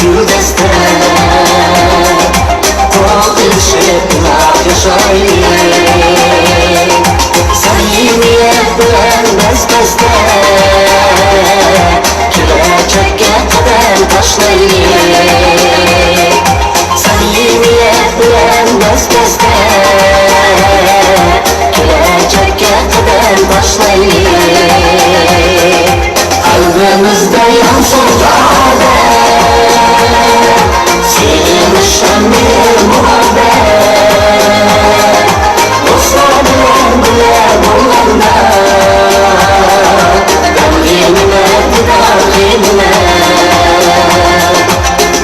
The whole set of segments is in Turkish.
güldeste Kol ilşekler yaşayın Samimiyet bilen bezbeste Gelecekке kadem taşlayın Samimiyet bilen bezbeste Gelecekке kadem taşlayın Kalbimizde yansın rağbet Sevmişen bir muhabbet Dostlar bilen bile bulanda Gönlüme didar yenime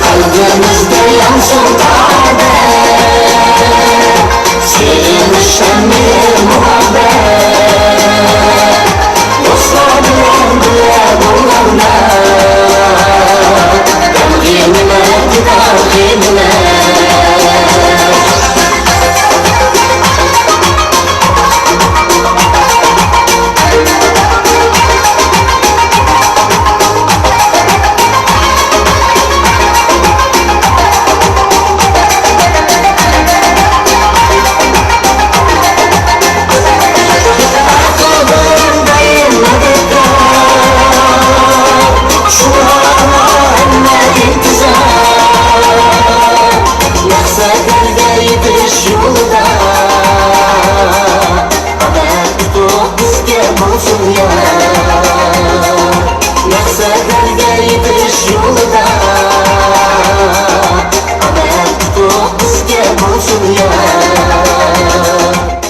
Kalbimizde yansın rağbet Sevmişen bir muhabbet Dostlar bilen bile bulanda Gönlüme didar yenime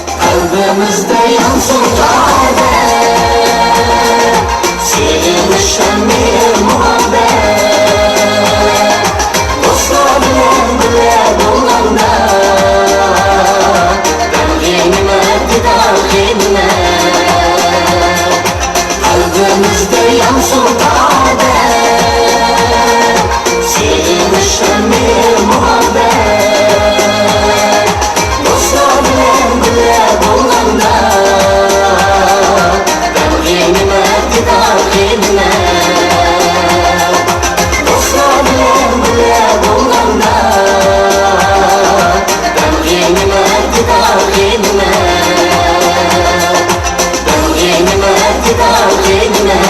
Kalbimizde yansın rağbet Sevmişen bir muhabbet Dostlar bilen bile bulanda Gönlüme didar yenime Kalbimizde yansın rağbet Sevmişen bir muhabbet Dostlar bilen bile bulanda Gönlüme didar yenime Dostlar bilen bile bulanda Gönlüme didar yenime Gönlüme didar yenime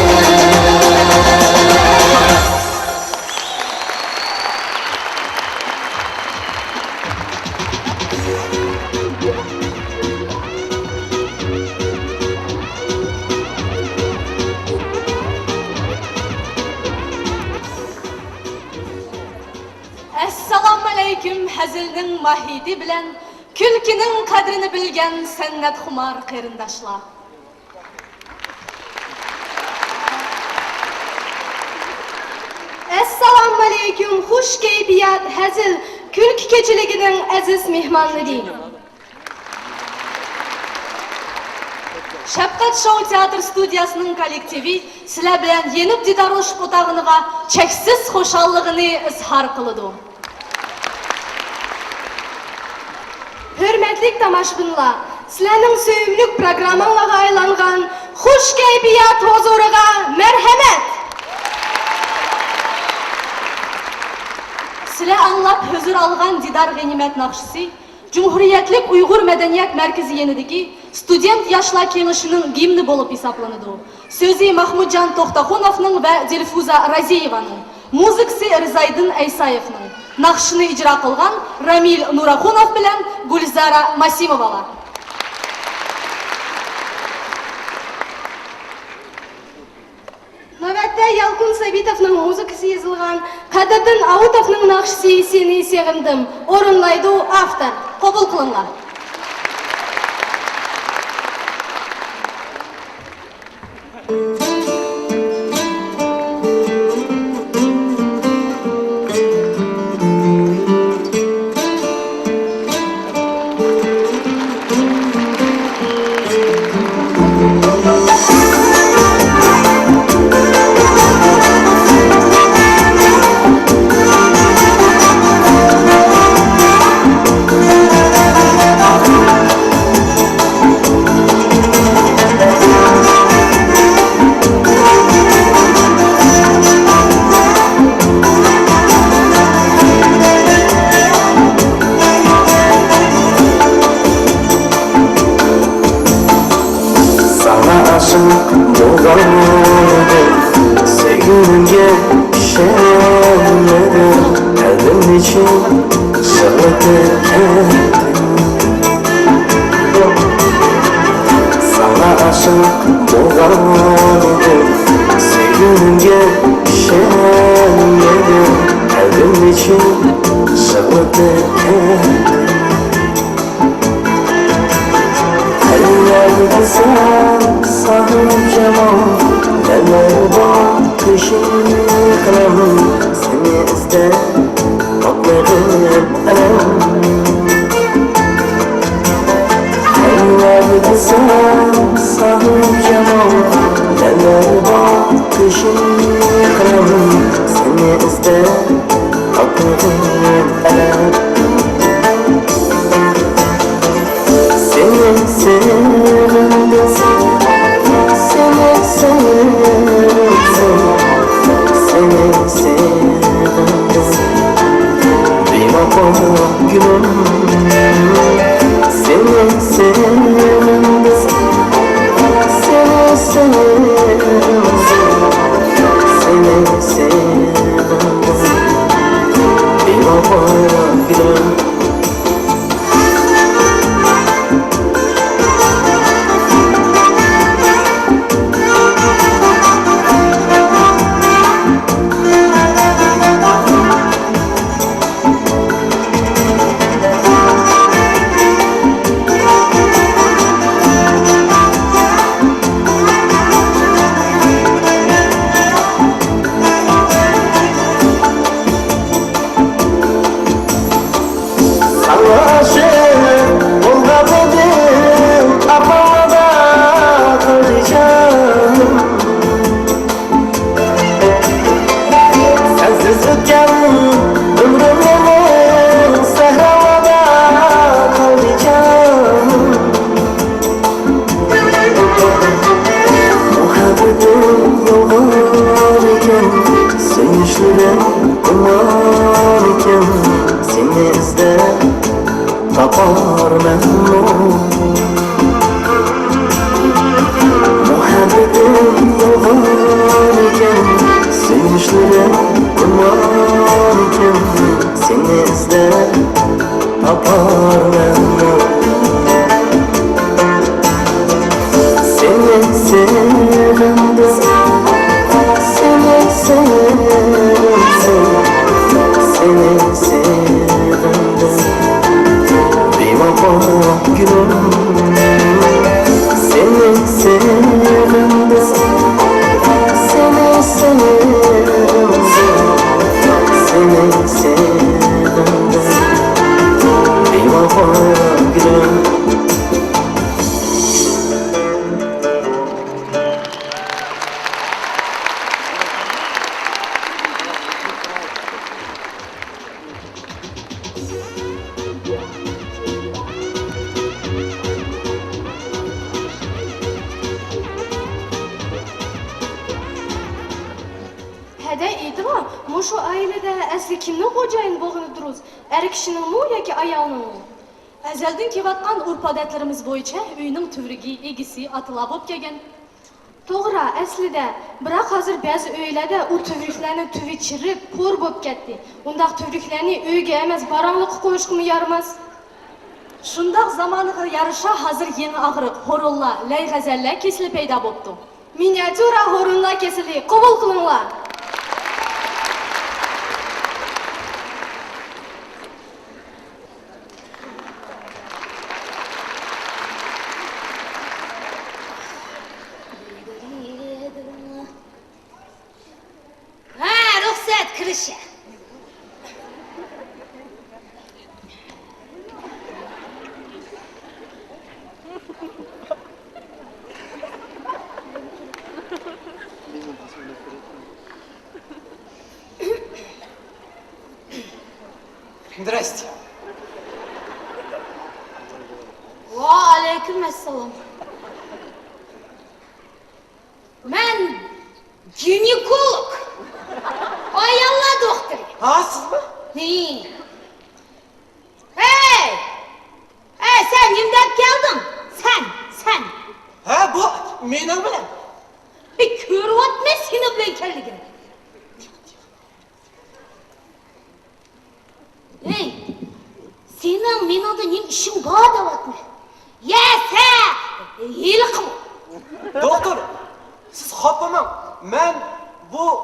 Assalamualaikum hazilning mahidi bilan kulkining qadrini bilgan san'at xumor qarindoshlar. Assalamualaikum xush kayfiyat hazil kulki kechiligining aziz mehmonlari. Shafqat Show teatr studiyasining kollektivi sizlar bilan yenib didorlashib o'tag'iniga cheksiz xushalligini izhor qiladi. Hürmetli tomoshabinlar, sizlarning sevimli programmalarga aylangan xush kayfiyat huzuriga marhamat. Sizlar anglab huzur olgan Didar G'animat naqshisi Cumhuriyetlik Uyghur Medeniyet Merkezi yenidagi Student Yoshlar Kengashining gimni bo'lib hisoblanadi. So'zi Mahmudjon To'xtaxonovning va Dilfuza Raziyevaning, muzikasi Rizoydin Aysayevning, naqshini ijro qilgan Ramil Nuraxonov bilan Gulzara Masimova. Navbatda Yalqin Sabitovning muzikasi yozilgan Qadrdin Avutovning naqshisi Seni sevdim o'rinlaydi avtor. Qabul qilinglar. bulg'andim sevgimga ishonmadim qalbim nechun shig'latarkan sana aşık bulg'andim sevgimga ishonmadim qalbim nechun shig'latarkan Hayalde sen sahip cemal Neler bakışın kılam Seni ister bakmadım alam Hayalde sen sahip cemal Neler bakışın kılam Seni ister bakmadım alam Seni sevdim, seni sevdim Bir vapa gülüm Seni sevdim, seni sevdim Bir vapa gülüm Tapar memnun Muhabbetim yollar iken Sevinçlerim kumar iken Seni izler tapar memnun Seni sevdim Seni sevdim Seni sevdim Gülüm seni sevdim seni sevdim seni sevdim bir vapa gülüm Hede idra, şu ailede asli kimnin kocayin boğunuduruz? Er kişinin mu ya ki ayağının mu? Ezelden kevatkan urp adetlerimiz boyunca üyünün tüvrügi, egisi atıla bop kegen. Doğru, aslida, bırak hazır bazı öylede o tüvrüklerini tüvi çirip, por bop ketdi. Ondaq tüvrüklerini öyge emez, baranlık koyuşkumu yarmaz. Şundaq zamanı yarışa hazır yeni ağırık, horolla, ley gazeller kesili peyda boptu. Miniatyura horunla kesili, kovul kılınla. Kırışa. Здрасте. Aleykümselam. Ben ginekolog. Ayalla doktor. Ha, siz mi? Hey! Hey, sen kimden geldin? Sen. Ha, bu mening bilan. Körüp atma seni bilen kelligini. Ey, senin menada nem işin var da batma. Yese, yılkım. Doktor, siz hatlamang. Men bu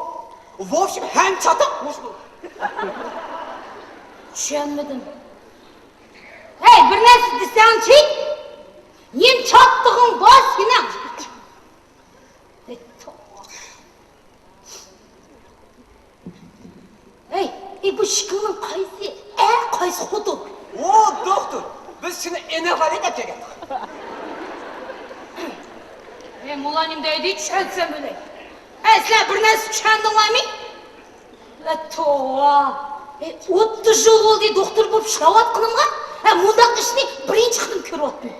в общем hem çatakmış bu. Düşünmedim. Hey, bir narsa desençi. Nem çattığın var senin. Hey, bu şıkkının kayısı, kayısı kutu. O doktor, biz seni enerjik edeceğiz. Mullanim deydi, düşensem öyle. Sen bir narsa düşündün mi? Toğa. 30 yıl oldu doktor болып şıravat kılımға. Мұндақ ішіне бірінші қылым көріп отырмын.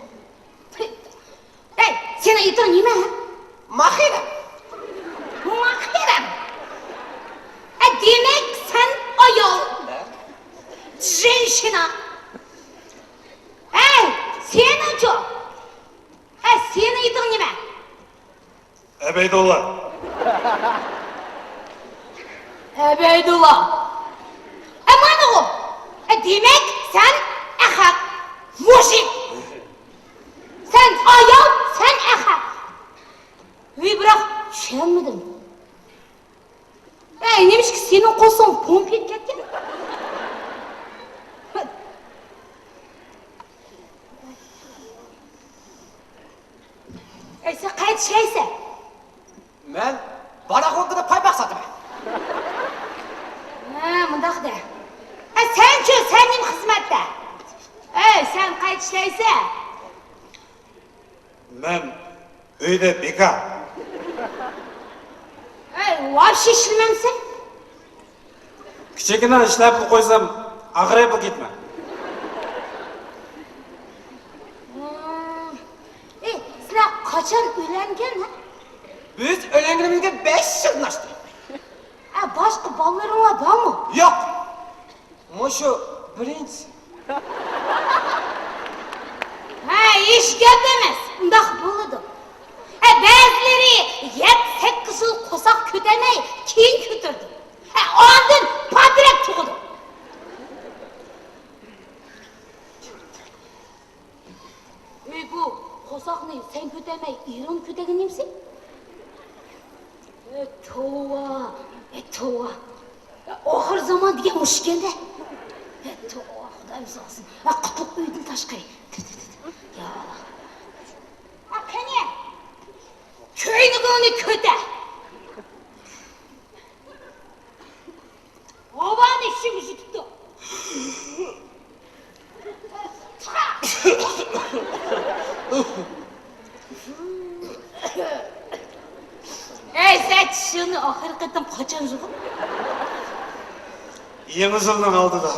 Сен айтқан неме? Mahirem. Mahirem. Demek sen ayol. Женщина. Sen aço. Sen айтқан неме? Ebeydullah. Ebeydullah. Aman oğlum. Demek sen ahak, mujik. Sen ayol, sen ahak. Bırak, düşünmedim. Neymiş ki senin kolsun pomp et ketken? Sen kayıt şeyse? Men baraxonkada paypaq satıman. Mındaq de. Sen-chi, sen nem xizmatda? Sen qayt ishlaysa? Men uyda bekar. Вообще ishlamamsan? Kichikina ishlab qo'ysam, ag'rayib ketman. Sizlar qachon uylangan, ha? Biz ölengirimizge 5 yıl açtı. Boshqa bolalaring bormi? Yok. Mushu birinchisi. Ish gap emas. Undaq bo'ladi. Ba'zilari 7-8 yil qo'saq ko'tarmay keyin ko'tardi. Oldin padrak tug'di. Bu qo'saqni sen ko'tarmay erim ko'targan emsan? Tova. Oxir zaman degan mush keldi. Tova, Xudoy saqlasin. Qutuq uydan tashqari. Ya. Qani? Ko'ynigini ko'tar. Ovani ishim tutdi. Sen tishini oxirqidan qachon yig'ib? Yeni yilning oldida.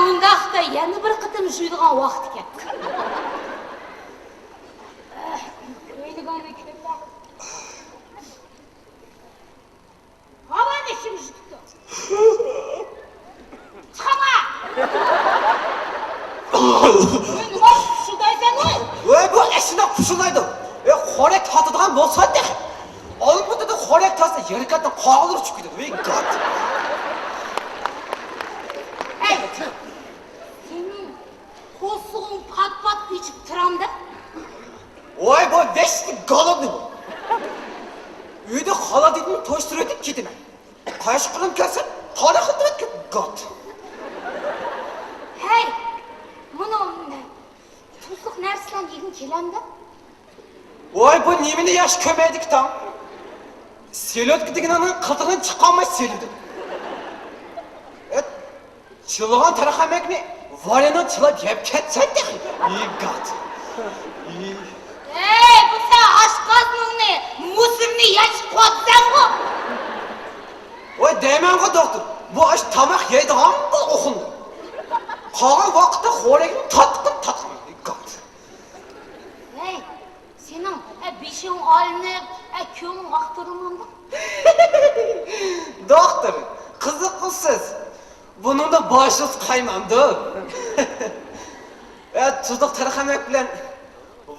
Undaqda yana bir qitim yuydigan vaqt keldi. Ko'ynigini ko'tar. Havani ishim tutdi. Chiqama! Nima shudaysan oy? Bu eşine kuşulaydı. Xorek tatıdığan bolsaydı. Alıp bu dedi xorek tatsa yerikattan qağılır çıkıydı. God. Senin qo'sug'ing pat-pat ichib turamda. Oy bu veşli galabni bu. Uyda hala dedim toşturuyordu ketime. Qayış qilib kelsa, qora xudrat God. Buni tuzuq narsalarni yegim kelamda. Oy bu nemini yaş kömeydik tam. Selot gidiginan qıltığın çıqanmay selüdü. Çılğan taraxamekni varyanan çılab yep ketsaydı. God. Bu sen aşqazmını, musirni yaş qo'ysan bu. Oy deyman ku doktor. Bu aş tamaq yeydigan bu oxundu. Qolgan vaqtda xo'ragini tatqin. God. Senin beshing olinib, ko'ngling axtarılmamda. Doktor, qiziqsiz. Bunun da başınız kaymandı. Tuzluq tarixamak bilan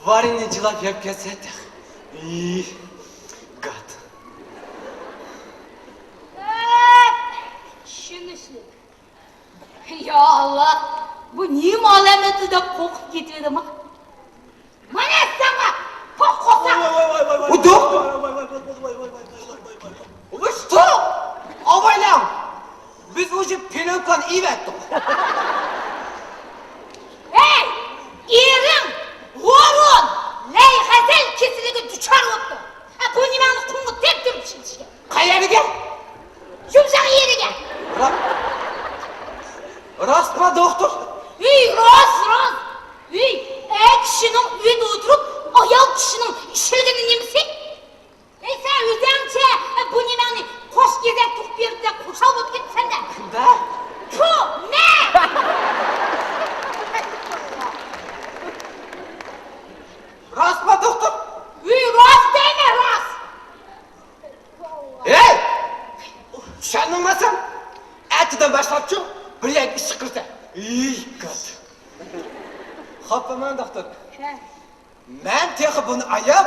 varini jilab yeb kelsaydi. Gat. Şunisi. Ya Allah, bu niye alameti de kokup getirdi ma? Mana sana, kokusa. Bu dur. Bu stop. Avaylan. Biz уже pelekan iyi ettik. Hey, erin, gorun, leyhazel kesiligi düşer oldu. Ha, bu nimanı kumu tek durup şişke. Qayeriga? Yumşak yeriga. Rast mı doktor? Rast. Kişinin uyda oturup, ayal kişinin işilgini nemisi. Sen üzemçe, bu nimanı koş gezek tuk bir de kuşal bulup git sen de. Da. Ne? Rast mı doktor? Rast deme rast. Hey! Sen olmasan, etiden başlayıp şu, bir yer iş çıkırsa. Gat. Hoppaman doktor. Ben teki bunu ayıp,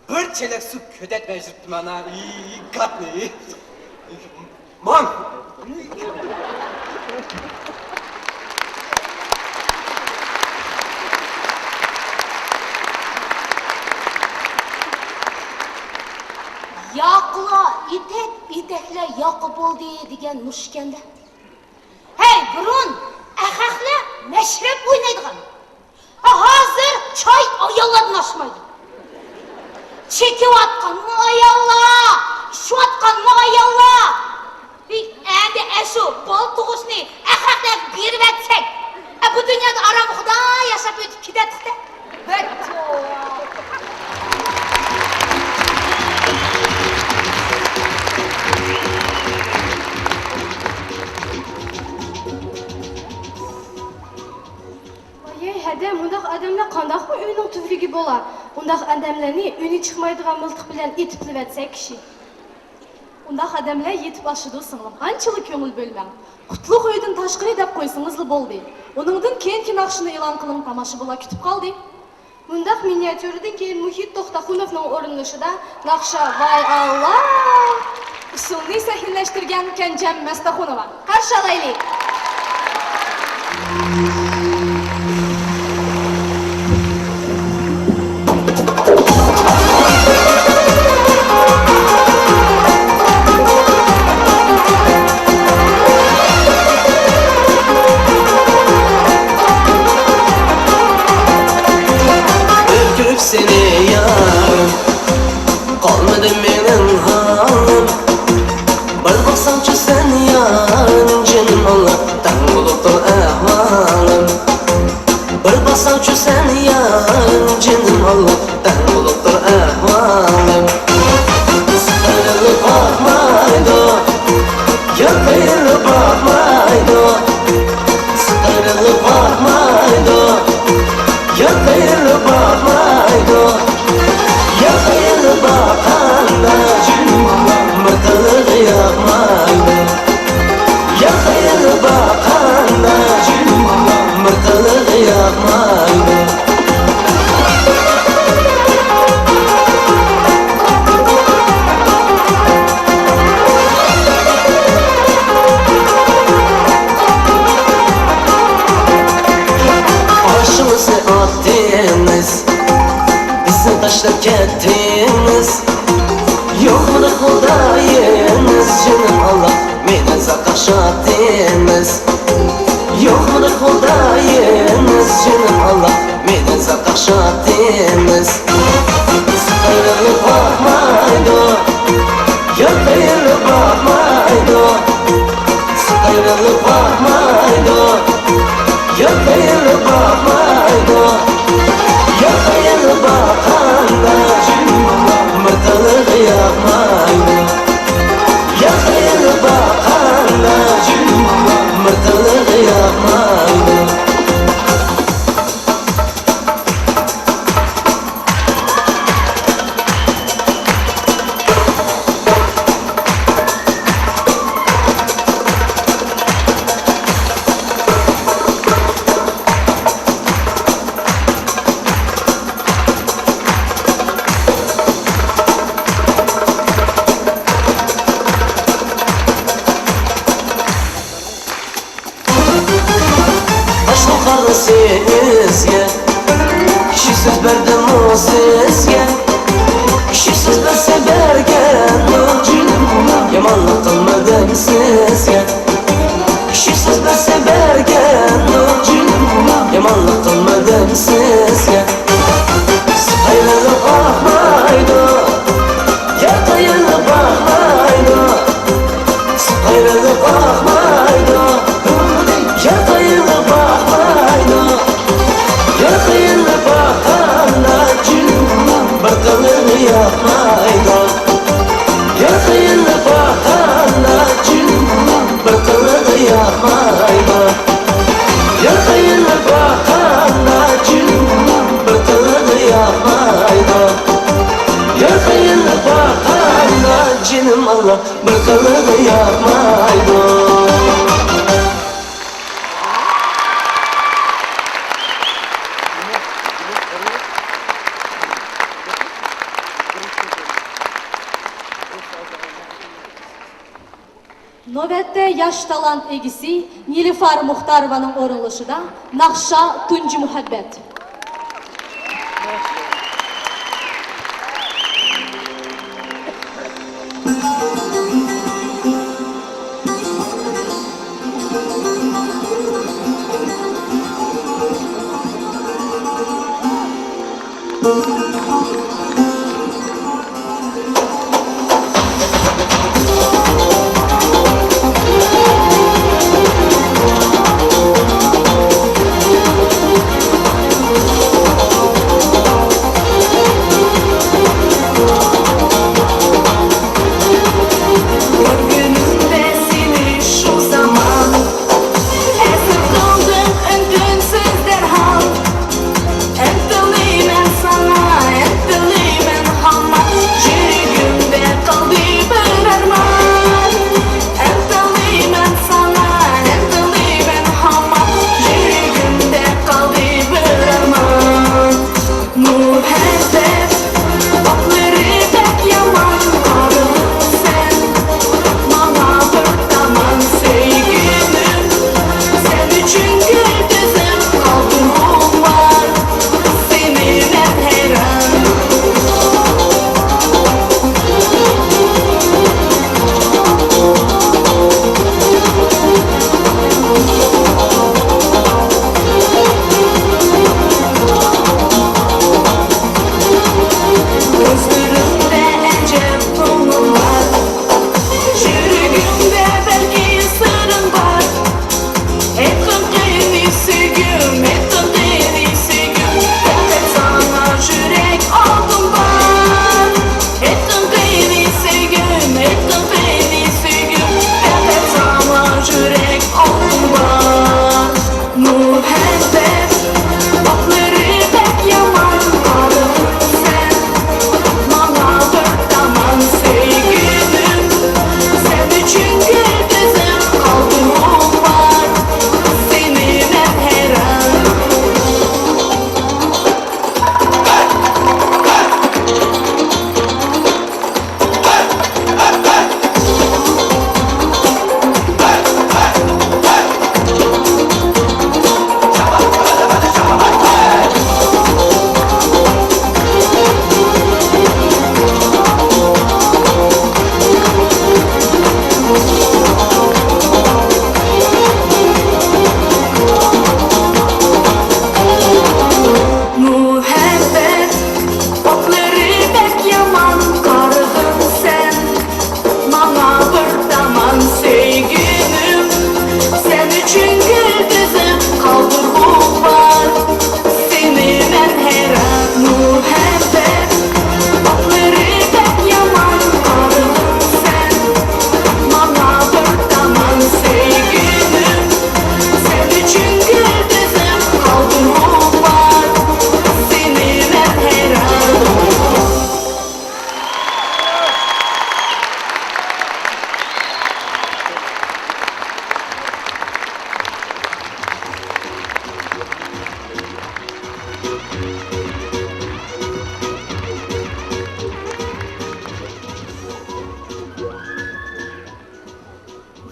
bir çelek su ködetmeye jirttim ana. Gat ne? Man! Yakla itekle yakıp oldu degan muşkende. Hey burun, ahakla meşrep oynaydıgan. Hazır çay ayalladın aşmaydı. Çekip atkan mı ayalla, şu atkan mı ayalla. Endi eşo bal tuğusunu ahakla bir vetsek. Bu dünyada aramıqda yaşap ötüp gidedik de. Hadem, undaq adamlar qandaq bu uyning tuzligi bo'lar? Undaq adamlarni uyni chiqmaydigan miltiq bilan etib etsa kishi. Undaq adamlar yetib aşıdı singlim. Qanchalik ko'ngil bo'lmang. Qutlug' uydan tashqari deb qo'ysingizli bo'ldi. Uningdan keyingi naqshini e'lon qiling, tomosha bo'la kutib qoldik. Bundaq miniatyuradan keyin Muhit To'xtaxunovning o'rinlashida naqsha Voy Allah! Usulni sahillashtirgan Kanjam Mastaxunova. Qarshi olaylik. Öpüp seni yarım kalmadı benim halim. Bir baksançı sen yarım canım Allah'tan buluttur ahvalim. Bir baksançı sen yarım canım Allah'tan buluttur ahvalim. Sarılıp bakmaydı, yakayılıp bakmaydı. Sarılıp bakmaydı, yakayılıp bakmaydı. Yakayılıp bakanda mırtılığı yakmaydı. Yakayılıp bakanda mırtılığı yakmaydı. Başımızı attınız, bizi taşlayıp gittiniz. Yok mudur Hudayınız canım Allah, beni zakaş attınız. Yok mudur Hudayınız canım Allah, beni zakaş attınız. Ayrılıp bakmaydı, yakayılıp bakmaydı. Ayrılıp bakmaydı, yakayılıp bakmaydı. Yakayılıp bakanda mırtılığı yakmaydı. Yakayılıp bakanda mırtılığı yakmaydı. bala bir kılığı yapmaydı. Növbetde yaş talant egisi Nilüfer Muhtarovanın orunlaşıda Nakşa Tuncu Muhabbet.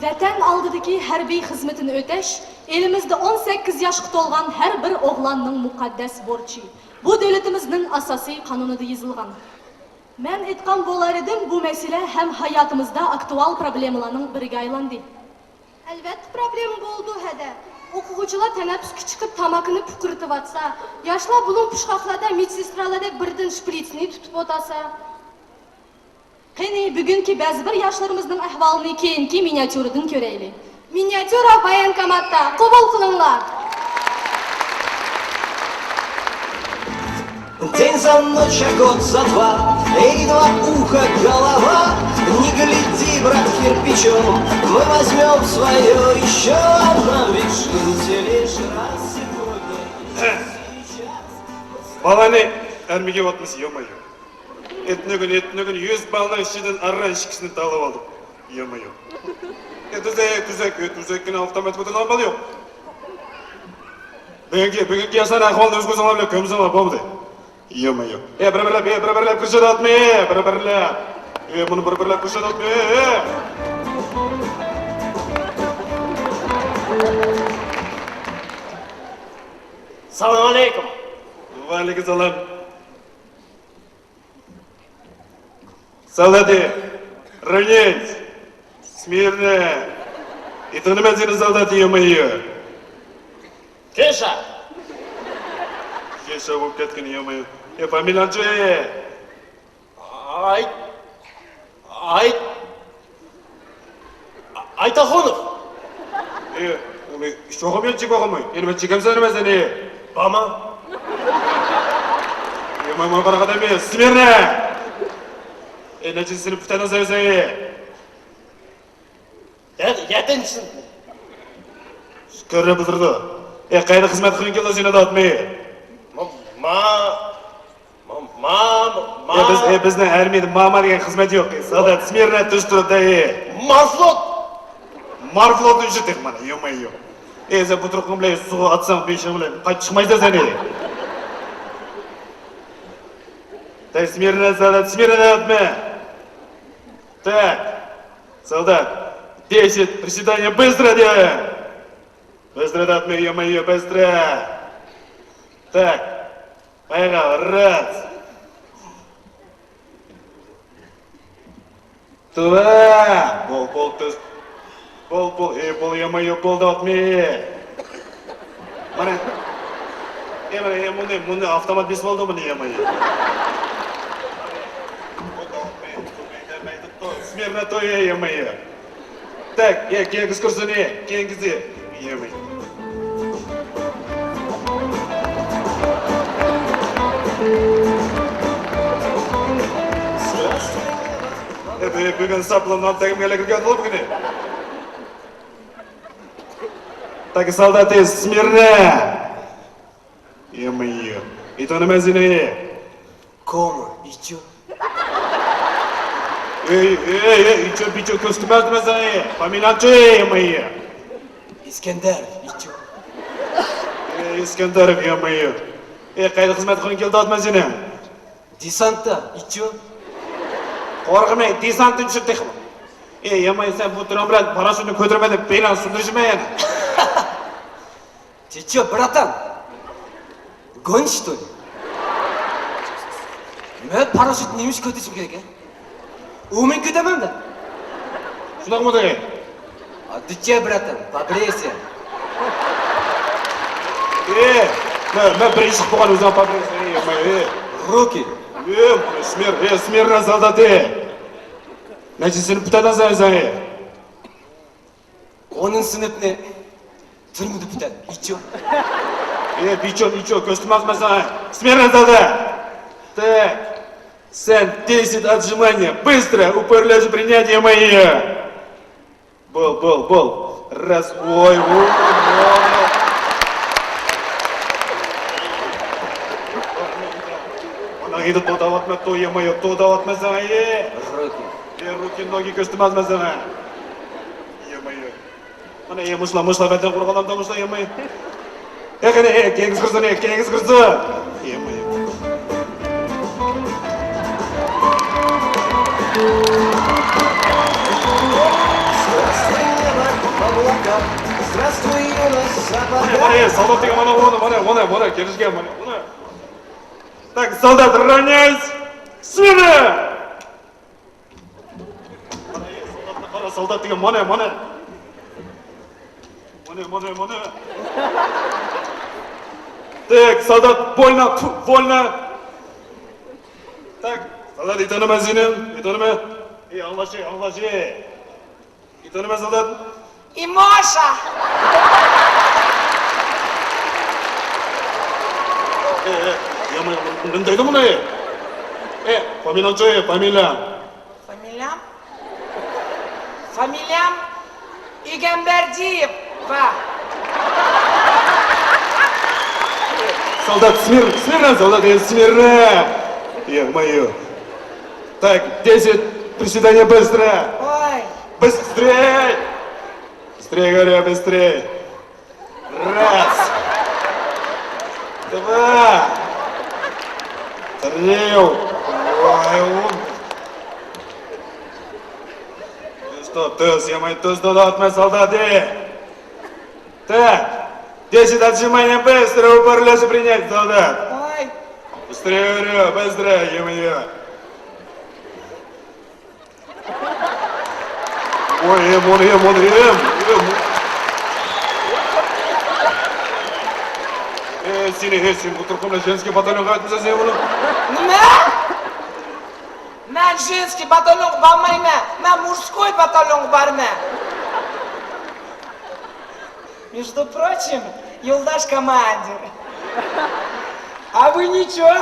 Vatan aldidagi harbiy xizmatini o'tash elimizda 18 yoshga to'lgan har bir o'g'lonning muqaddas borchi. Bu davlatimizning asosiy qonunida yozilgan. Men aytgan bo'lar edim, bu masala ham hayotimizda aktual problemalarning biriga aylandi. Albatta problem bo'ldi hada. O'quvchilar tanaffusga chiqib tamakini puqirtibatsa, yoshlar bulun pushqoqlarda medsestralarda birdan shpritsni tutib o'tasa. Qani bugungi ba'zi bir yoshlarimizning ahvolini keyingi miniatyuradan ko'raylik. Miniatyura voyenkomatda qabul qilinglar. День за ночь, а год за два, эй, два уха, голова. Не гляди, брат, кирпичом, мы возьмем свое еще. Нам ведь жить лишь раз сегодня. Баланы әрмеге отмыз, ё-моё. Etnögün 100 balının içinden arran işkisini talep aldım. Yemeyim. Tüzek avtomat butun almalı yok. Bugünkü yasan ahvalda öz gözüne bile kömüzün var babı de. Yemeyim. Beraberler kırşat atmayı. Beraberler. Bunu beraberler kırşat atmayı. Салам алейкум. Валейкумсалам. Солдаты, равнять, смирно. И то на сені солдаты, ё-моё. Кеша. Кеша болып кеткен, ё-моё. Фамилияң че? Айтахонов. Шоғымен чек оғымай. Еліме чекем сәніміз әне. Бама. Ё-моё, қарақат әме, смирно. Нәчін сініп пүтәнің сәйсәйі. Yedinsin. Шүкірі бұздырды. Қайда қызмет қылын келді сені датмай. Біздің әрмейді мама деген қызмет жоқ. Солдат, смирно түшті дәйі. Марфлот үшін тек мана, ё-моё. Сен бұтырқын білей, суға атсаң бейшін білей, қайт шықмайда сәне. Так, смирно, солдат, смирно отме. Так, солдат, 10 приседания быстро делаем. Быстро отме, ё-моё, быстро. Так, поехал, раз. Два. Бол, түз. Бол, ё-моё, болды отме. Мана, мұны автомат бес болды мұны, ё-моё. Смирно то ё-моё. Так, кейінгіз күрсіне, кейінгізі, ё-моё. Бүгін саплымнан тәгімге ләкірген болып күні. Так, солдаты, смирно! Ё-моё. И то на мәзіне. Кому? И чё? Ичо, көстім әздімәзіне. Фамилияң че, ё-моё. Искендеров. И чё? Искендаров, ё-моё. Қайды қызмет қылын келді атмәзіне. Десантта. И чё? Қорғымай, десантын жүр текім. Ё-моё, сен бұттыран білән парашютын көтірмеді, бейлан сұндыржыма яны. Ты чё, братан? Гонь, что ли? Мен парашют неміш көтешім керек, Умен көтемем да. Шұнақ мұ дәй? А ты че, братан, побрейся. Мен бірінші бұған өзің побрейся, Руки. Смирно, солдаты. Нәчесіні пұтадан зәй. Оның сыныпны түрмді пүтән. И чё? Бичо, көстім ақмасан. Смирно, солдат. Так, сен 10 отжимания. Быстро, упорляжь принятие мои. Бол. Раз, ой. Она идет то дават на то, ё-моё, то дават на зае. Руки, ноги көстім ақмасан. Ё-моё. Ана, мұшла, бәтен құрғаламда мұшла, ё-моё. Қане, кеңіз құрсын. Ё-моё. Здравствуй, юность, запада. Солдат деген мана, келішкен мана. Так, солдат, равняйсь! Смирно! Солдат деген мана. Мана. Так, солдат, больно. Так, солдат, и танıma зинем, и танıma. Анлаши. И танıma, солдат. И Маша. Я мындайды мұны. Фамилияң че, фамилияң? Фамилиям Игамбердиев. Солдат, смирно, солдат, смирно. Ё-моё. Так, 10 приседаний быстро. Ой. Быстрей! Быстрее, говорю, быстрее. Раз. Два. Три. Ой, Стоп, тыз, емай, тыз, додатма, солдаты. Так, 10 отжиманий быстро, упор лежа принять, солдат. Ой. Быстрее, говорю, быстро, е-мое. Ой, ем. Сен бұл тұрқымда женский батальонға айтыңса сен бұны? Nima? Men женский батальонga bormayman. Men мужской батальонga boraman. Между прочим, Юлдаш командир. А вы ничего?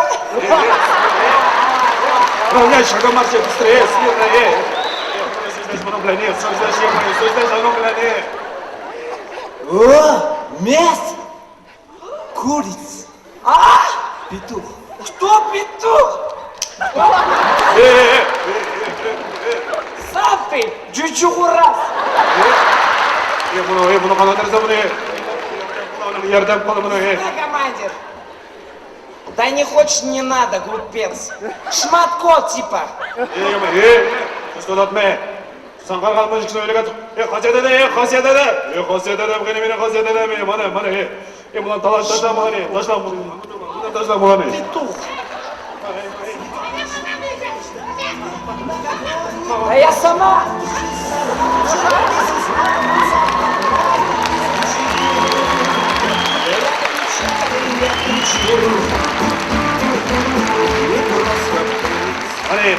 Равняй шагом марш, быстрее, смирно, эй! Здесь много нет, что здесь, е-мое, что здесь, много нет. О, месть! Курица! А? Петух! Кто петух? Сам ты, джуджугурас. Bunu kanatırsa bunu, yerden kalı bunu, Да, командир. Да не хочешь, не надо, глупец. Шматко, типа. Что отме? Sanqar qalmış kişi öyle katıp, xasiyet ede, bugün emine xasiyet ede, bana, bulan taşla bana, taşla bana. Петух. А я сама.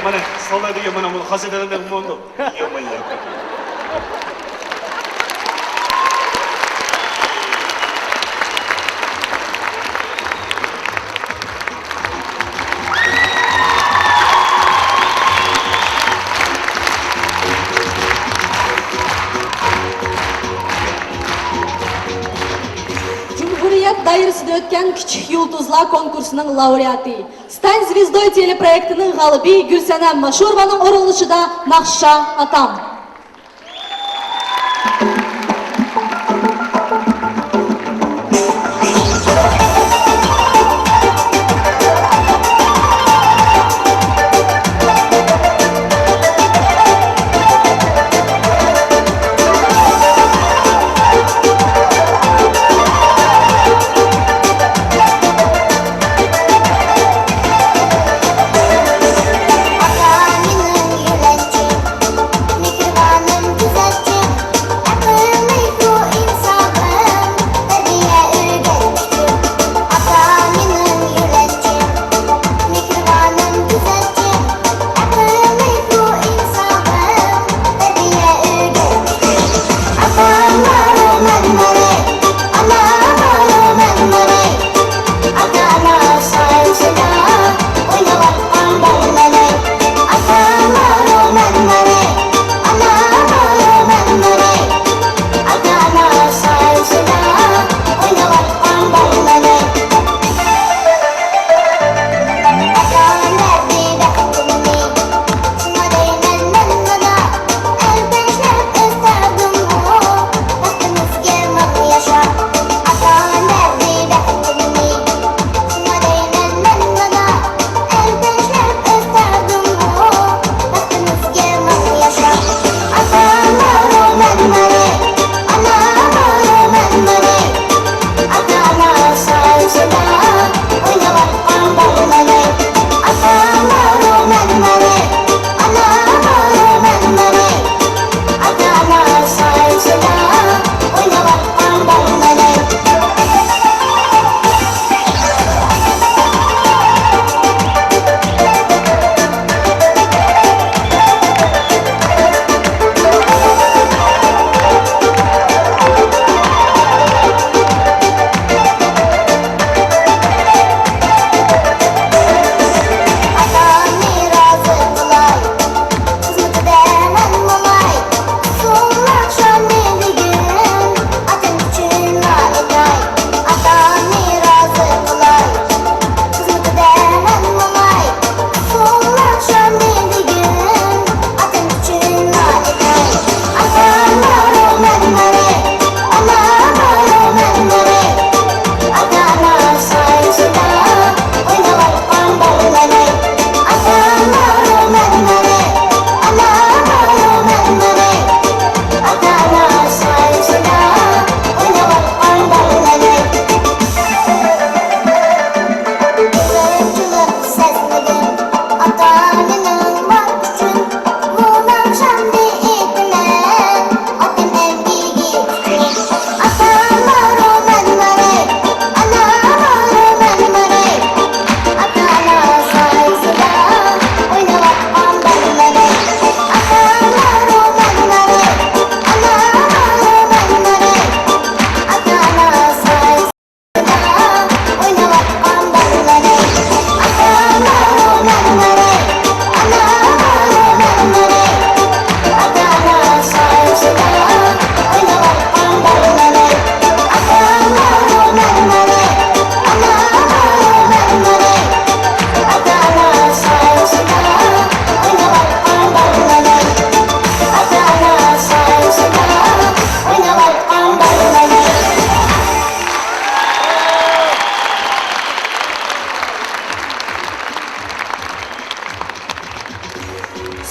Mana, solda diye mana bunu xasiyet ede bu oldu. Yemayın. Cumhuriyet dairəsində ötən Kiçik Yulduzlar konkursunun laureatı, Stань звездой teleproyektinin galibi Gülsenem Maşurovanın oruluşuda Nakşa Atam. Aka minang yulanci, mikir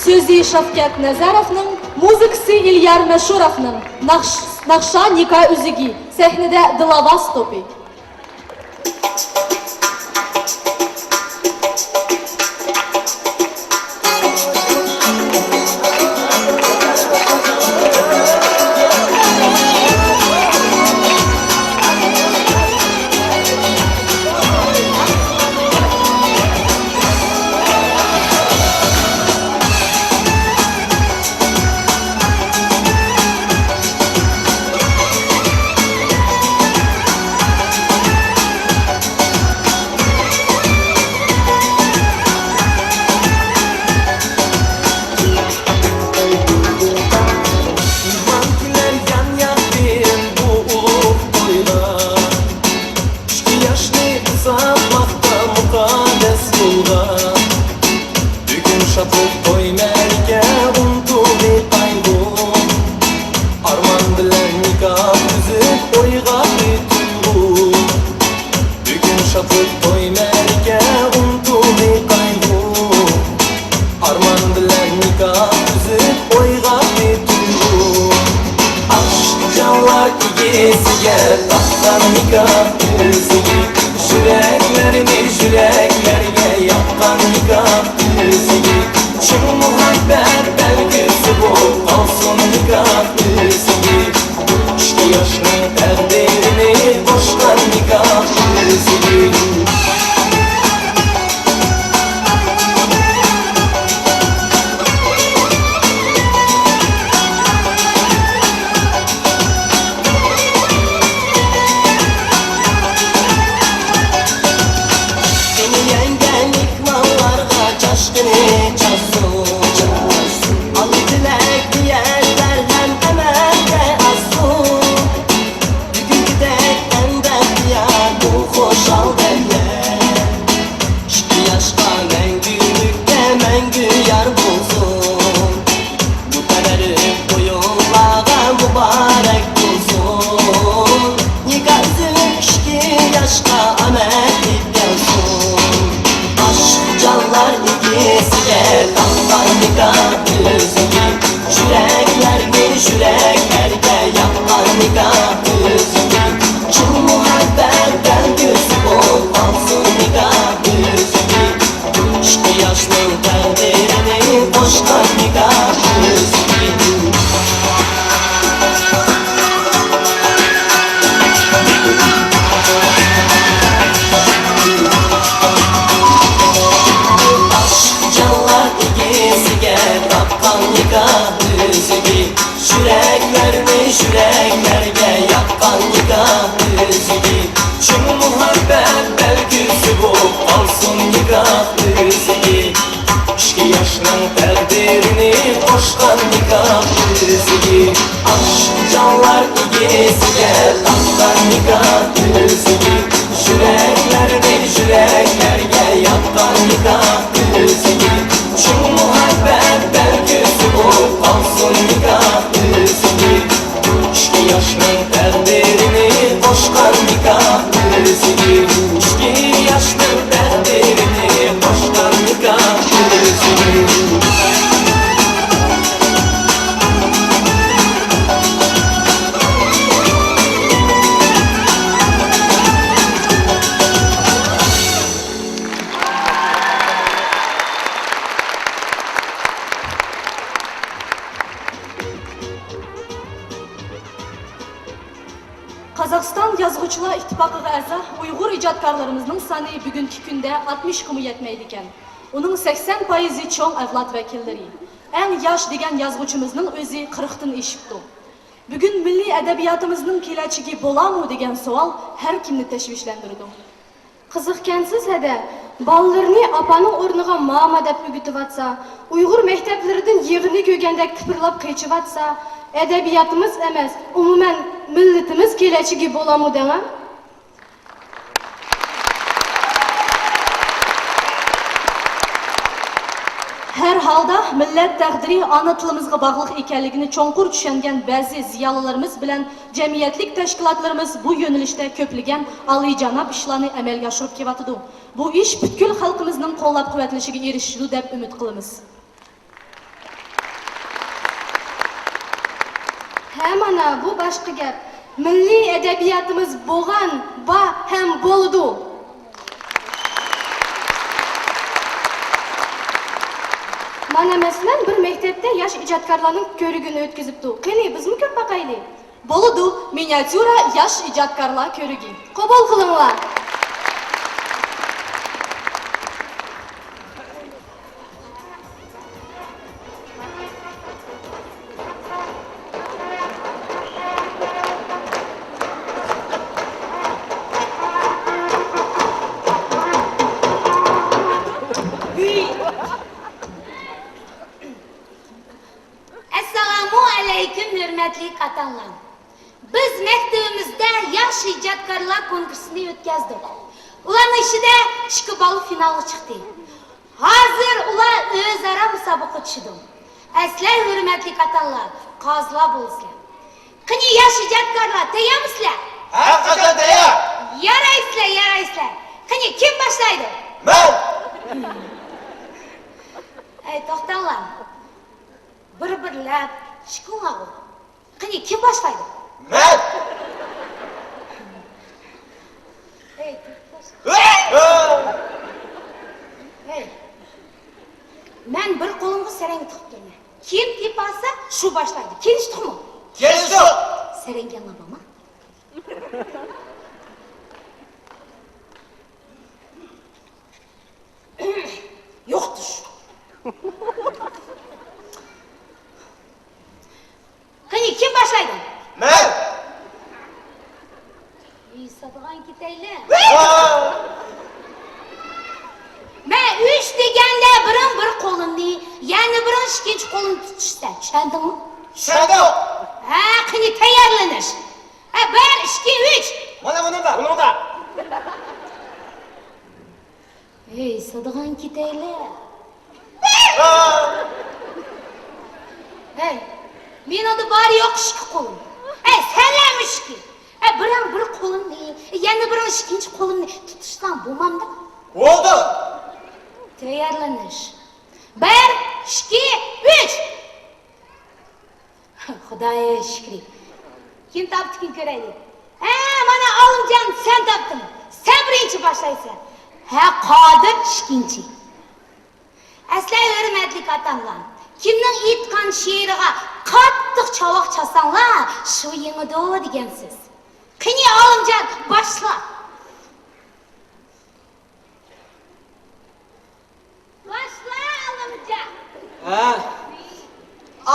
Сөзи Шавkat Nazarovning, muzikasi İlyar Mashurovning, naqsha Nika Uzugi, sahnada Dilovaz To'pi. Qozog'iston Yozuvchilar ittifoqiga a'zo Uyg'ur ijodkorlarimizning soni bugungi kunda 60 ga yetmaydi ekan. Uning 80% cho'ng avlod vakillari. Eng yosh degan yozuvchimizning o'zi 40 dan eshibdi. Bugun milliy adabiyotimizning kelajagi bo'lamu degan savol har kimni tashvishlantirdi. Qiziqkansiz hada, bolalarni opaning o'rniga mama deb o'gitivatsa, Uyg'ur maktablaridan yig'ini ko'gandek tipirlab qechivatsa, edebiyatımız emas, umuman millatimiz kelajagi bo'lamu dema? Her halda millet taqdiri ana tilimizga bog'liq ekanligini cho'nqur tushungan ba'zi ziyolilarimiz bilan jamiyatlik tashkilotlarimiz bu yo'nalishda ko'plagan oliyjanob ishlarni amalga oshirib kelyapti. Bu ish butkul xalqimizning qo'llab-quvvatlashiga erishishadi deb umid qilamiz. Hem ana bu başka gap. Milli edebiyatımız boğan, ba hem boldu. Mana meselen bir mektepte yaş ijodkorlarning ko'rigini o'tkazibdi. Qani bizmi ko'p baqayli? Boludu miniatyura yaş ijodkorlar ko'rigi. Qabul qilinglar. Assalomu alaykum hurmatli qatanlar. Biz maktabimizda yosh ijodkorlar konkursini o'tkazdik. Ularning ichida 2 ball finali chiqdi. Hozir ular o'zaro musobaqa tushdi. Aslan hurmatli qatanlar, qozlar bo'lsizlar. Qani yosh ijodkorlar tayyormisizlar? Haqiqatan tayyor. Yaraysizlar. Qani kim boshlaydi? Men. To'xtanglar. Bir-birlab shikunglar. Qani kim boshlaydi? Men. Men bir qo'limga sarang tiqib turman. Kim tepasa shu boshlaydi. Kelishdikmi? Kelishdik. Sarangga nima? Yo'qdir. Qani kim boshlaydi? Men. Sotgan ketayli. Men 3 deganda birin bir qo'limni, yana birin ikkinchi qo'limni tutishsa, tushundingmi? Tushundim. Ha, qani tayyorlanish. 1 2 3. Mana bunda. Sotgan ketayli. Men unda bari yo'q ishki qo'lim. Sanlamishki. Birin bir qo'limni, yana birin ikkinchi qo'limni tutishdan bo'lmamda. Bo'ldi. Tayyorlanish. 1 2 3. Xudoga shukr. Kim topdi kim ko'raylik. Mana Olimjon sen topding. Sen birinchi boshlaysan. Qodir ikkinchi. Aslan hurmatli otamlar, kimning aytgan she'riga qattiq chavoq chasanglar, shu yengidi degansiz. Qani Olimjon boshla. Boshla Olimjon.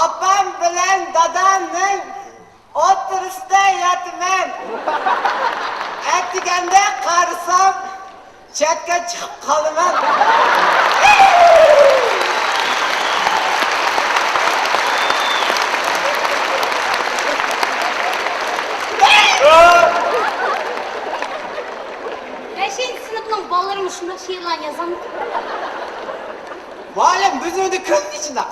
Opam bilan dadamning o'tirishda yotman. Aytganda qarasam, chatga chiqib qolaman. Beshinchi sinfning bolalarimiz shunday she'rlar yozadi. Muallim bizning ko'z ichida.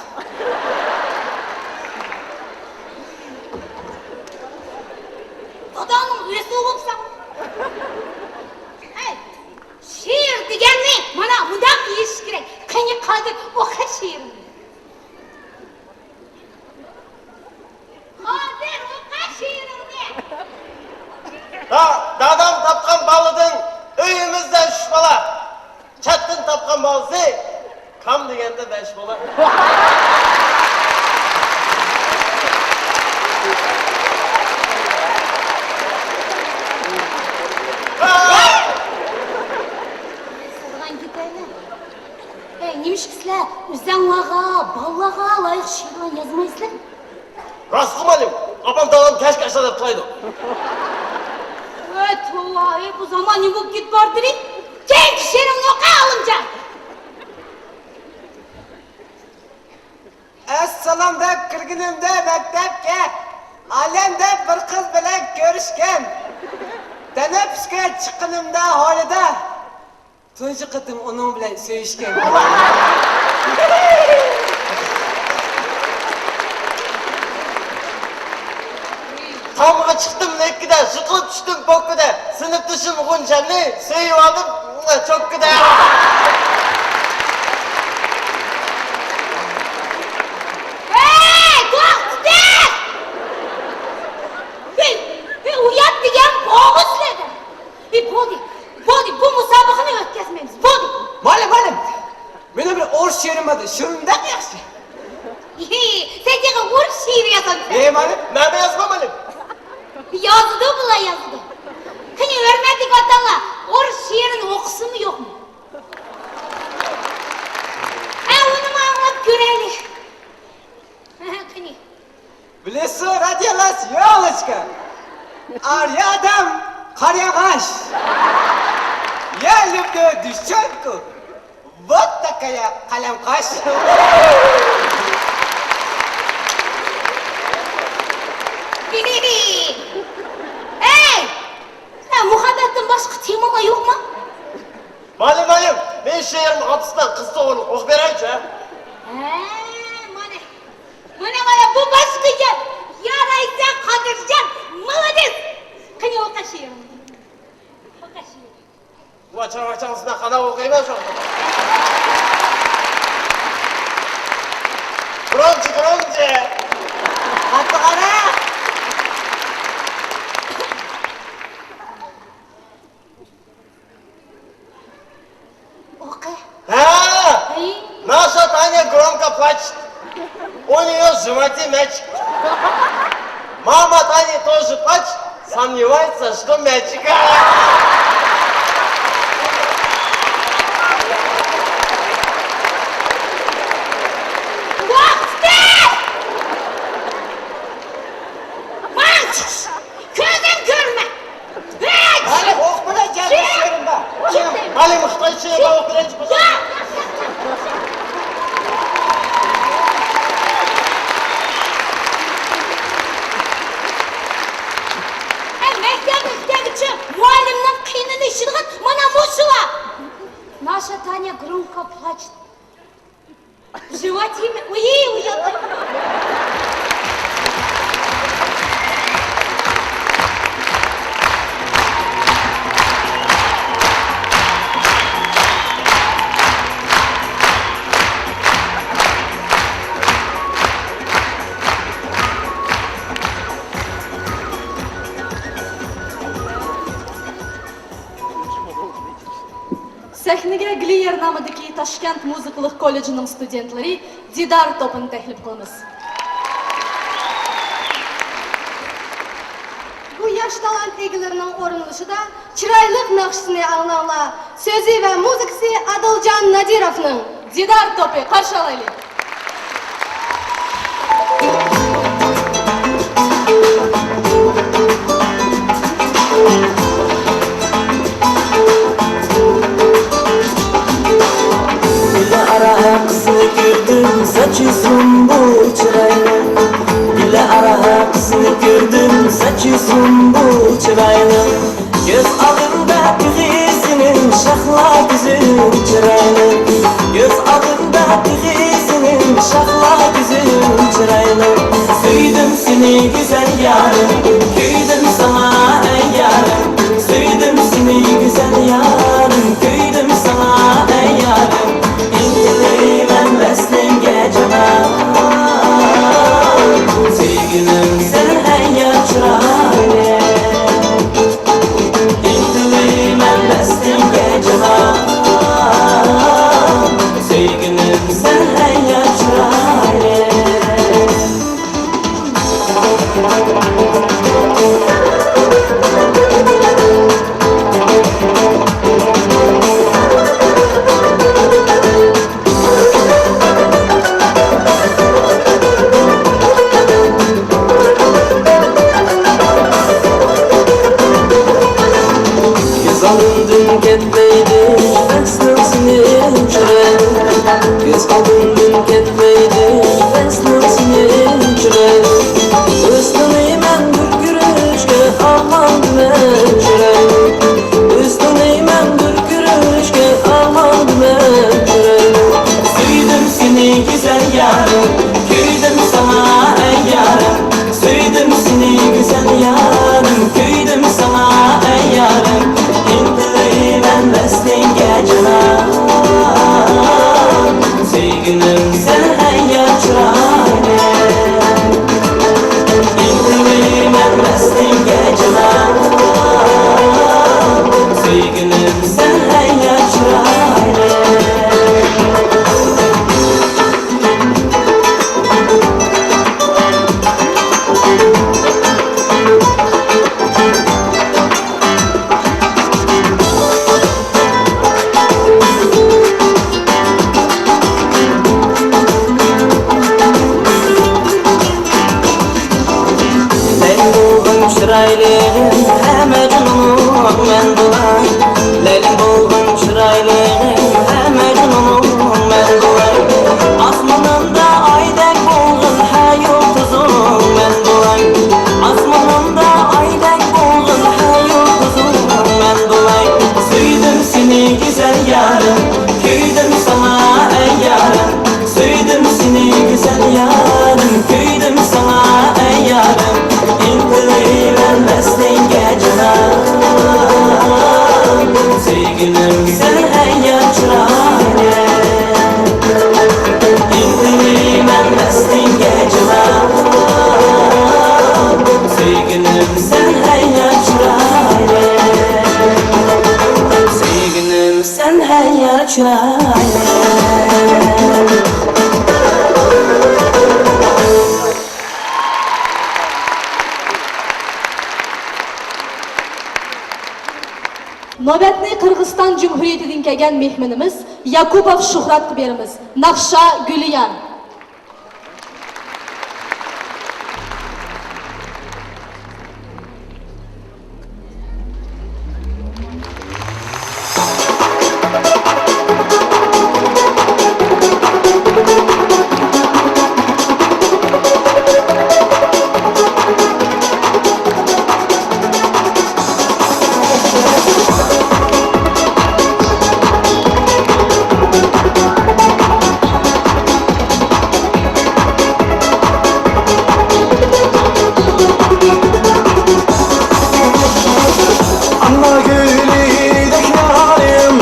Dadamning o'zi bo'lsa. She'r deganni mana bunday yeyish kerak. Qani Qodir o'qi she'rni. Qodir o'qi she'rni. Dadam topgan balıdın uyimizden 3 bala. Chattin topgan balısı kam deganda 5 bala. Sırgan gidelim. Neymiş sizler? Üzənlağa, ballağa layık şiirler yazmaysızlar. Rastım alim. Apam dadam keşke aşağıda tulaydı. Tuva, bu zaman ne bu git vardır? Kendi şiirini oku Olimjon. Assalomda kirginimda maktabga alamda bir qiz bilan ko'rishgan. Tanaffusga chiqqanimda holida tunji qitim uning bilan sevishgan. Tomga chiqdim lekkida, siqilib tushdim pokkida. Sinfdoshim G'unchamni sevib oldim cho'kkida. yaxshi. Sen de orus şiiri yazan. Malim, nerede yazmam Malim? Yazdı bula yazdı. Kini örmedik adamla orus şiirini okusun mu yok mu? Onu mu anlat görelim. Kini. Bilesi radyalas yolочка. Рядом карьяғаш. Я люблю девчонку. Вот такая қаламқаш. Ey! Sen muhabbetten başka temama yok mu? Malim, ben şehrim hapsından kız doğru ok vereyim ha. Mana bu başka yer. Yaraysa Kadircan, молодец. Kani o kaşıyor. O kaşıyor. Bu açan kana okuyayım şu. Bronze. Hatta ara. Oku. Ha! Ey. Наша Таня громко плачет. У нее в животе мячик. Мама Тани тоже плачет, сомневается, что мячик. Vakti! Mançız! Gözüm görme! Hiç! Malim, ok bile gelmiş yerinde. Маlim, что еще я могу перейти? Ya! Mektebimizde muallimden kıyının işini bana muşula! Наша Таня громко плачет. В животе... Уяты! Sahnega Gliyer nomidagi Toshkent muzikалық kollejining studentlari Didar to'pini taklif qilamiz. Bu yaş talant egilerinin orunuluşida çıraylık naqşisini anlanglar. Sözü ve muzikasi Adiljon Nadirovning. Didar to'pi qarshi olaylik. Ara kızını gördüm, saçı sumbul çıraylı. Bile ara kızını gördüm, saçı sumbul çıraylı. Göz altında tüğüsünün şahla güzün çıraylı. Göz altında tüğüsünün şahla güzün çıraylı. Söyledim seni güzel yarım, köydüm sana ey yarım. Söyledim seni güzel yarım, köydüm sana ey yarım. Ben beslen geceme sevgilim sen en yaşayla İntili ben beslen geceme sevgilim sen en yaşayla Alındım ketmeydi, beslen seni çürek. Göz alındım ketmeydi, beslen seni çürek. Üstüne men bir gürüşke almandım en çürek. Üstüne men bir gürüşke almandım en çürek. Söyledim seni güzel yarım, köydüm sana ey yarım. Söyledim seni güzel yarım, köydüm sana ey yarım. Ben beslen geceme sevgilim sen en yaşayla İntili ben beslen geceme sevgilim sen en yaşayla güzel yarım, küydüm sana ey yarım. İntilayım mesleğin geceler. Sevgilim sen ey yar çırağım. İntilayım mesleğin geceler. Sevgilim sen ey yar çırağım. Sevgilim sen ey yar çırağım. Navbatni Qirg'iziston Cumhuriyetidan kelgan mehmonimiz Yakubov Shuhratga beramiz. Naqsha Guliyan. Anna gülüydek yarim,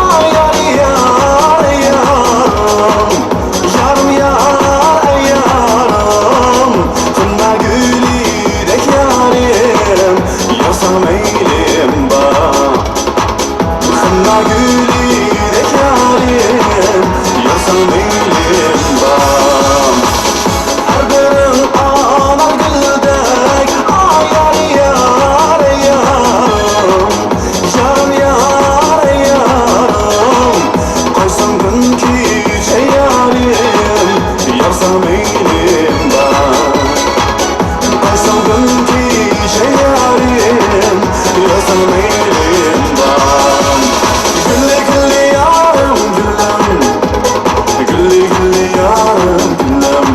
ay yar yar yarım. Yarım yar ay yarım. Anna gülüydek yarim, yarsam eylim bana. Anna gülüydek yarim, yarsam eylim bana. Erbirin anar güldek, ay yar yar yarım. Yarım yar yarım. Qaysan gün keche yarim, yarsam eylim bana. Qaysan gün keche yarim, yarsam eylim bana. Gülle gülle yarım güllem, gülle gülle yarım güllem.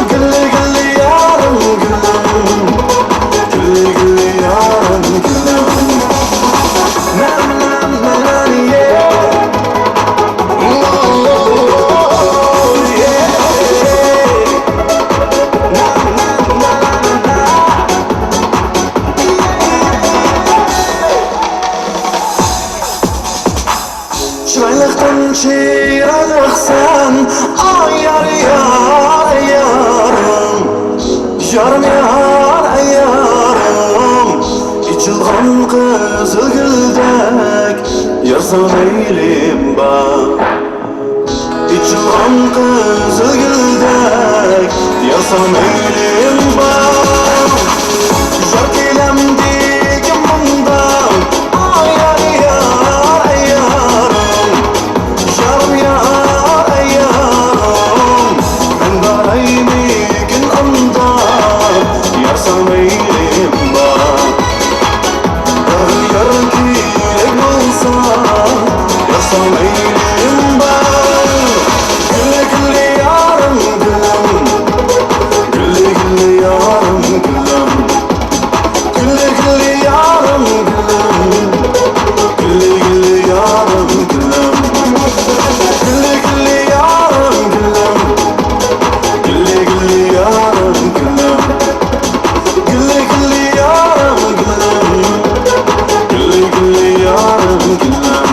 Gülle gülle yarım güllem, gülle gülle yarım güllem. Nam nam nam yeah, oh yeah. Nam nam nam nam. Çıraylıqdan çıraylıqsan, ay yar yar yarım. Yarım yar yarım. İçilgan kızıl güldek, yarsam eylim bak. İçilgan kızıl güldek, yarsam eylim bak. Yar kelemdik bundan, ay yar yar yarım. Yarım yar yarım. Ben barayım gün anda, yarsam eylim bak. Yar kirek olsa, yarsam eylim bak. Gülle gülle yarım güllem, gülle gülle yarım güllem. Gülle gülle yarım güllem, gülle gülle yarım güllem. Gülle gülle yarım güllem, gülle gülle yarım güllem. Gülle gülle yarım güllem, gülle gülle yarım güllem.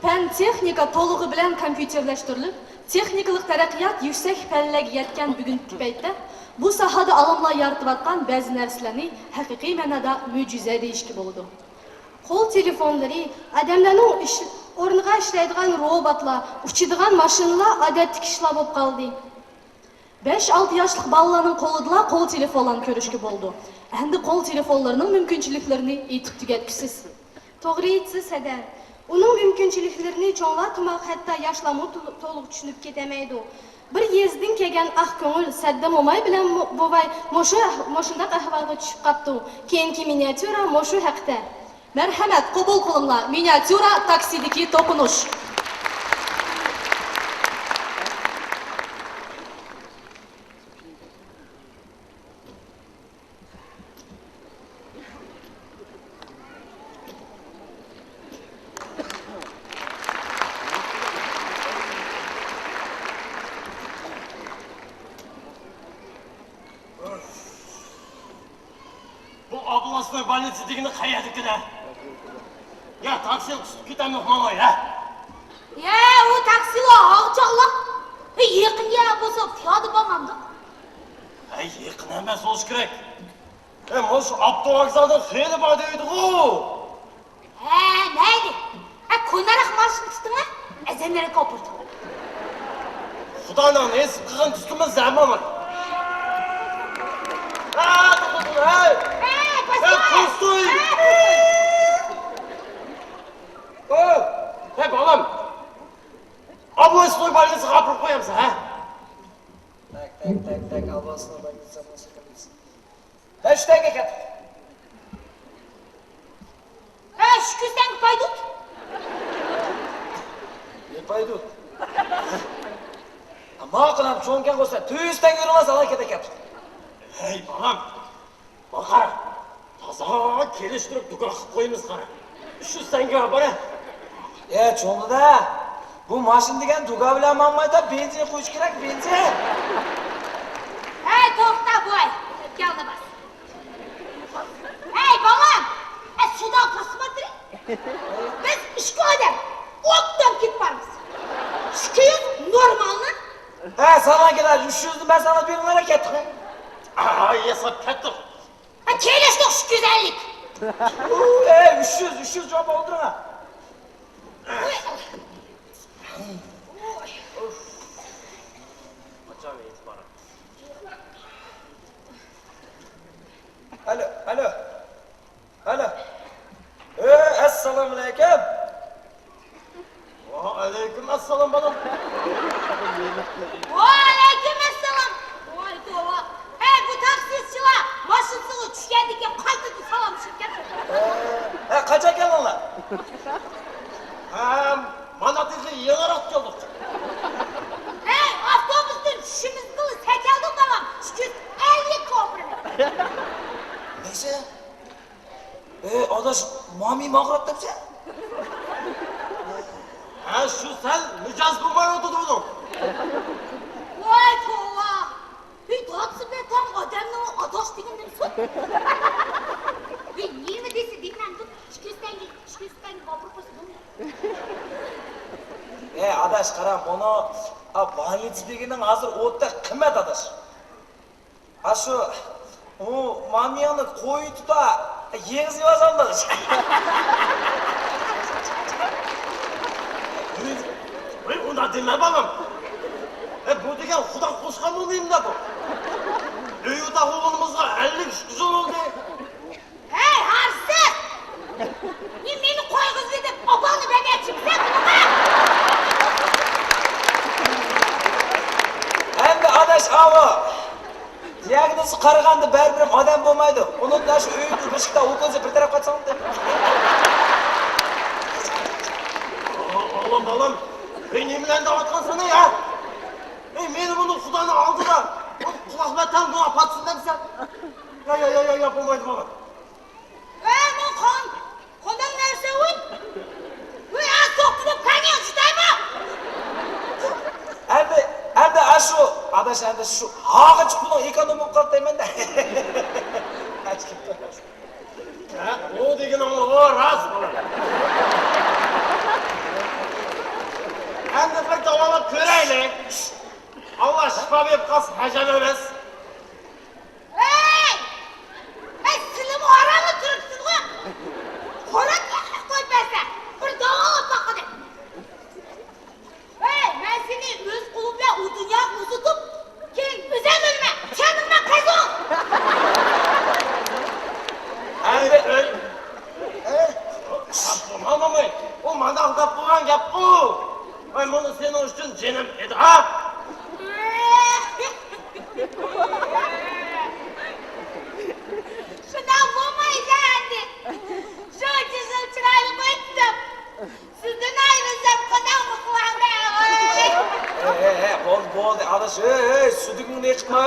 Fen texnika to'lig'i bilan kompyuterlashtirilib, texnikalik taraqqiyot yuksak pallaga yetgan bugungi paytda bu sohada olimlar yaratayotgan ba'zi narsalarni haqiqiy ma'noda mo'jiza deyishga bo'ladi. Qo'l telefonlari odamlarning o'rniga ishlaydigan robotlar, uchadigan mashinalar odatdagi ishlar bo'lib qoldi. 5-6 yoshlik bolalarning qo'lida qo'l telefonlarini ko'rishga bo'ldi. Endi qo'l telefonlarining mumkinchiliklarini aytib tugatgisiz. To'g'ri aytsiz hada. Uning mumkinchiliklarini cho'nglar tumaq hatto yoshlarmi to'liq tushunib ketamaydi. Bir yezdin kelgan ah ko'ngil Saddam Mo'may bilan bovay moshundaq ahvolga tushib qopdi. Keyingi miniatyura moshu haqda. Marhamat, qabul qilinglar. Miniatyura taksidagi to'qinish. Bu областной больницадагini qayerdikida? Ya taksi tutib ketamiz mamay, ha? Ya, o taksilar og'choqlar. Yaqinga bo'lsa piyoda bormamdi. Ay, yaqin emas bo'lish kerak. Mush avtovokzalda xeyli bor deydi-ku. Ha, mayli. Ko'naroq mashina tutdingmi? Azamlarga kopirdim. Xudoning nesi qilgan tutimiz zamon. Hey! Постой! Hey balam! Областной больницаga olib qo'yamiz, ha? Tak, областной больница nasıl kalıyorsun? Hashtag'e ket. Shukistan paydut. Ne paydut? Ama qilam cho'nkan bo'lsa 200 tanga yurmas harakat ekat. Hey balam! Bakar! Toza kelishtirib dugoh qilib qo'yamiz qara. Shu senga bora. Cho'ngida bu mashina degan duga bilan manmayda benzin qo'yish kerak, benzin. Hey, to'xta bo'y. Keldi bas. Hey, bolam. Sudan qasmatri. Biz ishga odam. Otdan ketamiz. 200 normalmi? Sana kelar 300 ni ben sana beringlar ketdim. Yasab ketdim. Kelishdi 250. 300 javob oldiring. Alo. Assalomu alaykum. Va alaykum assalom balam. Va alaykum assalom. Voy tova. Hey, bu taksicilar mashinasiga tushgandiga qaytadan salom shirkat. Qancha kelinglar? Mana bizni yig'irib keldik. Hey, avtobusdan tushishimizni sakaldi balam. 250 koprini. Neyse. Adaş mami mag'rab debsa. Shu sal mijoz bo'lmay o'tirdim. Voy tova. Tatsı be tam adamla adaş degandan so'ng. Nima desa dinlandim. 200 tanga kopir qo'ydim. Adaş qara, buni больница deganing hozir o'tda qimmat adaş. Shu mamiyani qo'yib tuta yeg'izib yozamlar. Unda dinle balam. Bu degan xudo qo'shgan bo'lmaymi bu? Uyda o'g'limizga 50 yil oldu. Hey, harsi! Meni qo'yg'izib deb opani bermoqchimisan nima? Endi adaş ava. Diagnoz qaraganda baribir odam bo'lmaydi. Uni shu uyda bishikda o'tkazib bir tarafga qo'ysam deb. Oğlum balam, benimle de atmasana ya. Beni bunu Xudoning oldida quloqlatan bu apatsın demsen. Ya yapılmaydı baba. Men xondan narsa uy. Uy, to'qni deb qani chidaymi? Endi shu adaş endi shu hog'ich pulni ekonom bo'lib qoldi deyman-da. O degan o ras bolam. Endi bir davolab ko'raylik. Allah shifo berib qolsin, hajam emas. Hey! Sizlar orada turibsizmi? Qo'rat qo'yib bersa, bir davolab boqadi. Ben bunu senin için canım edi ha? Şuna bulmayız endi. Şu güzel çıraylı bayıttım. Sizden ayrılacağım kadar mutlu Bo'ldi, adaş, sudikni chiqma.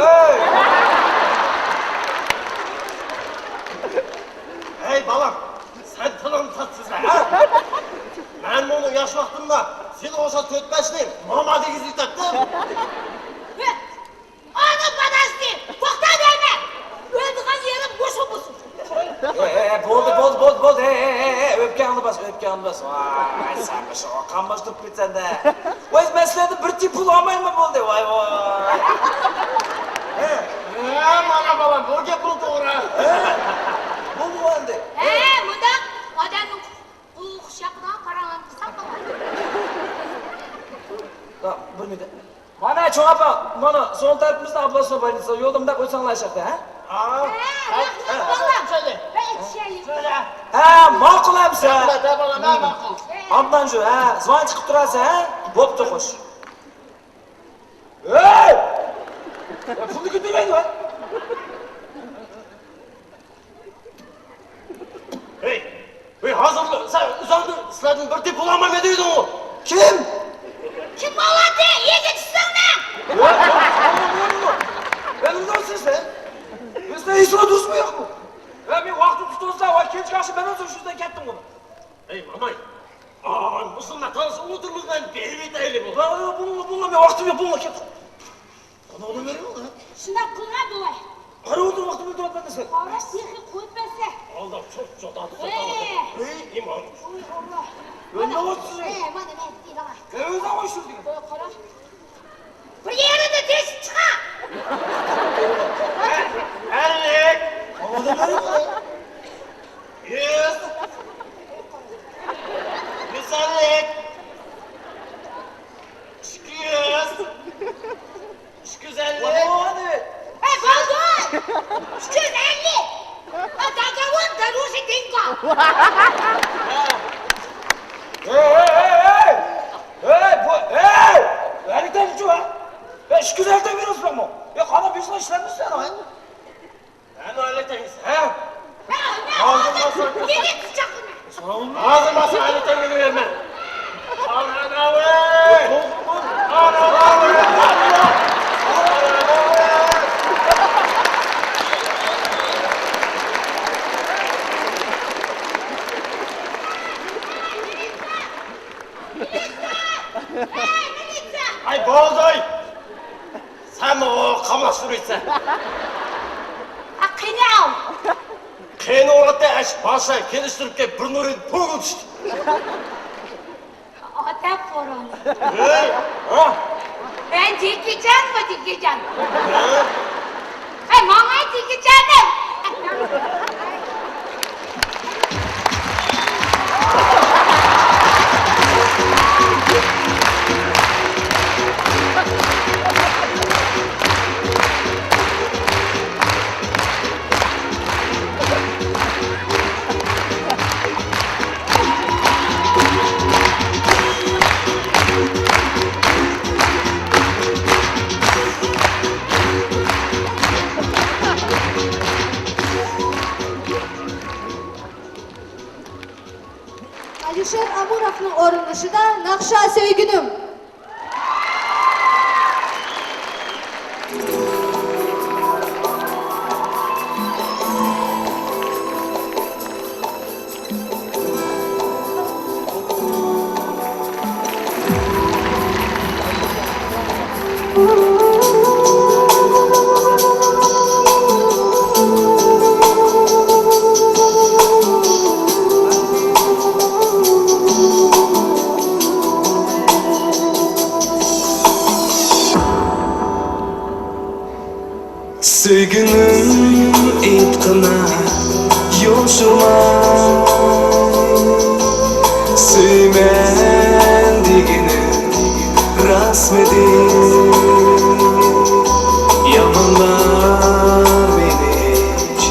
Hey balam, sen tanım tatsızlar ha? Ben bunu yaş vaktimde seni olsa tötmesini mama degizli taktım. Onu badastı. Tokta verme. Öldüğün yerim boş olmasın. Bo'ldi. O'pganni bas. Voy, sen bu shoh qambash turib ketsanda. Voy, men sizlarni bir tip pul olmayman bo'ldi. Voy. Mana balam, bu gap bu to'g'ri. Bu bo'ldi. Bunda odamning hushyaqidan qaragan qilsam Bir minut. Mana cho'ng opa, mana so'l tarafimizda Abbosov больница, yo'limda qo'ysanglar shaqda, ha? Ha, ma'qul hamsa. Ondan shu, ha, zvon chiqib turasiz, ha? Bo'pti, xo'sh. Ey! Pulni ko'tarmaydi, va? Hey, hazır sen uzandı, sizlerden bir tip bulamam ediydin o. Kim? Kim oladi? Yigitsizmi? Benim dostum. Bizde hiç o dost mu yok mu? Ben vakti tutulsa var, keç karşı ben olsun şuradan kettim bunu. Hey mamay, musulman tanısı unuturmuş ben beri değilim bu. Bununla bir vaktim yok, bununla ket. Bana onu veriyor mu? Şuna kılma bulay. Hadi otur vaktim öldür ben de sen. Ara sihri koytmasa. Allah çok adı Hey, İman. oy Allah. Ben ne oldu size? Bana ne değil ama. Evde hoştur diye. Böyle kara. Bir yere de deş çıkar. Erlik. Havada böyle mi? Yüz. Güzellik. Çıkıyoruz. Güzellik. Hadi. Hey baldur. 250. Dadavun darusi dinka. Hey! Verikten şu ha. Ben şu güzelden veriyorsun ama. Ya kana bir şey işlenmiş sen ha. Ben öyle temiz. He? Yeni sıcaklığı. Ağzım basın öyle temiz verme. Anana ver. Anana ver. Ay boğazay! Sen mi o kamaştırıysan? Akınal. Keni orada eş başa geliştirip ki burnurun pulu düştü. Ata koron. Hey! Ha? Ben dikeceğim mi dikeceğim? Hey mama dikeceğim. Alisher Amurovning o'rinlashida Naqsha Sevginim. Sevgilim aytqina yoshima Suyman degini rasmidi Yomonlar meni hech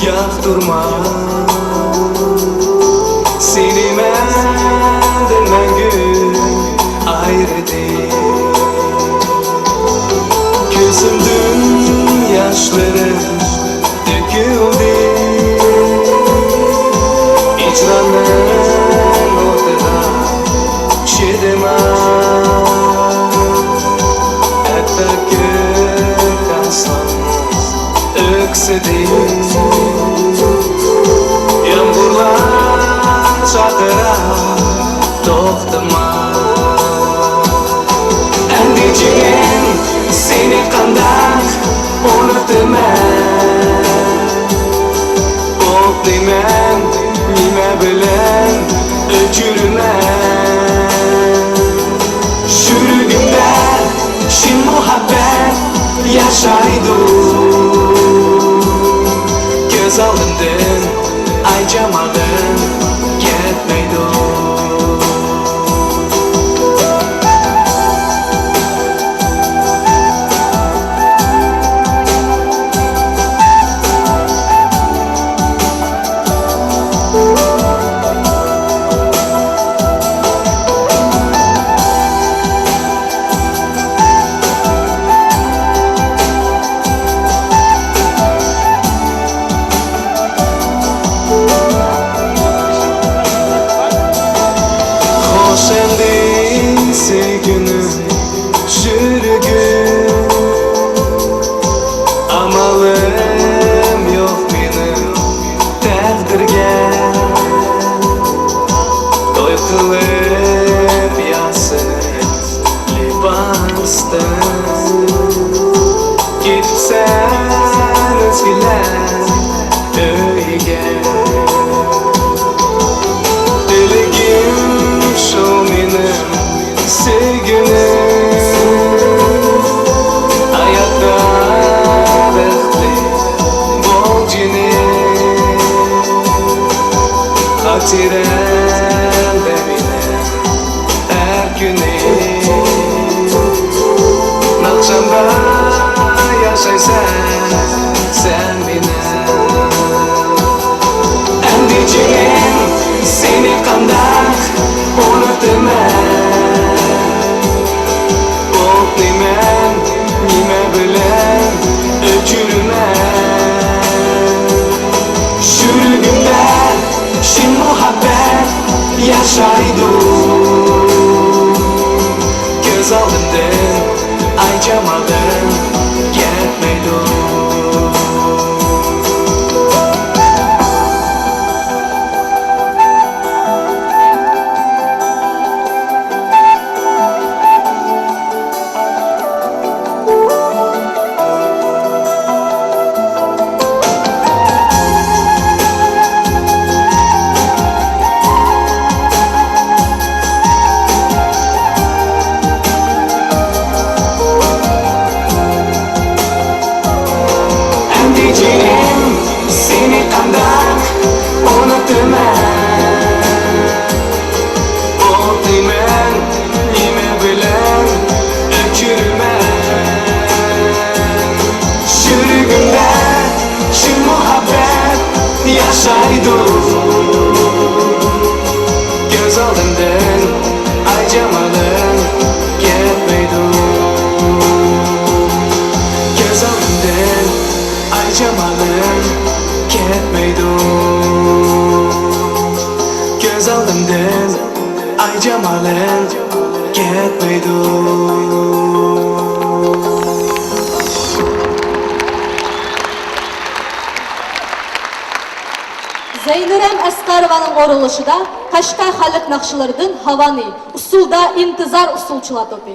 yoqtirmas Seni mendan mangu gök aslanımız öksüdü. Yağmurlar çatırar toxtamaz. Endişen seni qanday unutaman. O'qiyman nima bilan o'chiraman. Yuragimda shin muhabbat yashaydi. Ko'z oldimdan ay jamalim ketmaydi. Hoşendin sevginim, yürügüm. Amalım yok benim takdirge. Toy qilib yasinib libosdan ketibsan o'zgalar uyiga. Diligim şu benim sevgilim. Hayatda baxtli bo'l jinim. Xotiranda meni har kuni. Naqshamda yashaysan sen mening. Endişen seni qanday unutaman. O'qiyman nima bilan o'chiraman. Yuragimda shin muhabbat yashaydi. Ko'z oldimdan ay jamalim ketmaydi. Endişen seni qanday unutaman. O'qiyman nima bilan o'chiraman. Yuragimda shu muhabbat yashaydi. Ko'z oldimdan ay jamalim ketmaydi. Ko'z oldimdan ay jamalim ketmaydi. Ko'z oldimdan ay jamalim ketmaydi. Zeynurem Asqarovaning o'rilishida Qashqa xalq naqshlaridan Havani, usulda intizor usulchilar to'pi.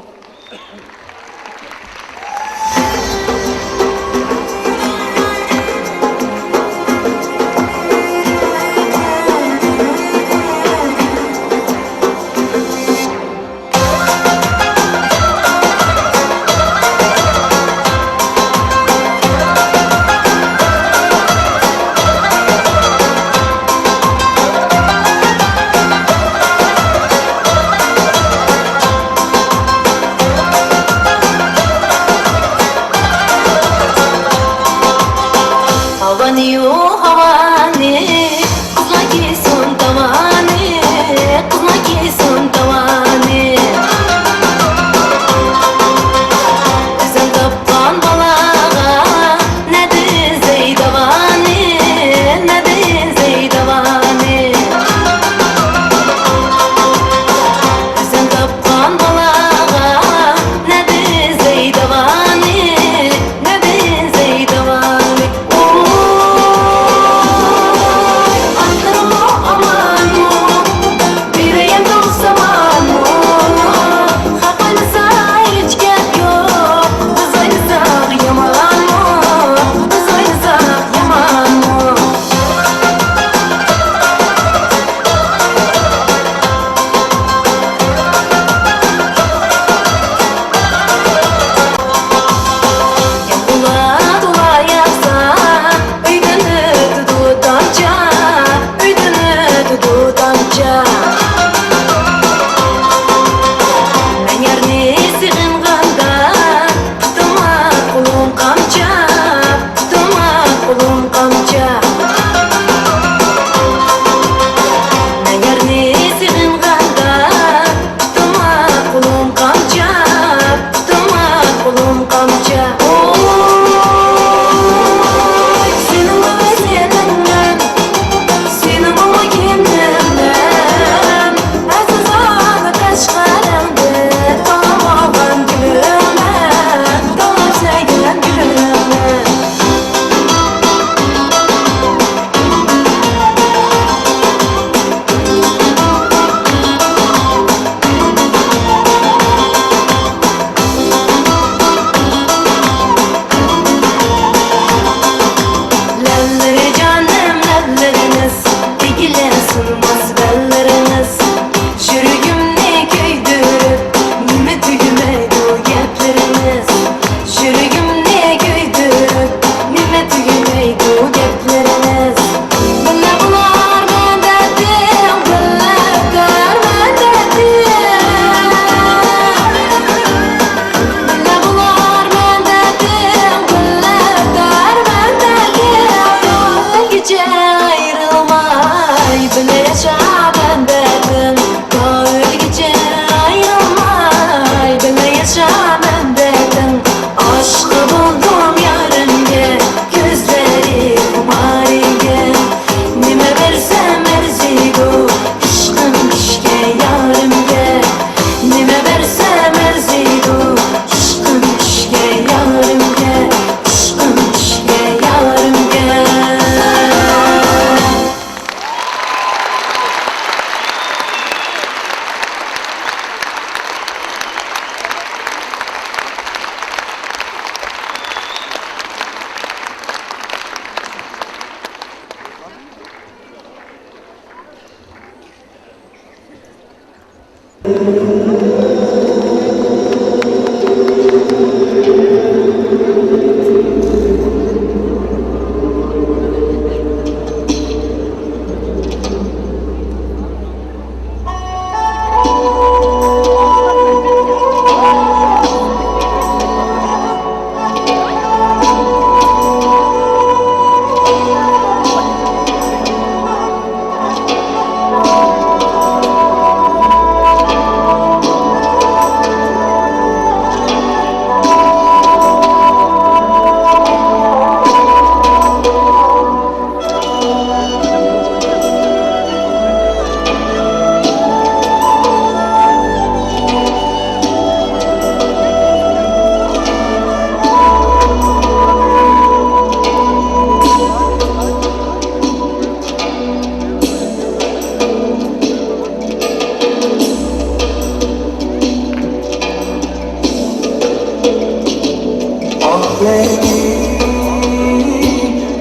Oh Leyli,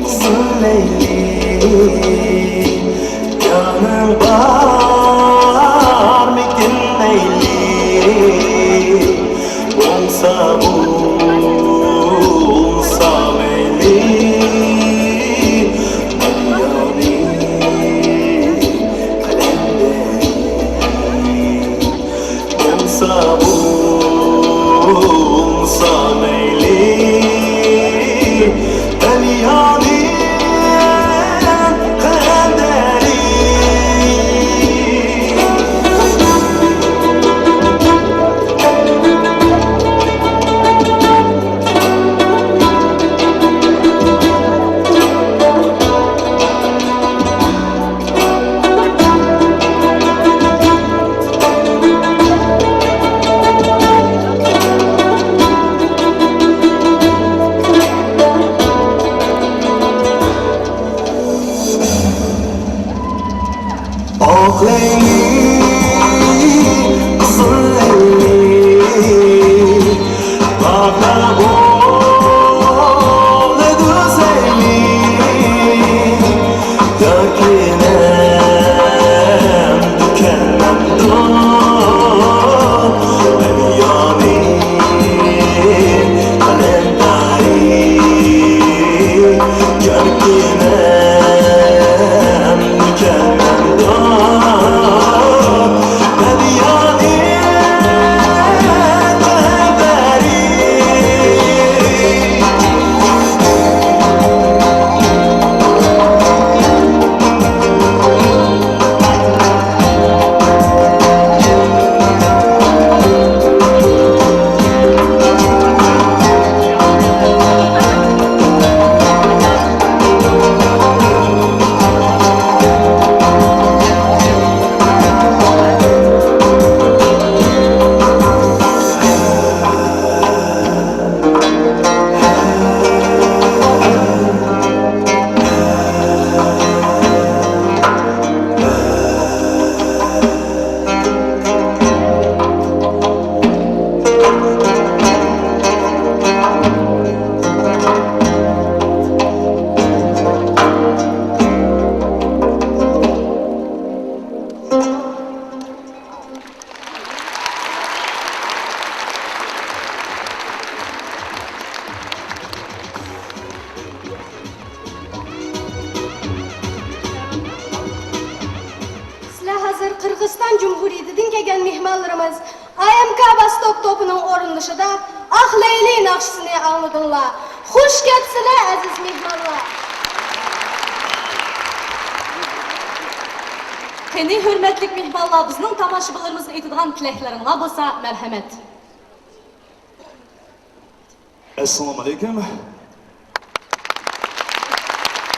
kızım Leyli, canım var mı gün Leyli? Bulsa bulsa Leyli, Meryem'i kalenderi. Bulsa bulsa Leyli, Meryem'i kalenderi. Oh Leyli, kızım Leyli, bana bol güzeli, dökülen tükenmem dur, Meryem'i kalenderi, dökülen tükenmem dur. Sizlar hazır Qirg'iziston Cumhuriyetidan kelgan mehmonlarimiz AMK Vostok to'pining o'rinlashida Ah Leyli naqshisini angladinglar. Xush kelibsizlar aziz mehmonlar. Qani hurmatli mehmonlar, bizning tomoshabinlarimizni aytadigan tilaklaringlar bo'lsa, marhamat. Assalomu alaykum.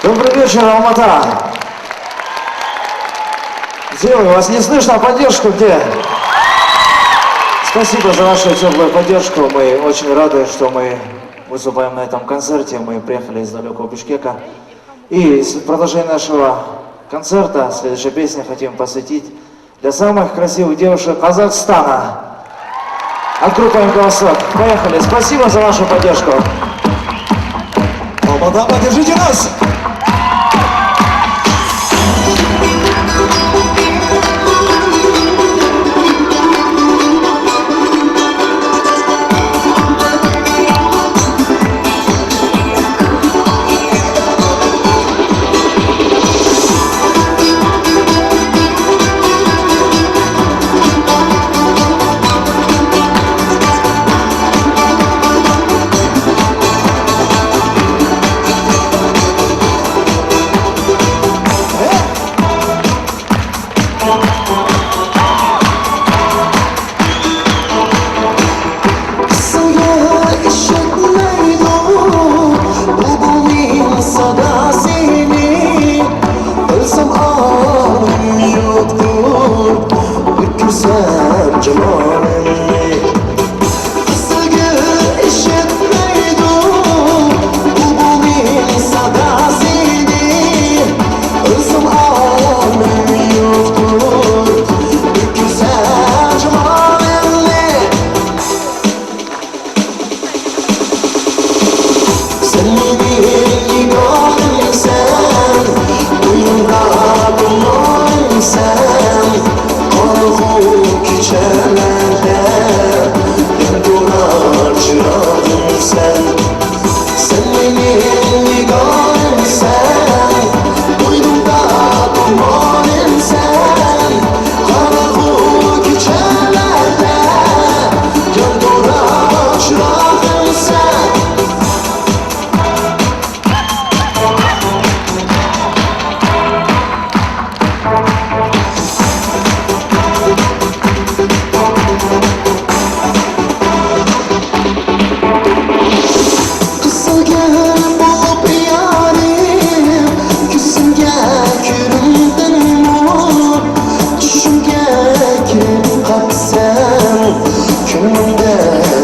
Добрый вечер, Алмата. Где вы? Вас не слышно? Поддержку где? Спасибо за вашу теплую поддержку. Мы очень рады, что мы выступаем на этом концерте. Мы приехали из далекого Бишкека. И в продолжение нашего концерта следующую песню хотим посвятить для самых красивых девушек Казахстана. От группы МК Восток. Поехали. Спасибо за вашу поддержку. Алмата, поддержите нас!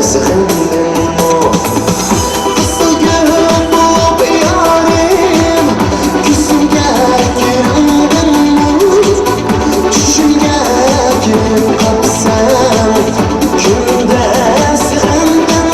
سخندم قصة قلب بيارم كسمك كرمدم شمك كرم قبسام كرده سخندم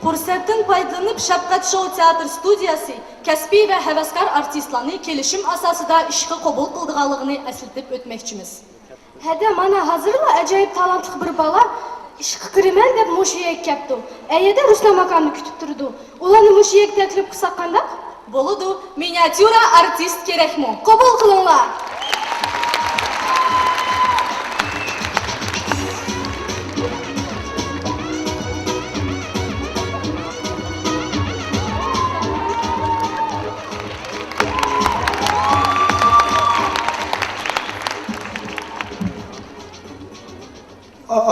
Fursatdan foydalanib Shafqat Show teatr studiyasi kasbiy va havaskor artistlarni kelishim asosida ishga qabul qilganligini eslatib o'tmoqchimiz. Hada mana hozirla ajoyib talantli bir bola ishga kiraman deb mushiyak kapdi. Ayada Rustam akamni kutib turdi. Ularni mushiyak taklif qilsak qanday? Bo'ladi, miniatyura artist kerakmi? Qabul qilinglar.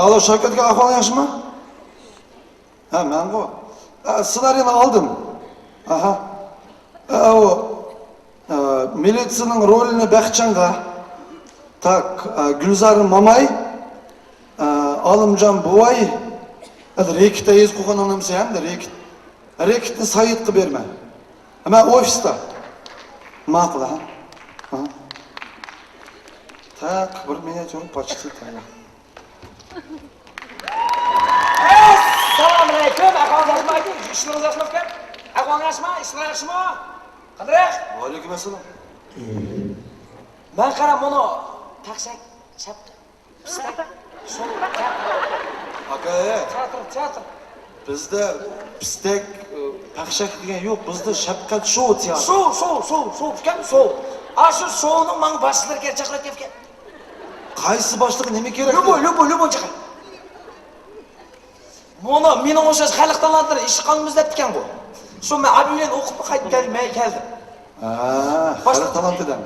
Alo Shavkat aka, ahvol yaxshimi? Ha, men bu. Ssenariyni oldim. Aha. O militsiyaning rolini Baxtjonga, tak Gulzar Mamay, Olimjon Buvay, Rekitda ez qo'yganimni ham, Rekitni Saidga berma. Men ofisda. Ma'qul, ha? Tak, bir miniatyura почти tayyor. Assalomu alaykum, aqoonlashmaydi, ishlaringiz yaxshimi ekan? Aqoonlashma, ishlar yaxshimi? Qanday? Va alaykum assalom. Men qarab buni taqsak, chapdi. Pistak. Aka, teatr. bizda pistak, paqshak degan yo'q, bizda Shafqat Show teatr. Show. Shu showning men boshlig'iga chaqirib kelgan. Qaysi boshlig'i nima kerak? Любой chaqir. Buni meni o'sha xalq talantlari ish qonimizda etgan bu. Shu men ob'yen o'qib qaytib keldim. Xalq talantidan.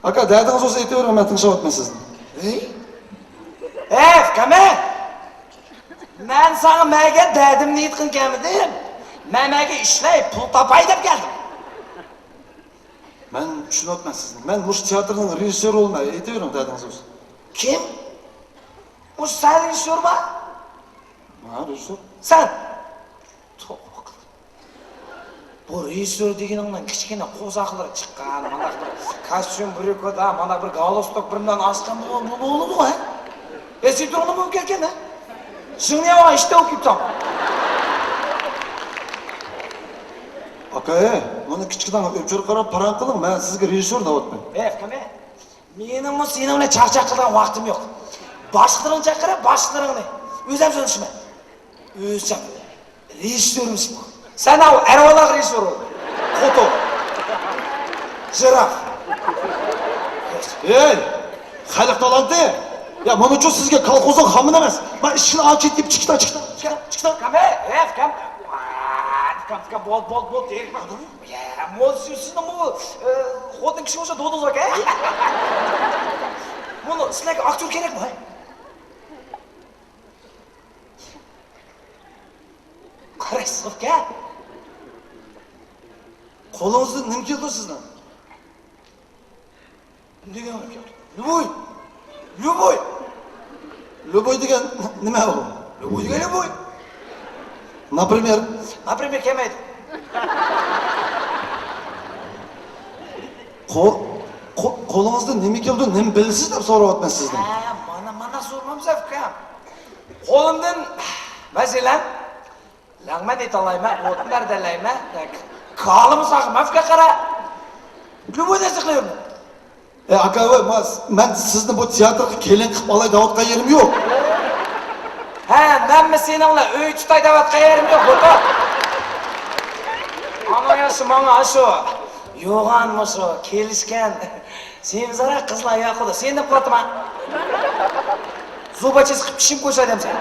Aka, dardingiz olsa aytavering, men tinshyapman sizni. Kame! Men sana menga dardimni aytqim kelmadim. Men menga ishlay, pul topay deb keldim. Men tushunyapman sizni. Men mush teatrning rejissyori bo'lmay, aytavering dardingiz olsa. Kim? Mush sen rejissyormi? Ha, rejissyor. Sen. Bu rejissyor deganingdan kichkina qo'zaqlar chiqqan, mana bir kostyum brikoda, mana bir galostok bilan asqan bo'ldi ha? Sen turibmi bu kelgan-a? Shuni ham ishda o'qibsan. Aka, buni kichkidan o'chirib qarab paran qiling, men sizga rejissyor deyapman. Kame? Mening bu seni bilan chaqchaq qilgan vaqtim yo'q. Boshliqni chaqirib, boshliqni. O'zim so'rashman. O'zim rejissyormiz bu. Sen o Ervalaq rejissyoru. Foto. Jiraf. Ey, xalq talanti. Ya mana shu sizga kolxozning xamin emas. Men ishni ochib deb chiqdi. Kame? Kam bol deylik. Ya, sizni bu xotin kishi o'sha do'doz aka. Buni sizlarga aktyor kerakmi? Qaraysiz, aka. Qo'lingizda nima keldi sizdan? Ne degan ekan? Любой. Любой. Любой degan nima u? Любой degan любой. Например, Например, kelmaydi. qo'lingizda nima keldi, nima bilasiz deb so'rayapman sizdan. Ha, mana so'ramamsiz ukam. Qo'limdan masalan lag'mat etalayman, o'tlar dalayman, kolim saqman uka qara. Любой narsa qilaverman. Aka, men sizni bu teatrga kelin qilib olay deyotgan yerim yo'q. Ha, menmi seninglar uy tutay deyotgan yerim yo'q, bo'ta. Ana yaxshi menga shu yo'g'anmi shu kelishgan. Semizara qizlar yoqdi. Sen deb qo'yapman. Zubachis qilib pishim qo'ysadim sen.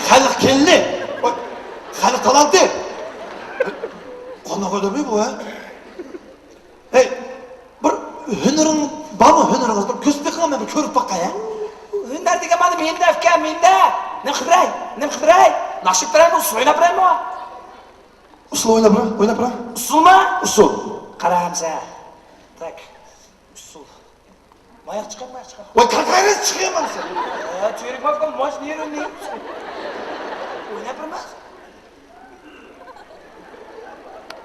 Hali keldi. Hali talantli. Qanaqa demi bu, ha? Bir hunaring bormi, hunaringiz bir ko'rsatib qo'yman, bir ko'rib boqay, ha? Hunar degan mana menda ukam, menda. Nim qidiray. Naqsh bilan usul o'ynab turaymi? Usul o'ynab tur. Usulmi? Usul. Qaramsa. Tak. Usul. Mayak chiqar. Voy, qaqaysiz chiqaman sen. Çeyrek bakın maç niye önleyim? Oynayıp durmaz.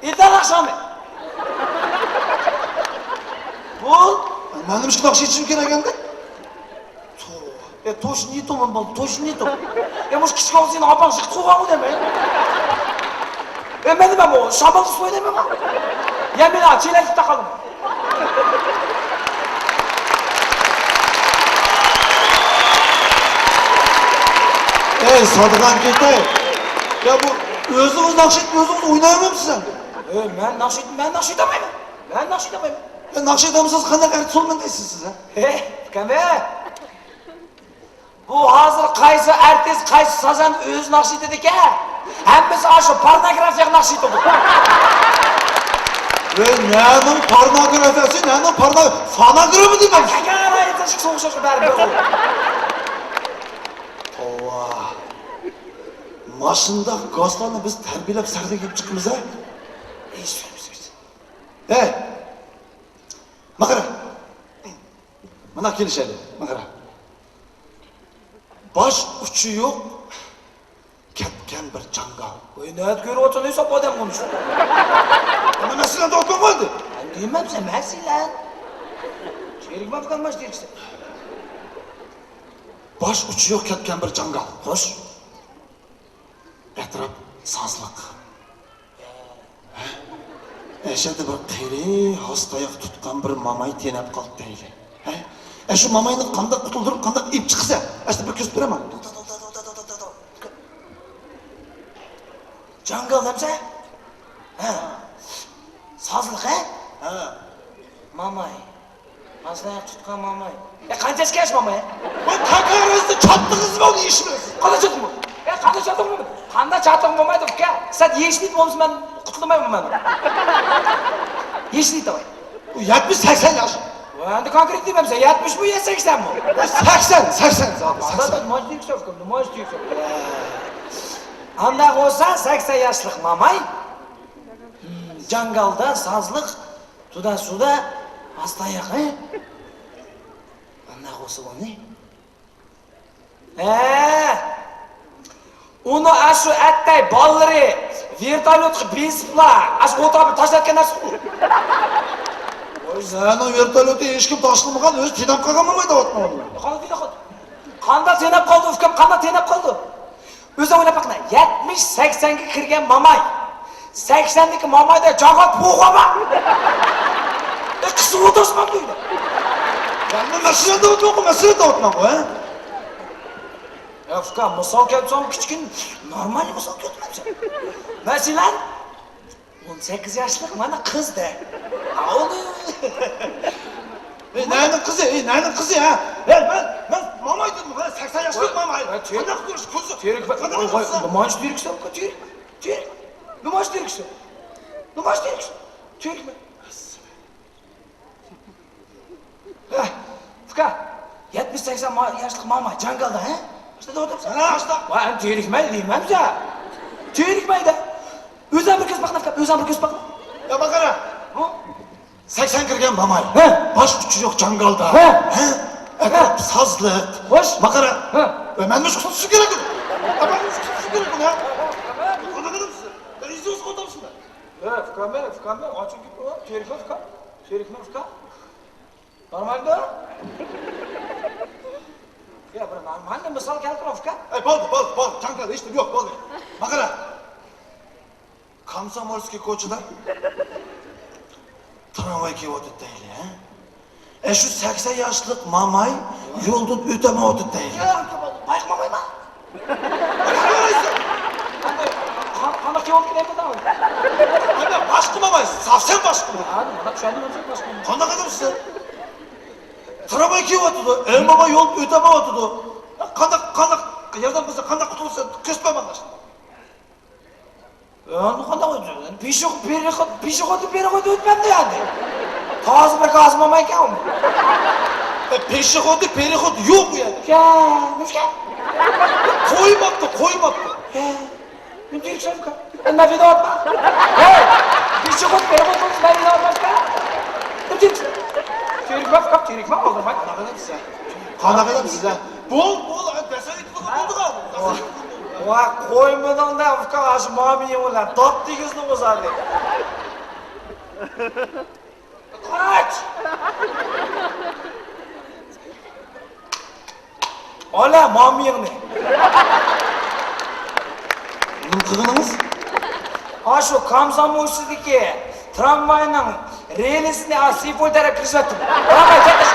İldan akşamı. Bul. Benim şu nakşı içim kerak endi. Toş niye tomam bal, toş niye tom? Muş kişi kalsın apan şık kovan mı deme? Ben demem o, şabalı soy demem ha. Yemin ha, çilelik takalım. Sadıkan ketay. Ya bu özünüz nakşı etip özünüz oynayamam sen. Ben nakş edemedim. Nakşı edemezsiniz, qanday artist olman deysiz siz, ha? Kame. Bu hazır qaysi artist, qaysi sazan öz nakş ededik ha? Hemmesi aşı pornografiya nakş ededik. Nenin pornografiyası, nenin fonografi demem. Kakana ayetişik soğuşaşı bari bir ol. Maşında gazlarla biz terbiyelep sahne gibi çıkımız, ha? İyi söylemişsiniz. Makara. Mana kelişeli, makara. Baş uçu yok, ketken bir cangal. Ne et görü oturuyorsa bu adam konuşuyor. Ama mesela da okuma vardı. Ben duymam sen mersin lan. Çeyrek bakkan baş değil işte. Baş uçu yok, ketken bir cangal. Hoş. Etraf sazlık. Eşede bir teri hastayaq tutkan bir mamay tenep kaldı deyli. Şu mamayını kandak tutuldurup kandak ip çıksa, işte bir köz bilemem. Cangal demse? Sazlık he? Mamay. Hastayaq tutkan mamay. Kancası geç mamay? Kakarınızı çattınız mı onu işimiz? Qanday chatding? Qanday chatding bu? Qanday chatding bo'lmaydi uka. Siz yeshnik bo'lsangiz men qutulmayman. Yeshnik davay. 70-80 yaş. Endi konkret demamsa 70 mi 80 mi? 80 zaten. Nima deyapsiz? Nima deyapsiz? Anda olsa 80 yaşlık mamay. Jangalda sazlık, tuda suda hastayaq he? Anda olsa bu ne? Onu aşı attay balları vertolyotga besiplar, aşı o'tirib tashlatgan narsa. Senin vertolyotı hiç kim taşlamagan, öz tenap kalgan mamayda otma onu. Qanday tenap qoldi ukam, qanday tenap qoldi? O'zi o'ylab baqna, 70-80 ga kirgan mamay. 80dagi mamayda jag'at bo'g'ama. Qisib o'tirsam deydi. Ben masinada o'tma, masinada o'tma bu, ha? Ya ukam, misol keltsam kichkin, normal misol keltmaysan. Masalan, 18 yoshlik mana qizda. Oldu. Nenin kızı ha? Ben mamay dedim, 80 yaşlık mamay. Kandak görüş, kuzu. Numaç direksiyon, Türk. Numaç direksiyon. Türk mü? Fıka, 70-80 yaşlık mamay, jangalda ha? İşte de otursan. Ben Türkmen diyemem ya. Türkmen de. Özüm bir kız bakın, Ya bakana. 80 80 kirgan mamay. He. Bosh kuchi yo'q jangalda. He. Atrop sazliq. Xo'sh. Maqara. He. Men mush qutisi kerak. Men mush qutisi kerak ha. Qanaqa qilibsiz? Ben izsiz qo'yapsizlar. Fukame, ochib ketdi. Sherikma fuka. Normalda? Ya bir normalda misol keltirib fuka. Bo'ldi. Jangal hech nima yo'q, bo'ldi. Maqara. Komsomolskiy ko'chada tramvay kelyapti deyli, ha? Shu 80 yoshlik mamay yo'ldan o'tamayapti deyli. Bayqmamayman. Qanaqa yo'l ketyapti? Ana boshqa mamay, совсем boshqa. Mana tushundim boshqa. Qanaqa qilibsiz? Tramvay kelyapti, mamay yo'ldan o'tamayapti. Qanaqa yerdan biz qanaqa qutulsa ko'rsatmayman. Yani qanaqa o'tdi? Peshixod o'tmabdi yani. To'g'ri bir qazmama ekan. Peshixod yo'q bu yerda. Nega? Qo'ymabdi. Men tekshiribman. Nima fidoatma? Peshixod bo'lsa nima fidoatma? Kerakma, hozir Qanaqa qilibsiz? Bo'l, dasaylik bo'ldi-ku. Va qo'ymadan da fuqarosh muammiyolar top tegizni o'zadi. Qarach. Ola muammiyoni. Nima qilganingiz? Ha shu komsomolchizniki tramvayning relisini sepol taraf kirishatdim. Tramvay ketish.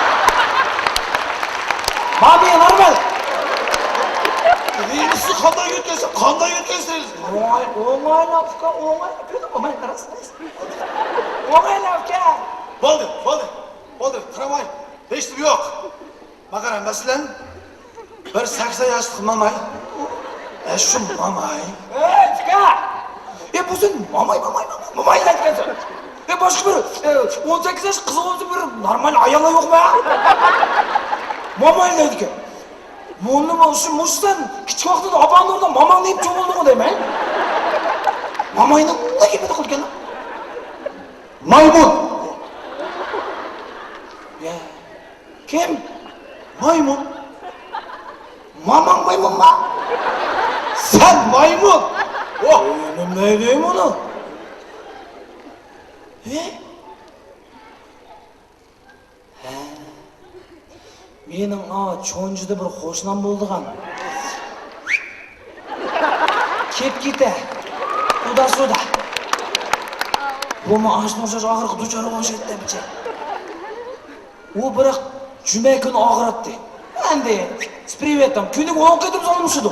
Muammiyo normal. Relisni qanday yutkansiniz? O'ng'aylab fuka, o'ng'aylab. Bo'ldi. Tramvay hech nima yo'q. Maqara, masalan, bir 80 yoshlik mamay. Shu mamay. Fuka. Bu sen mamay aytgansan. Boshqa bir 18 yosh qiz bo'lsa bir normal ayol yo'qmi? Mamay deydi. Bunun mushsan kichik vaqtida opamni o'rnidan mamang deb cho'mildi-ku deyman. Mamayni nima qilib qilgan? Maymun. Ya. Kim? Maymun. Mamang maymunmi? Sen maymun. Nima deyman uni? Mening cho'njida bir qo'shnim bo'ldigan. Kep-keta. Uda-suda. Bu ashno'shash og'riq duchor bo'lishdi bicha. U biroq juma kuni og'ritdi. Endi с приветом kuniga 10 ketib solmishdi.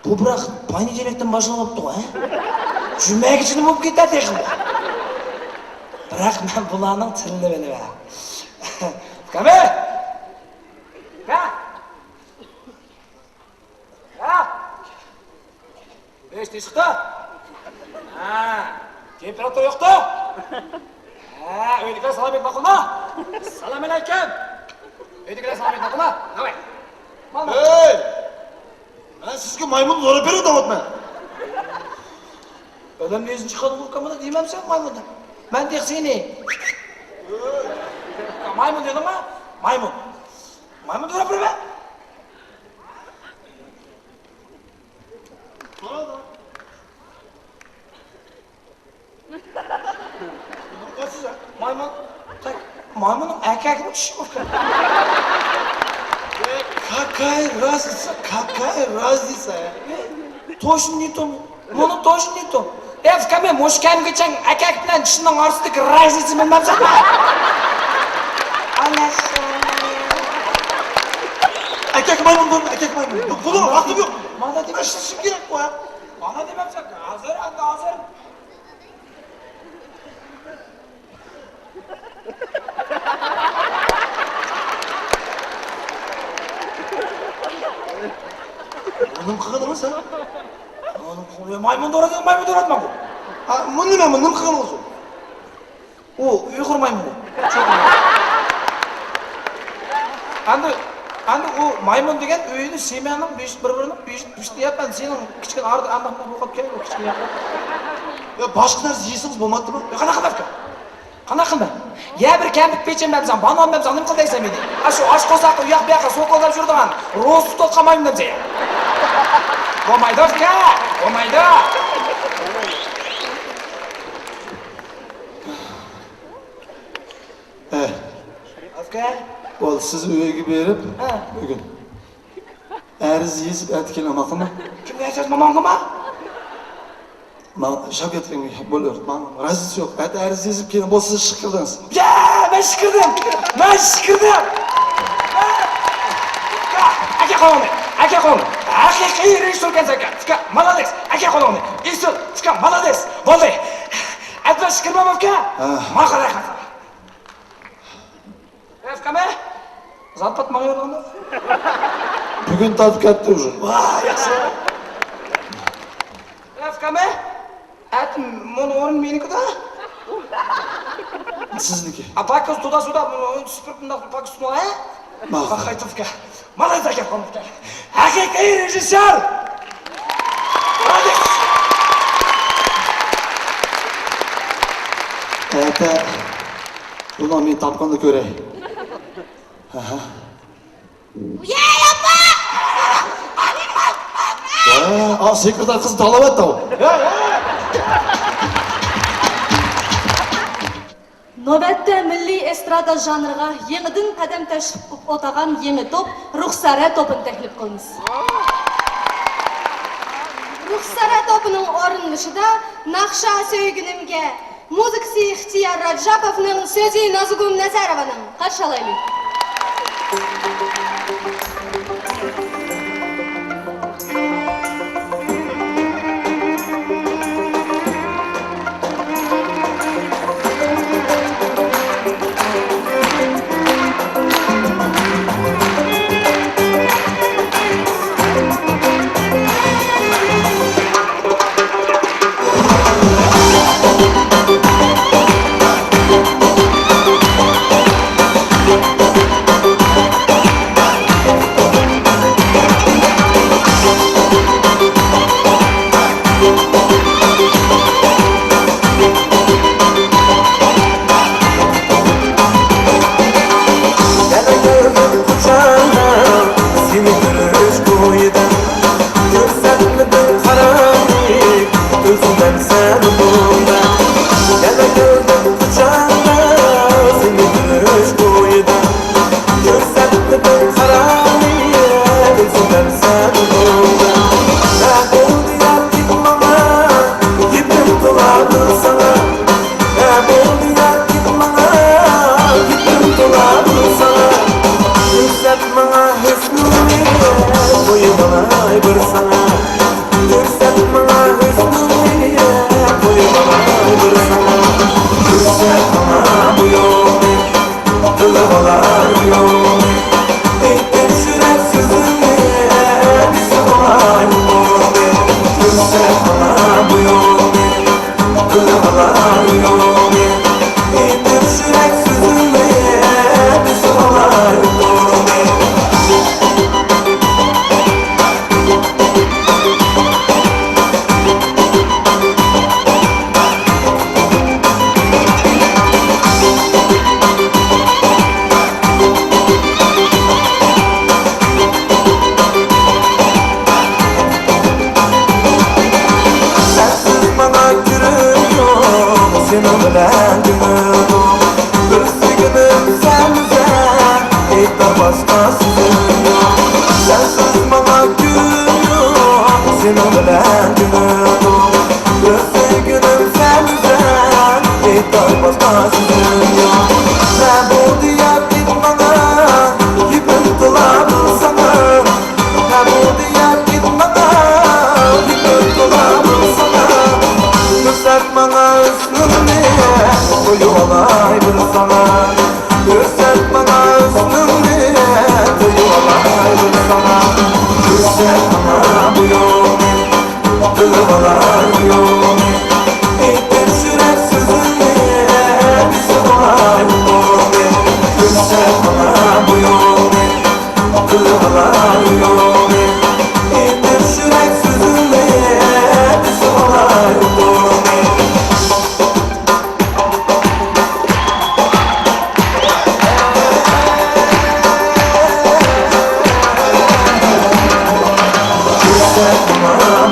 Bu biroq ponedelikdan boshlab o'tdi-ku, ha? Jumaga nima bo'lib ketadi endi? Biroq men bularning tilini bilmayman. Kame! Besh chiqdi. Temperatura yo'qda? Uydagilar salom aytmoq qilma. Salom alaykum. Uydagilar salom aytmoq qilma. Davay. Hey! Ben sizga maymun zo'rab beraman. Odam o'zini chiqarib qo'yganman deymansan maymundan. Men deg seni. Maymun dedimmi? Maymun. Maymun deb turibman. Maymun. Maymun erkekmi kişi? Какая разница? Точно не то. Bunu точно не то. В каме мошкам geçen erkek bilen dişinin arasındaki razisi bilmem sen. Erkek maymun. Bunun vakti yok. Bana demem. Şimdi gerek bu ya. Bana demem sen. Hazır. Bunun kıkınımız ha? Maymun doğratma bu. Bu ne maymun? Bunun kıkınımız o? O Uygur maymun bu. Çok maymun. Anda o maymun degen öýünü semýanyň bir-birine pişti ýapan senin kiçik andak boğup kelip kiçik ýapan. Ya başka narsa yiysiniz bolmadymy? Qanaqa dapka? Qanaqa qilma? Ya bir kamlik pechim bemsan, banan bemsan, nima qildaysan meni? Shu osh qosaqqa uyoq bu yoqqa so'qolab yurdigan. Ro'st to'qamayman deb sen. Bo'lmaydi aka, bo'lmaydi. Aka, Ol siz uyga berib, bugun. Ariz yezib aytib kelaman, qilma. Kimga aytasiz, mamamga? Men Shavkatga bo'lar. Men razis yo'q. Ariz yezib kelin, bu siz shiqirdingiz. Ya, ben şıkırdım. Ben şıkırdım. Aka qo'lini, aka qo'lini. Haqiqiy rejissor aka. Tika, молодец. Aka qo'lini. Isil, tika, молодец. Bo'ldi. Aytma shikirmam aka. Maqala qilsa. Efkame? Zarbat mayorlandı. Bugun tatib ketdi уже. Vay, yaxshi. Efkame? Aytdim, bunu o'rin meniki-da. Sizniki. А пакос туда-сюда, супер, пакос туда, Haytovka. Молодец, aka qo'lini. Haqiqiy rejissor. Молодец. Ata, buni men topqanda ko'ray. Uyay opa! Sekretar qiz talabatda u. Navbatda milliy estrada janriga yangidan qadam tashib o'tagan yangi to'p Ruxsara to'pini taklif qilamiz. Ruxsara to'pining o'rinlashida Naqsha So'ygunimga, muzikasi Ixtiyor Rajapovning so'zi Nozigum Nazarovaning qarshi olaylik.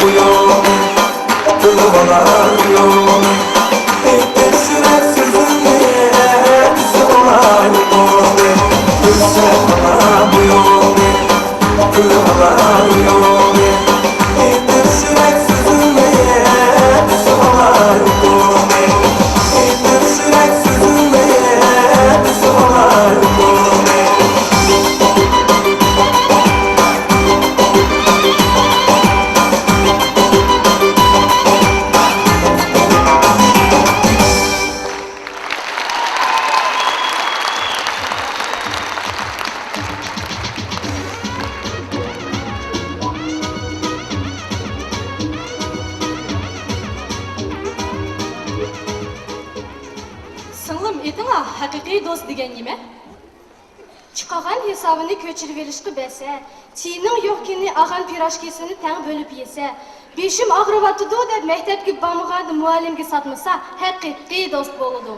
bu yol Kılıp alar bu yol Sürek süzülmeye Solar bu yol Sürek bana bu yol Kılıp alar bu yol Sürek süzülmeye Solar bu yol Sürek süzülmeye Solar bu yol Singlim etinglar, haqiqiy do'st degan nima? Chiqagan hisobini ko'chirib olishga bersa, tiyning yo'qkini ag'an pirojkasini tang bo'lib yesa, beshim og'rivatidi deb maktabga bormagan muallimga sotmasa, haqiqiy do'st bo'ladi.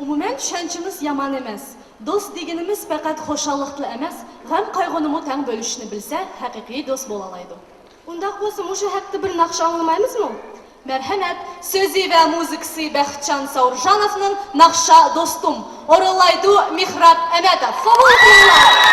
Umuman tushunchimiz yomon emas. Do'st deganimiz faqat xushalliqli emas, g'am qayg'uni tang bo'lishni bilsa, haqiqiy do'st bo'la oladi. Undaq bo'lsa, o'sha haqda bir naqsh anglaymizmi? Merhamet, sözü ve müziksi Behçan Saurjanov'nın Nakşa Dostum, Oralaydu Mihrab Emedov. Kabul kılınlar.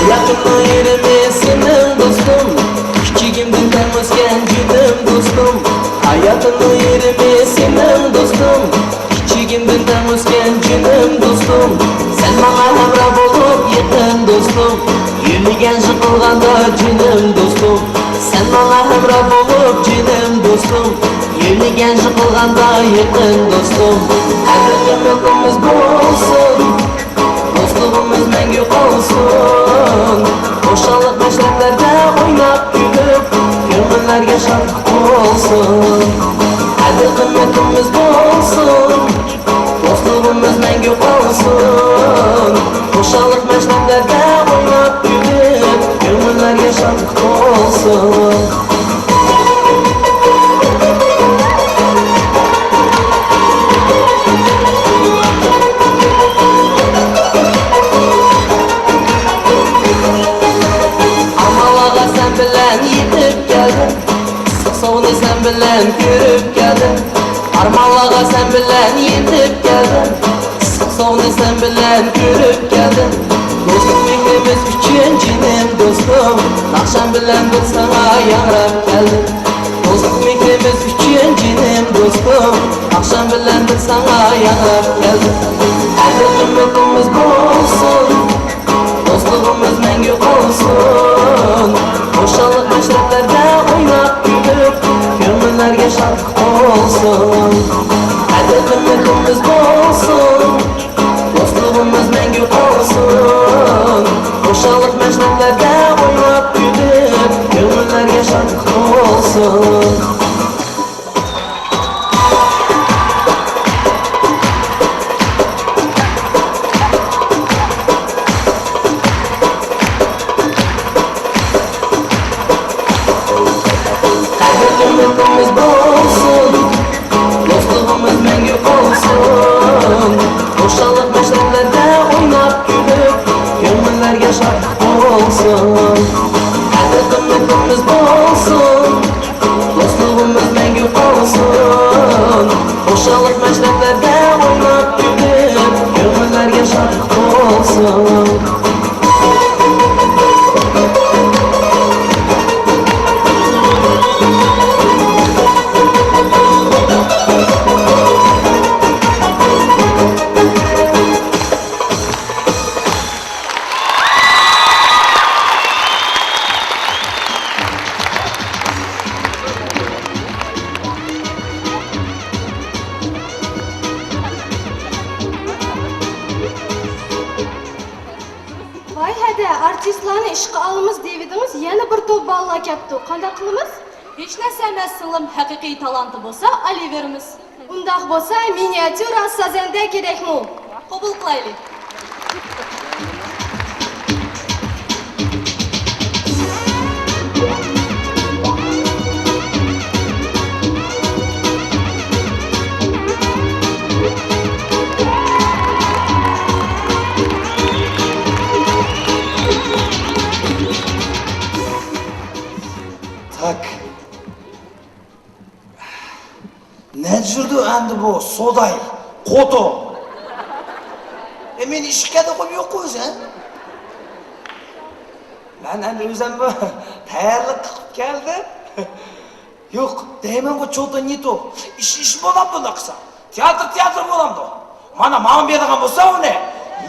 Hayatımın yerimi senin dostum Küçüğümden özgen gülüm dostum Hayatımın yerimi senin dostum Küçüğümden özgen gülüm dostum Sen bana hamra bulup yakın dostum Yürügen çıkılganda gülüm dostum Sen bana hamra bulup gülüm dostum Yürügen çıkılganda yakın dostum Her gün yolumuz bulsun Dostluğumuz mengü olsun Boşanlık meşreplerde oynap gülüp Gönüllerge şadlık olsun Hadi kıymetimiz bolsun Dostluğumuz mengü olsun Boşanlık meşreplerde oynap gülüp Gönüllerge şadlık olsun sen bilen görüp geldin Armanlağa sen bilen yetip geldin Sonu sen bilen görüp geldin Dostluk mektebimiz üçün cinim dostum Nakşan bilen bir sana yangrap geldin Dostluk mektebimiz üçün cinim dostum Nakşan bilen bir sana yangrap geldin Her ümmetimiz bolsun Dostluğumuz mengü olsun Boşanlık meşreplerde oynap gülüp Gönüllerge şadlık olsun Hadi ümmetimiz bolsun Dostluğumuz mengü olsun Boşanlık meşreplerde oynap gülüp Gönüllerge şadlık olsun Ümmetimiz bolsun Dostluğumuz mengü olsun Boşanlık meşreplerde oynap gülüp Gönüllerge şadlık olsun Hadi ümmetimiz bolsun Dostluğumuz mengü olsun Boşanlık meşreplerde oynap gülüp Gönüllerge şadlık olsun Vay hadi artistlarni ishga olamiz deydingiz, yana bir to'p bolalar kelibdi. Qanday qilamiz? Hech narsa emas singlim, haqiqiy talanti bo'lsa, olaveramiz. Undaq bo'lsa, miniatyura sazenda kerakmi? Qabul qilaylik. Tak. Ne жүрді әнді бұл, содай, қото. Мен ішікке де қойып yok қойыз, Ben әнді өзім бұл, тәйірлік қылып келді. Yok, деймен бұл çoğda не то. İş болам бұнда қыса. Театр болам да. Мана маған бердіған болса, о не?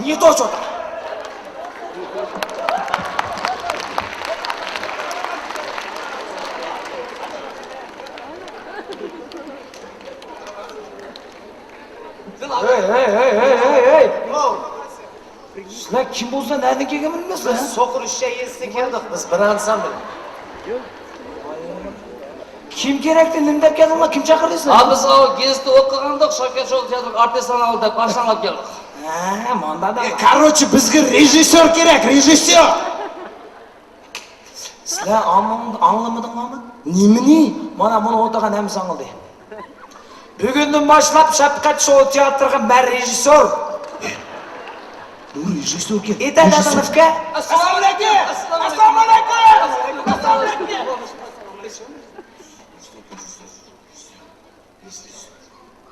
Не то çoğda. Hey! Sizler kim olsa nereden gelgen bilmezler? Biz soqur işe yesine geldik. Biz bir ansambl. Kim gerekti, nimdep geldin lan, kim çakırdıysan? Abi biz o gezdi okugandık, Şevket Şol teatr artesanal dep başlanıp geldik. Ha, manda da. Короче, bizge rejissör gerek, rejissör. Sizler anlamadın mı? Nimini? Bana bunu otagan hem sanıldı. Bugünden başlap Şevket Şol teatrga ben rejissör. Bu rejissör kim? İtalyanlıfka. Assalomu alaykum.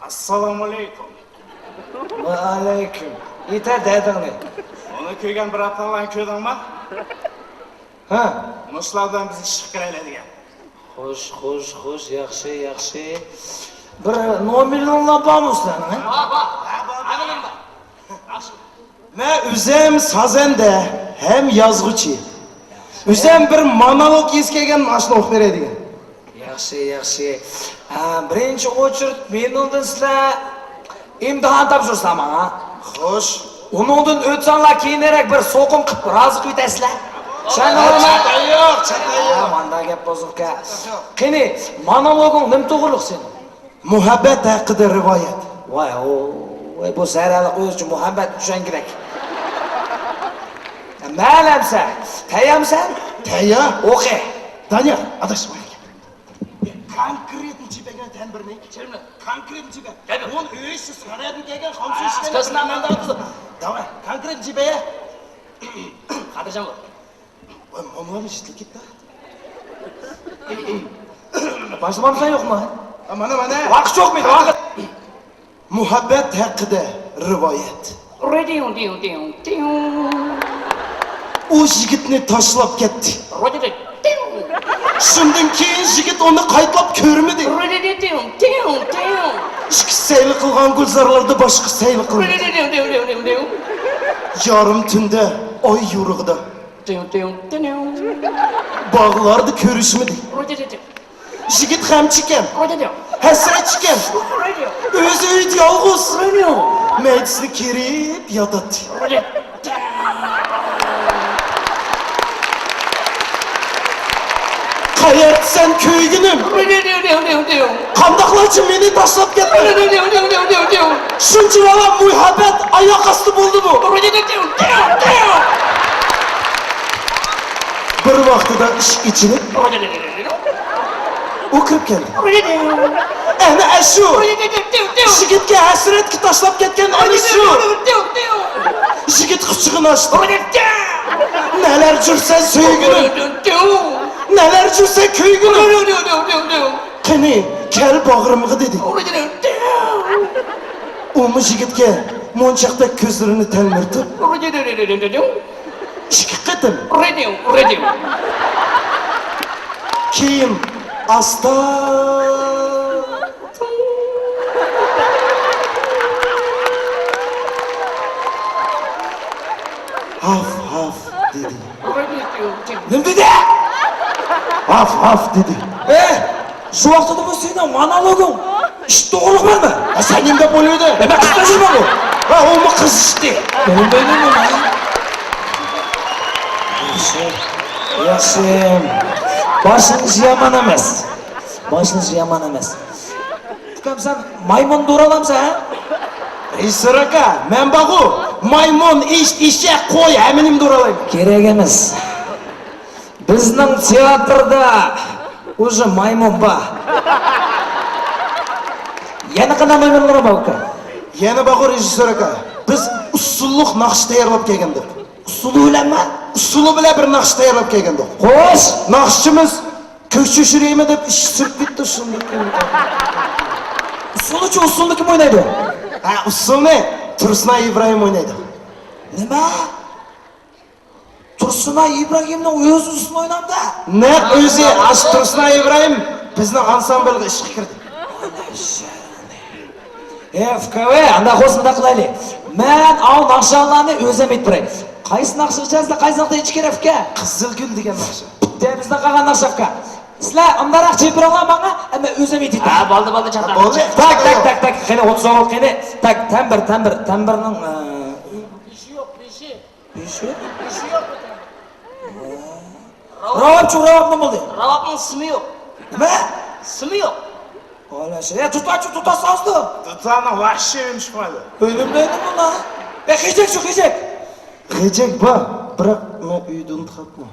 Assalomu alaykum. Va alaykum. İta dedingni. Onu ko'rgan bir atalan ko'rdingmi? Ha? Mushlardan bizni chiqib kiraydigan. Xo'sh, yaxshi. Bir nomerini lapamı ustanın, ha? Ben üzem sazende hem yazgıcı. Üzem bir monolog eskegen maşını oq beradigan. Yaxshi. Birinchi o'chirt men undan sizlar imtihon topshirsam, ha? Xo'sh. Undan o'tsanglar keyinroq bir so'qim qilib rozi qo'yasizlar. Yo'q. Manda gap bozuvka. Qani, monologing nim to'g'riliq sening? Muhabbet hakkında rivayet. Vay bu serhalık öz için muhabbet düşen gerek. Mələm sen? Təyəm sen? Təyə? Oxi. Daniel, adaş var. Konkretni cibegen tənbirini. Konkretni cibe. Onun öyüsü sarayadın kegen hamsı işleri. Çıkasından ben de atıldım. Tamam, konkret cibeye. Kadircan bu. Vay mamla mı ciddi gitti? Başlamamızdan yok mu? Aman. Vakit çok muydu? Vakit. Muhabbet hakkında rivayet. O yigitni tashlab ketdi. Shundan keyin yigit uni qaytlab ko'rmadi. Ikki sayli qilgan gulzorlarda boshqa sayli qildi. Yarım tunda oy yo'rig'ida. Bog'larda ko'rishmadi. Yigit hamchikan. Hasratchikan. O'zi uyda yolg'iz. Maydisini kerib yotadi. Qayersan ko'yginim? Qandaqlarchi meni tashlab ketdi? Shuncha vaqt muhabbat oyoq osti bo'ldimi? Bir vaqtida ish ichilib, u kirib keldi. Ana shu. Yigitga hasratga tashlab ketgan ana shu. Yigit quchog'ini ochdi. Neler jursan sevgilim. Neler jursan ko'ygilim. Qani, kel bag'rimga dedi. Umi yigitga monchoqda ko'zlarini talmirtib. Ikki qatim. Keyin asta haf dedi. Nim dedi? Haf dedi. Şu vaqtda bu senin monologing. İş to'g'riq berma. Sen kimga bo'ladi? Nima qilib bu? Ha, u qiz ishdi. Yaxshi. Başınız yaman emas. Başlıca yaman emas. Ukam sen maymundu uralamsa ha? Rejissor aka, men bağı, maymun, eşek, qo'y, haminimni uralayman. Kerak emas. Bizning teatrda уже maymun bor. Yana qana maymunlar bor uka? Yana bağı rejissor aka, biz usulluq naqsh tayyorlab kelgandik. Usuli bilanmi? Usuli bilan bir naqsh tayyorlab kelgandik. Xo'sh, Naqshchimiz ko'kchi shiraymi deb ish sirib bitdi shunday. usulni kim o'ynaydi? Ha, usulni Tursunay Ibrohim o'ynaydi. Nima? Tursunay Ibrohimning o'zi usulni o'ynamda. Naq o'zi ash Tursunay Ibrohim bizning ansamblga ishga kirdi. FKV, anda qo'shinda qilaylik. Men av naqshalarni o'zim aytbiray. Qaysi naqsha ichasida qaysi ichish kerak uka? Qizilgul degan naqsh. Bizda qolgan naqsha uka. Sizlar undaroq chempionlar menga, ammo o'zim aytdim. Ha, bo'ldi, chaqir. Bo'ldi. Tak, qani 30 savol qani. Tak, tambirning Ishi yo'q, ishi. Beshi? Ishi yo'q. Ravab nima bo'ldi? Ravabning ismi yo'q. Nima? Ismi yo'q. Xo'lash, tutasozdi. Tutani vahshiy chiqmadi. O'limdaydi buni. Xijak. G'ejak bor, biroq men uyda unutibman.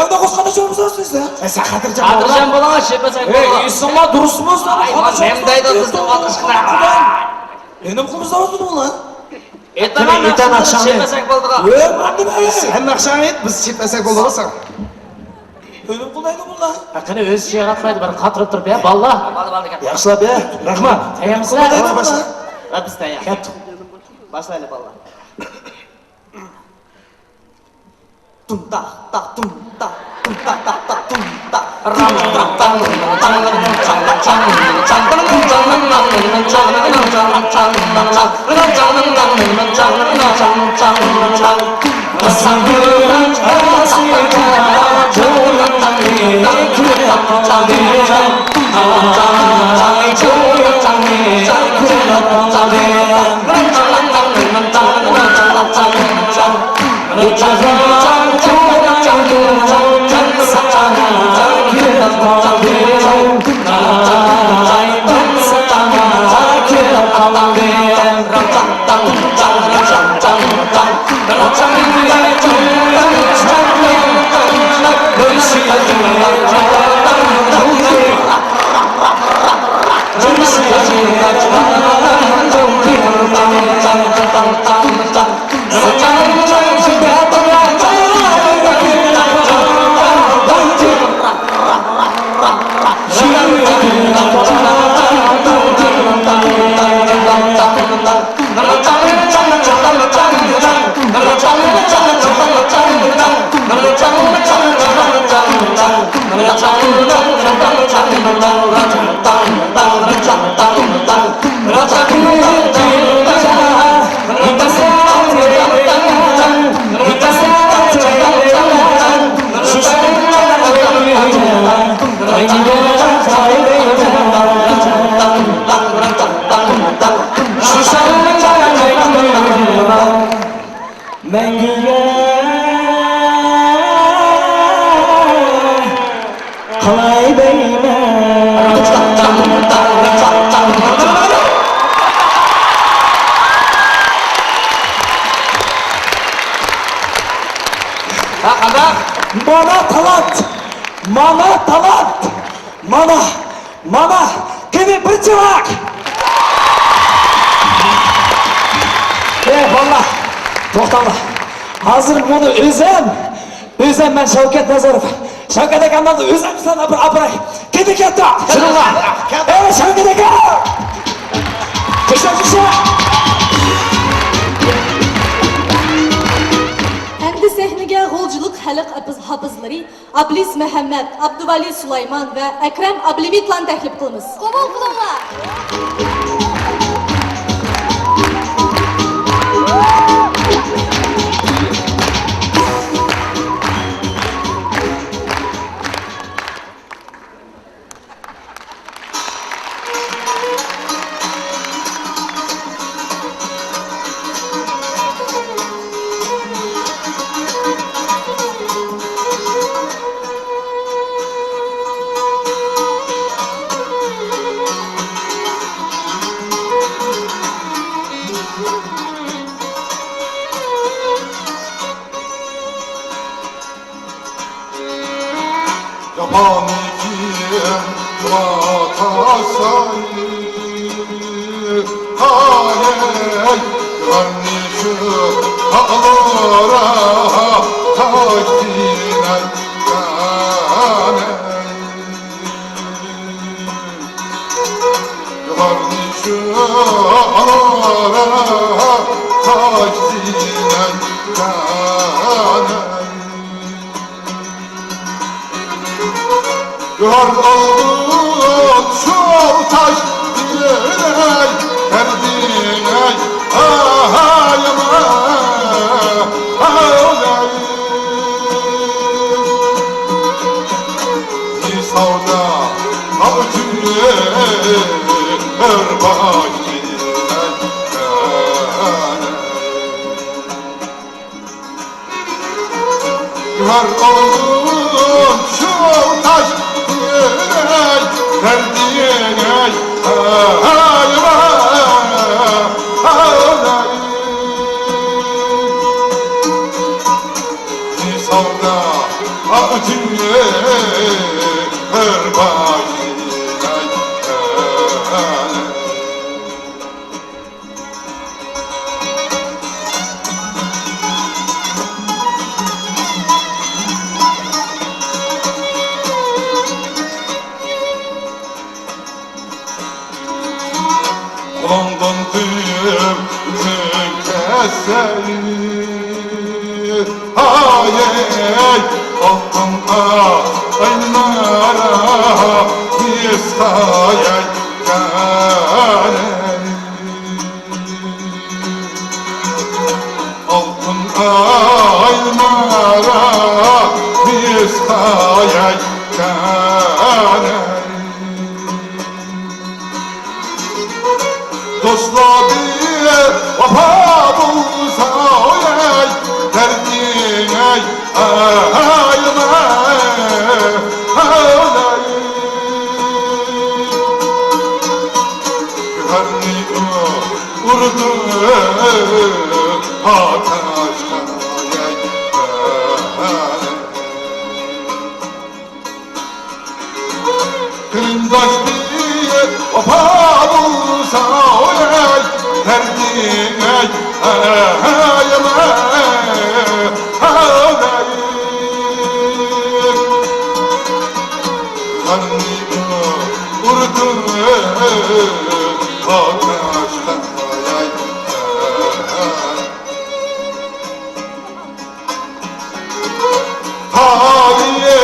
Evde qo'shqanda cho'msasiz-a? Sen xotirjam Xotirjam bo'ling, shepasak bo'ling. Ismlar durustmi? Memdaydi bizning otishqina. Endi qilmizda o'tdi ular. Ertaman shepasak bo'ldi. Sen naqshani ayt, biz chepasak bo'ldi sen. O'lim qilmaydi bular. Qani o'zi sheratmaydi, bir qatirib turib ya, balla. Bo'ldi. Yaxshilab ya, rahmat. Tayamsizlar. Boshla. Va biz tayyor. Boshlaylik balla. Mana, kimi bir cevak. Vallahi, to'xtanglar. Hozir buni o'zim men Shavkat Nazarov. Shavkat akamdan o'zim sana bir abray. Kedi katta. Shuninglar. Shavkat aka. Qo'shimcha. Endi sahnaga g'olchilik xalq hafizlari Ablis Muhammad, Abduvali Sulayman va Akram Ablivitlarni taklif qilamiz. Qabul qilinglar. panikim vatasay Hayey Karnışı ağlara takdine Karnışı ağlara takdine Yar oldum şu taş diney her diney ahayma ağlayım Bir savda avcıya her baş diney Yar oldum şu taş her diney ayma ağlayım Bir savda acıya her baş diney London tüm keseli Hayey altın aynara istayey Altın aynara istayey Dostlar diye vafa bulsa oyay derdine ayma ağlayım Karnı vurdu ataşa oyay Kırımdaş diye vafa bulsa oyay derdine ayma ağlayım Karnı vurdu ataşa oyay Taliye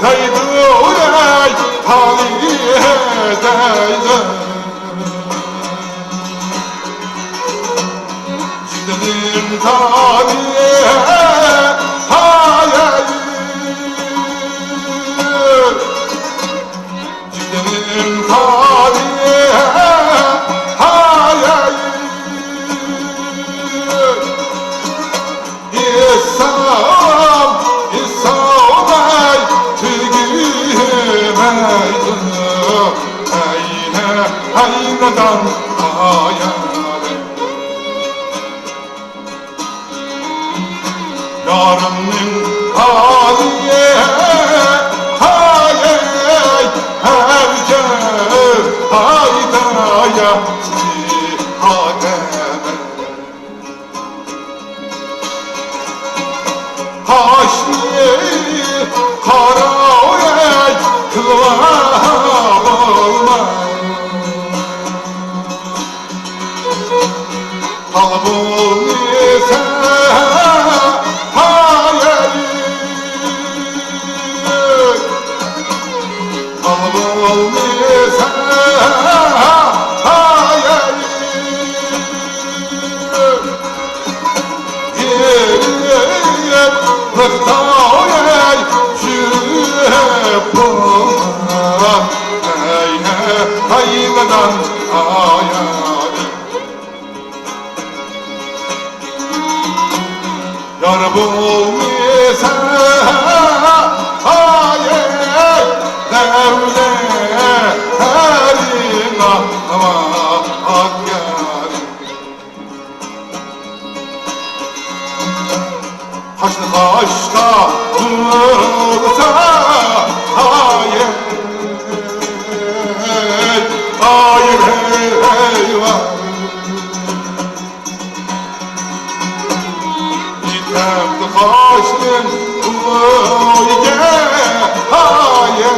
değdi oyay Taliye değdi Ciddim taliye hayay Ciddim taliye hayay İslam İslamay tügümeydi Eyne aynadan hayal Yarımın haliye hayey herce haydaya hademe Haşniye kara oyey kılvam olma Talbul nise Yar bulmuşsa hayır devle herin ahma akar Haşlı taşta dursa Şemdi kaşlın uyge hayır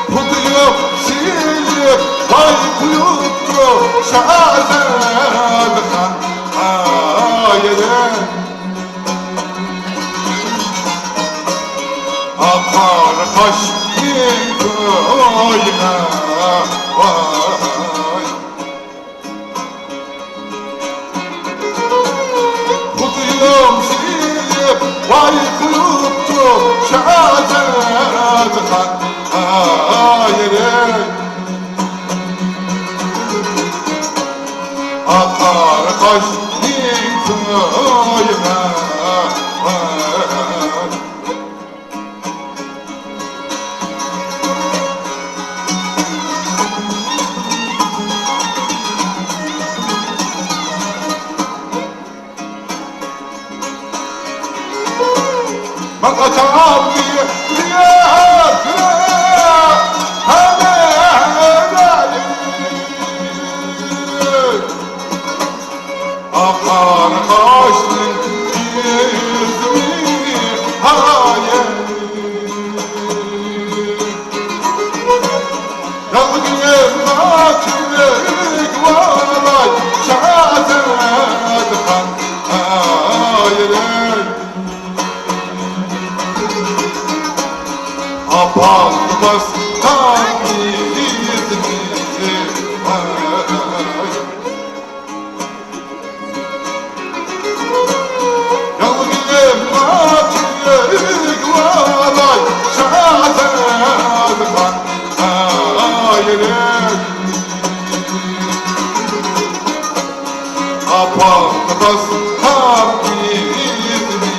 Puduyup silip baykuyuptu şazadıkan hayır Akar kaşlın uyge vay Kuduyum silip baykuyuptu şazadıkan hayır Akar kaşlın uyge vay Bak açam diye Akar kaşlın yüzümü hayır Yalgın naklik valay şazadıkan hayır Apalmaz tanrıyızını Yalgın naklik valay şazadıkan hayır Apalmaz tanrıyızını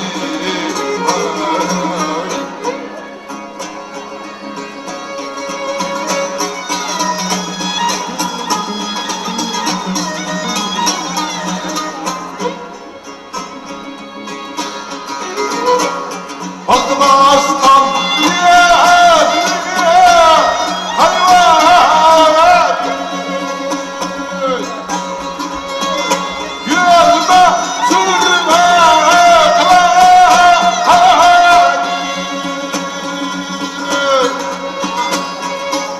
Aklıma aslan hayvan Yüzüme sürme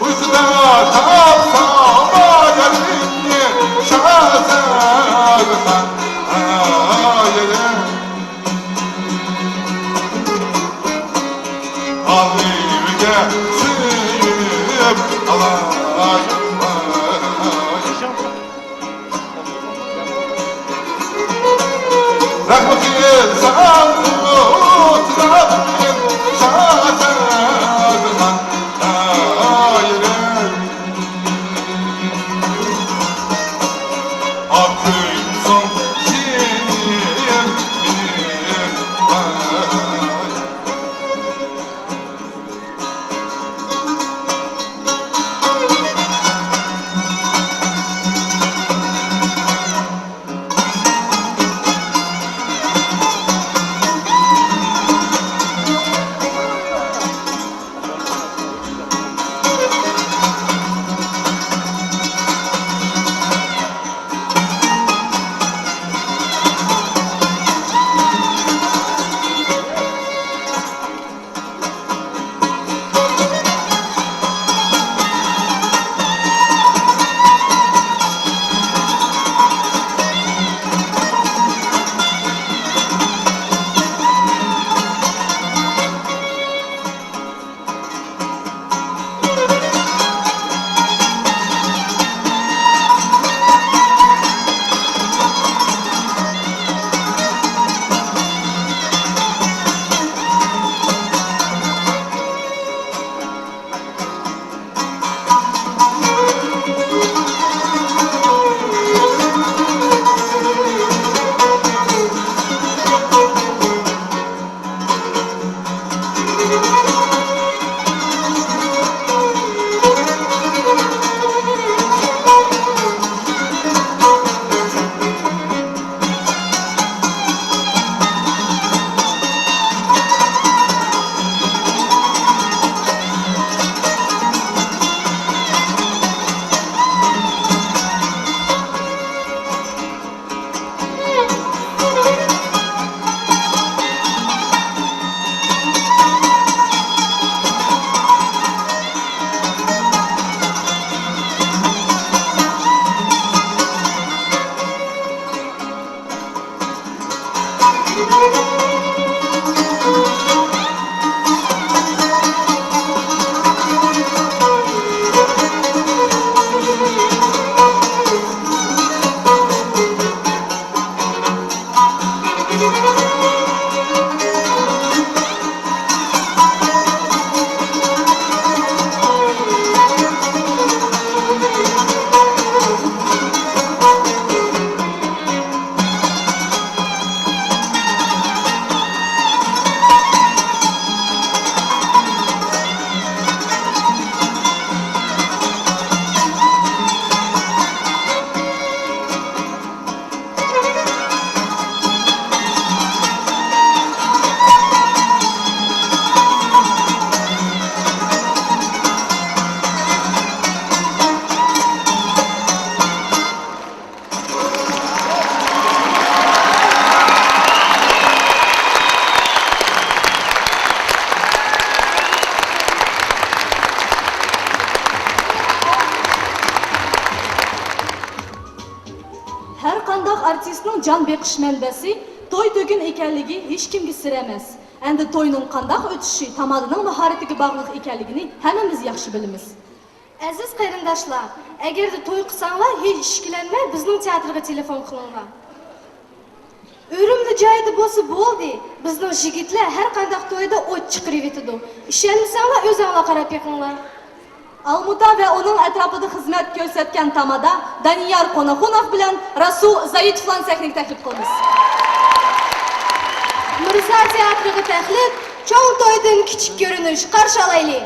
Uysuda tapsama gelini şazadıkan hayır Alivge suyup alay Rahmetin sağlık Rabbim şazadıkan hayır Akın son sinir Her qandaq artistning jon beqish manbasi to'y to'kin ekanligi hech kimga sir emas. Endi to'yning qandaq o'tishi tamadining mahoratiga bog'liq ekanligini hammamiz yaxshi bilamiz. Aziz qarindoshlar, agarda to'y qilsanglar, hech ishkilanmay bizning teatrga telefon qilinglar. O'rimli joyida bo'lsa bo'ldi. Bizning yigitlar har qanday to'yda o't chiqarib etadi. Ishonmasanglar o'zinglar qarab yiqinglar. Almuta ve onun etrafında hizmet ko'rsatgan tamada Daniyar Qonaxunov bilan Rasul Zaitovlarni sahnaga taklif qilamiz. Mirza teatriga taklif, cho'ng to'ydan kichik ko'rinish qarshi olaylik.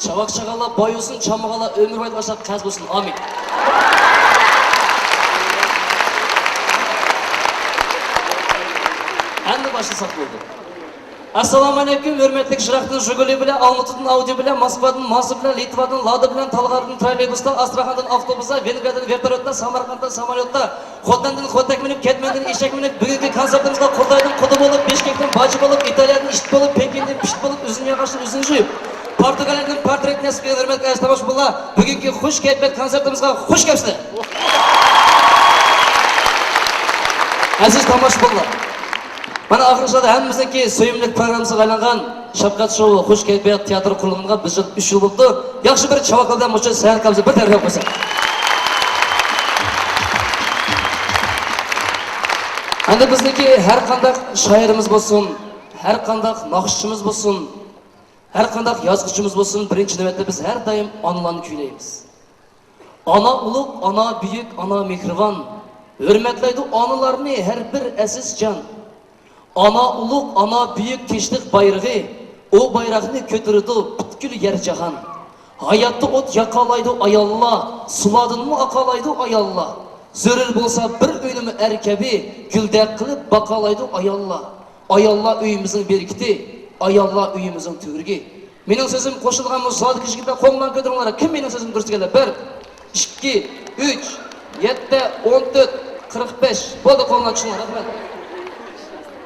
Çavak çakala boy olsun, çamağala ömür boyu başlar kaz olsun. Amin. Endi başlasak oldu. Assalamu alaikum, hürmetli Jiraxtın Jiguli bilen, Almut'un Audi bilen, Moskva'nın Ması bilen, Litva'nın Lada bilen, Talgar'ın trolleybus'ta, Astraxan'dan avtobus'a, Vengrya'dan vertolyot'ta, Samarqand'dan samolyot'ta, Xotland'dan xotak minip, Ketmen'dan eşek minip, bugünkü konsertimizde Qurtay'dan qudu bolup, Bishkek'ten bacı bolup, İtalya'dan işit bolup, Pekin'den pişt bolup, üzüm yağaçtan üzüm juyup, Portugaliya'dan portret nesliga hürmetli ajdamosh bo'llar, bugungi xush kayfiyat konsertimizga xush kelibsizlar. Aziz tomoshabinlar, mana oxirida hammamizniki so'yimlik programmasiga aylangan Shafqat shovi xush kayfiyat teatr quriliga biz 3 yil bo'ldi. Yaxshi bir chavoqildan mucha sayr qilamiz, bir taraf qo'ysak. Endi bizniki har qanday shoirimiz bo'lsin, har qanday naqshchimiz bo'lsin, her qanday yozuvchimiz bo'lsin, birinchi navbatda biz har doim onalarni kuylaymiz. Ona ulug', ona buyuk, ona mehribon. Hurmatlaydi onalarni har bir aziz jon. Ona ulug', ona buyuk tinchlik bayrog'i, o bayroqni ko'tardi butkul yer jahon. Hayotda o't yaqalaydi ayollar, suladinmi aqalaydi ayollar. Zarur bo'lsa bir o'ynimi erkabi, guldak qilib baqalaydi ayollar. Ayollar uyimizning berkiti. Ayollar uyimizin türgi. Mening sözüm qo'shilgan musodda kishigida qo'ngman ko'taringlar. Kim mening sözüm ko'rsatganlar? 1, 2, 3, 7, 14, 45. Bo'ldi qo'ngman tushinglar, rahmat.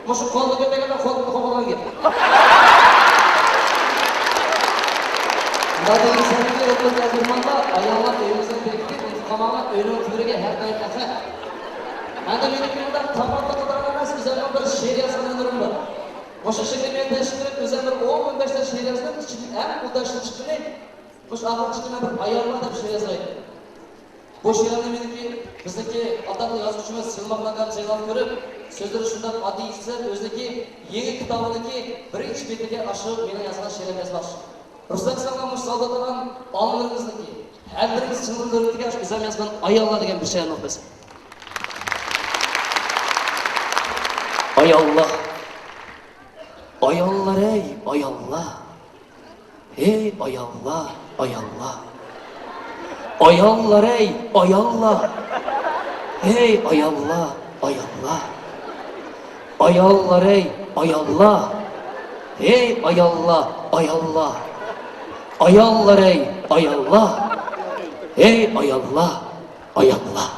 Mushu qo'lni ko'targanlar qo'lni qo'g'irlangan. Dadang senga o'tgan mehmonlar, ayollar uyimizin berkiti, intiqomlar o'yinning türiga har doim taqa. Endi mening kimda tamaddi qiladigan emas, bizlarning bir she'r yozganlarim bor. O'sha she'rni men tashkilib o'zim bir 10-15 ta she'r yozdim, ichidan eng udashli chiqqani, o'sha oxirgi chiqqan bir ayollar deb she'r yozaydi. Bu she'rni meniki bizniki odatli yozuvchimiz Silmoqlardan jaylab ko'rib, so'zlari shunday oddiy ishlar, o'ziniki yangi kitobiniki birinchi betiga ashib meni yozgan she'rim yozmoqchi. Ruxsat qilgan musoladadan onalarimizniki har birimiz chilg'ilariga o'zim yozgan ayollar degan bir she'rni o'qiysiz. Ayollar ayollar ey ayollar. Ey ayollar, ayollar. Ayollar ey ayollar. Ey ayollar, ayollar. Ayollar ey ayollar. Ey ayollar, ayollar. Ayollar ey ayollar. Ey ayollar, ayollar.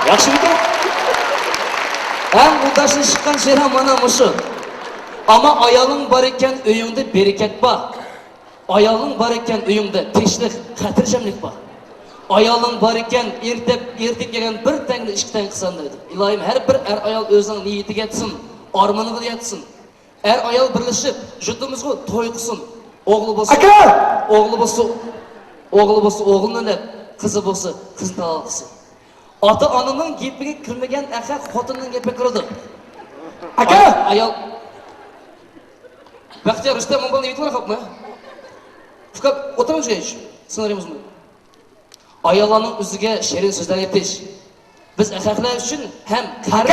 Yaxshi ekan. Eng udashli chiqqan she'rim mana mushu. Ama ayolun var iken uyunda bereket var. Ayolun var iken uyunda tinchlik, xotirjamlik var. Ayolun var iken ertep kelgan bir tangni ishdan qilsan dedi. Ilohim har bir ayol o'zining niyatiga yetsin, armoniga yetsin. Ayol birlashib, jutumizga to'y qilsin. O'g'li bo'lsa, o'g'li bo'lsa o'g'lini deb, qizi bo'lsa qizini olsin. Ota onaning gapiga kirmagan aka xotinning gapiga kiradi. Aka, ayol Baxtiyor Rustam Mo'g'ulni yetib qolibmi? Faqat o'tiramiz hech. Scenaryimizmi? Ayollarning o'ziga shirin so'zlar aytish. Biz erkaklar uchun ham qarz.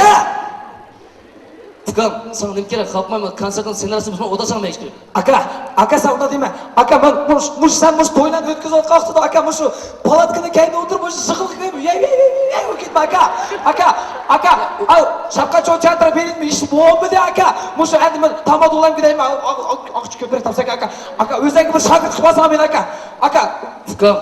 Furkan, sana nima kerak? Xalqmayman, konsertning ssenariysini buzmay oda solmay kerak. Aka sen ona deyman. Aka men sen mush to'ylarni o'tkazayotgan vaqtida aka shu palatkani kayda o'tirib mush sig'ilib ketma aka. Al shapqa cho'chantra beraymi? Ish bo'lmadi aka. Mush endi men tamad olayim deyman. Oqchi ko'prik topsak aka. Aka o'zingga bir shagird qilib olsam men aka. Furkan,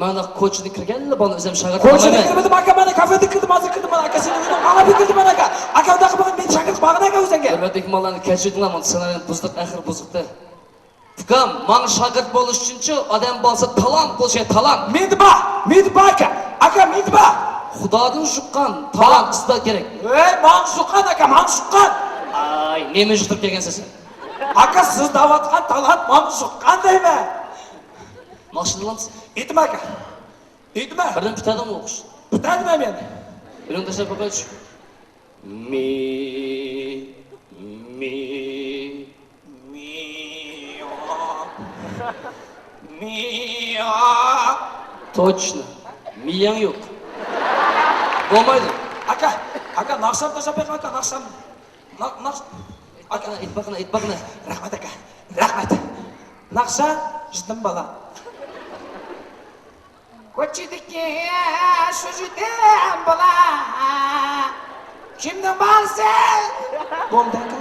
mana ko'chida kirganlar buni o'zim shagird Ko'chida kirmadim aka, mana kafeda kirdim, hozir kirdim mana aka. Seni o'zim g'alaba kirdim mana aka. Aka unaqa qilib men shagird qilmagan aka o'zingga. Hurmatli mallarni kechirdinglar, men ssenariyni buzdik, axir buzdiqda. Furkan, men shagird bo'lish uchunchi odam bo'lsa talant bo'lishi, talant. Medba aka. Aka medba. Xudodan shuqqan talant istat kerak. Men shuqqan aka, men shuqqan. Ay, nima yuqtirib kelgansiz? Aka siz davatgan talant men shuqqan deyman. Maqsadlansiz? Aytma aka. Aytma. Birdan bitadimi o'qish? Bitadimi men? Birini tashlab qo'ychi. Точно. Miyang yo'q. Bo'lmaydi. Aka naqsham tashlab qo'ying aka, naqsham. Aytbaqna. Rahmat aka. Rahmat. Naqsha jiddim bola. Ko'chidagi shu jiddim bola. Kimdan bilsin? Bo'ldi aka.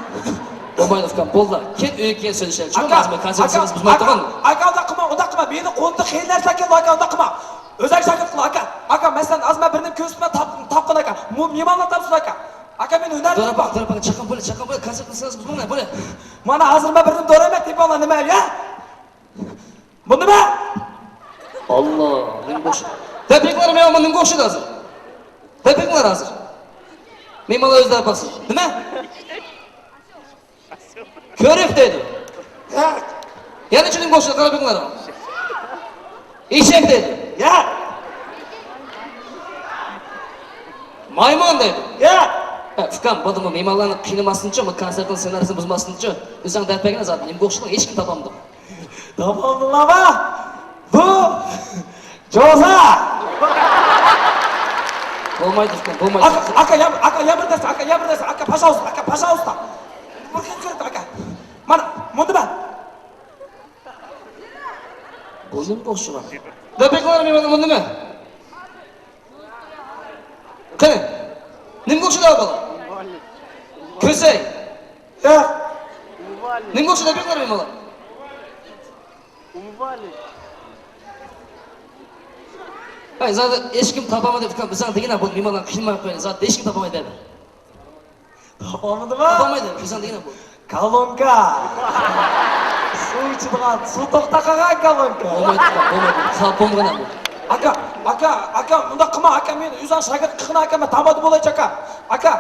Bo'lmaydi Furkan, bo'ldi. Ket uyga kelib söylashaylik. Chunki biz konsertimiz buzmay turgan. Aka unda qilma. Meni qo'limda qiyin narsa keldi aka, unda qilma. O'zing shagird qil aka. Aka masalan azma birni ko'zimga tapqin aka. Memonlar tapsin aka. Aka men hunar Do'rabaq, chaqin bo'la, konsert qilsangiz buzmanglar, bo'la. Mana hozirma birni do'ramat deb ola nima ya? Bu nima? Allah, nima bo'sh. Tabriklar men nima o'xshaydi hozir? Tabriklar hozir. Mehmonlar o'zlari baqsin. Nima? Ko'rib dedi. Yana nima o'xshaydi tabriklar? Eshak dedi. Ya. Maymun dedi. Ya. Furkan, bu mehmonlarni qiynamasin-chi, bu konsertning ssenariysini buzmasin-chi. O'zing darpagan zot, nima o'xshaydi? Hech kim topolmadi. Topoldilarmi? Bu Joza. Bo'lmaydi Furkan, bo'lmaydi. Aka, пожалуйста. Kirib aka. Mana, bunda Bu nima o'xshaydi? Darpagan mehmonlar bu nima? Qani? Nima o'xshaydi bola? Ko'say. Ya. Nima o'xshaydi darpagan mehmonlar? Hay, zaten hech kim topolmadi Furkan, bizdan degina bu mehmonlarni qiynamay qo'ying. Zaten hech kim topolmaydi dedi. Topolmadimi? Topolmaydi, bizdan degina bu. Kolonka. Suv ichadigan, suv to'xta qolgan kolonka. Bo'lmaydi Furkan, bo'lmaydi. Xalq bo'lmagan bu. Aka, unda qilma aka, men o'zim shagird qilgan aka, men tamad bo'lay aka. Aka.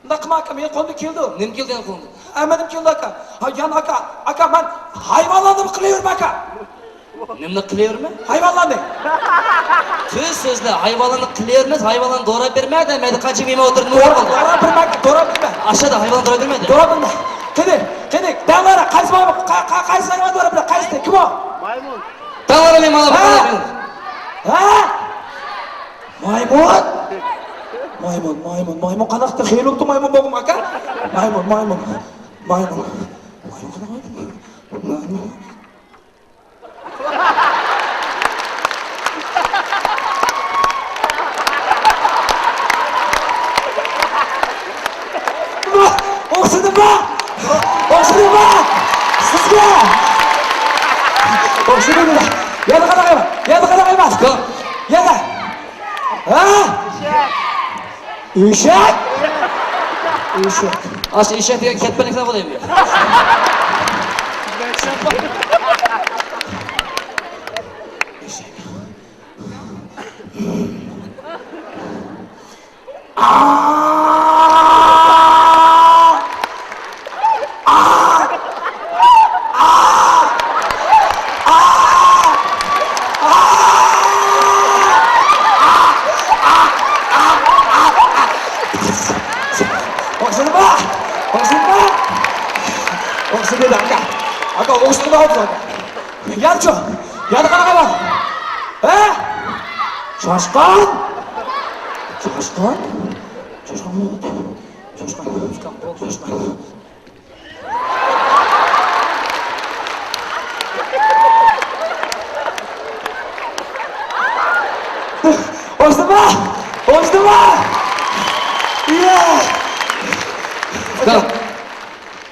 Unda qilma aka, men qo'limda keldi. Nima kelgan qo'limda? Amadim keldi aka. Ha, yana aka, men hayvonlarni qilaverma aka. Nimani qilaverma? Hayvonlarni. Tez so'zlar, hayvonlarni qilavermas, hayvonlarni do'rab berma demaydi. Qancha mehmon o'tirdi, nima bo'ldi? Do'rab berma. Ashada hayvon do'rab bermaydi. Do'rab berma. Qani, davara qaysi hayvon do'rab beradi? Qaysi? Kim o? Maymun. Davara mehmonlar bo'ladi. Ha? Maymun qanaqda xeyirlikda maymun bo'lgan aka? Maymun. O'xshadimi? Sizga. O'xshadimi? Yana qarayman. Yana. Ha? Eshak. Asli eshak degan kattalikdan bo'laymi? O'xshaydi aka. Aka o'xshaydi aka. Yancho. Yana qanaqa? Ha? Shoshqon. Coşkan, Furkan, bol coşkan. Hoştu mu? Furkan,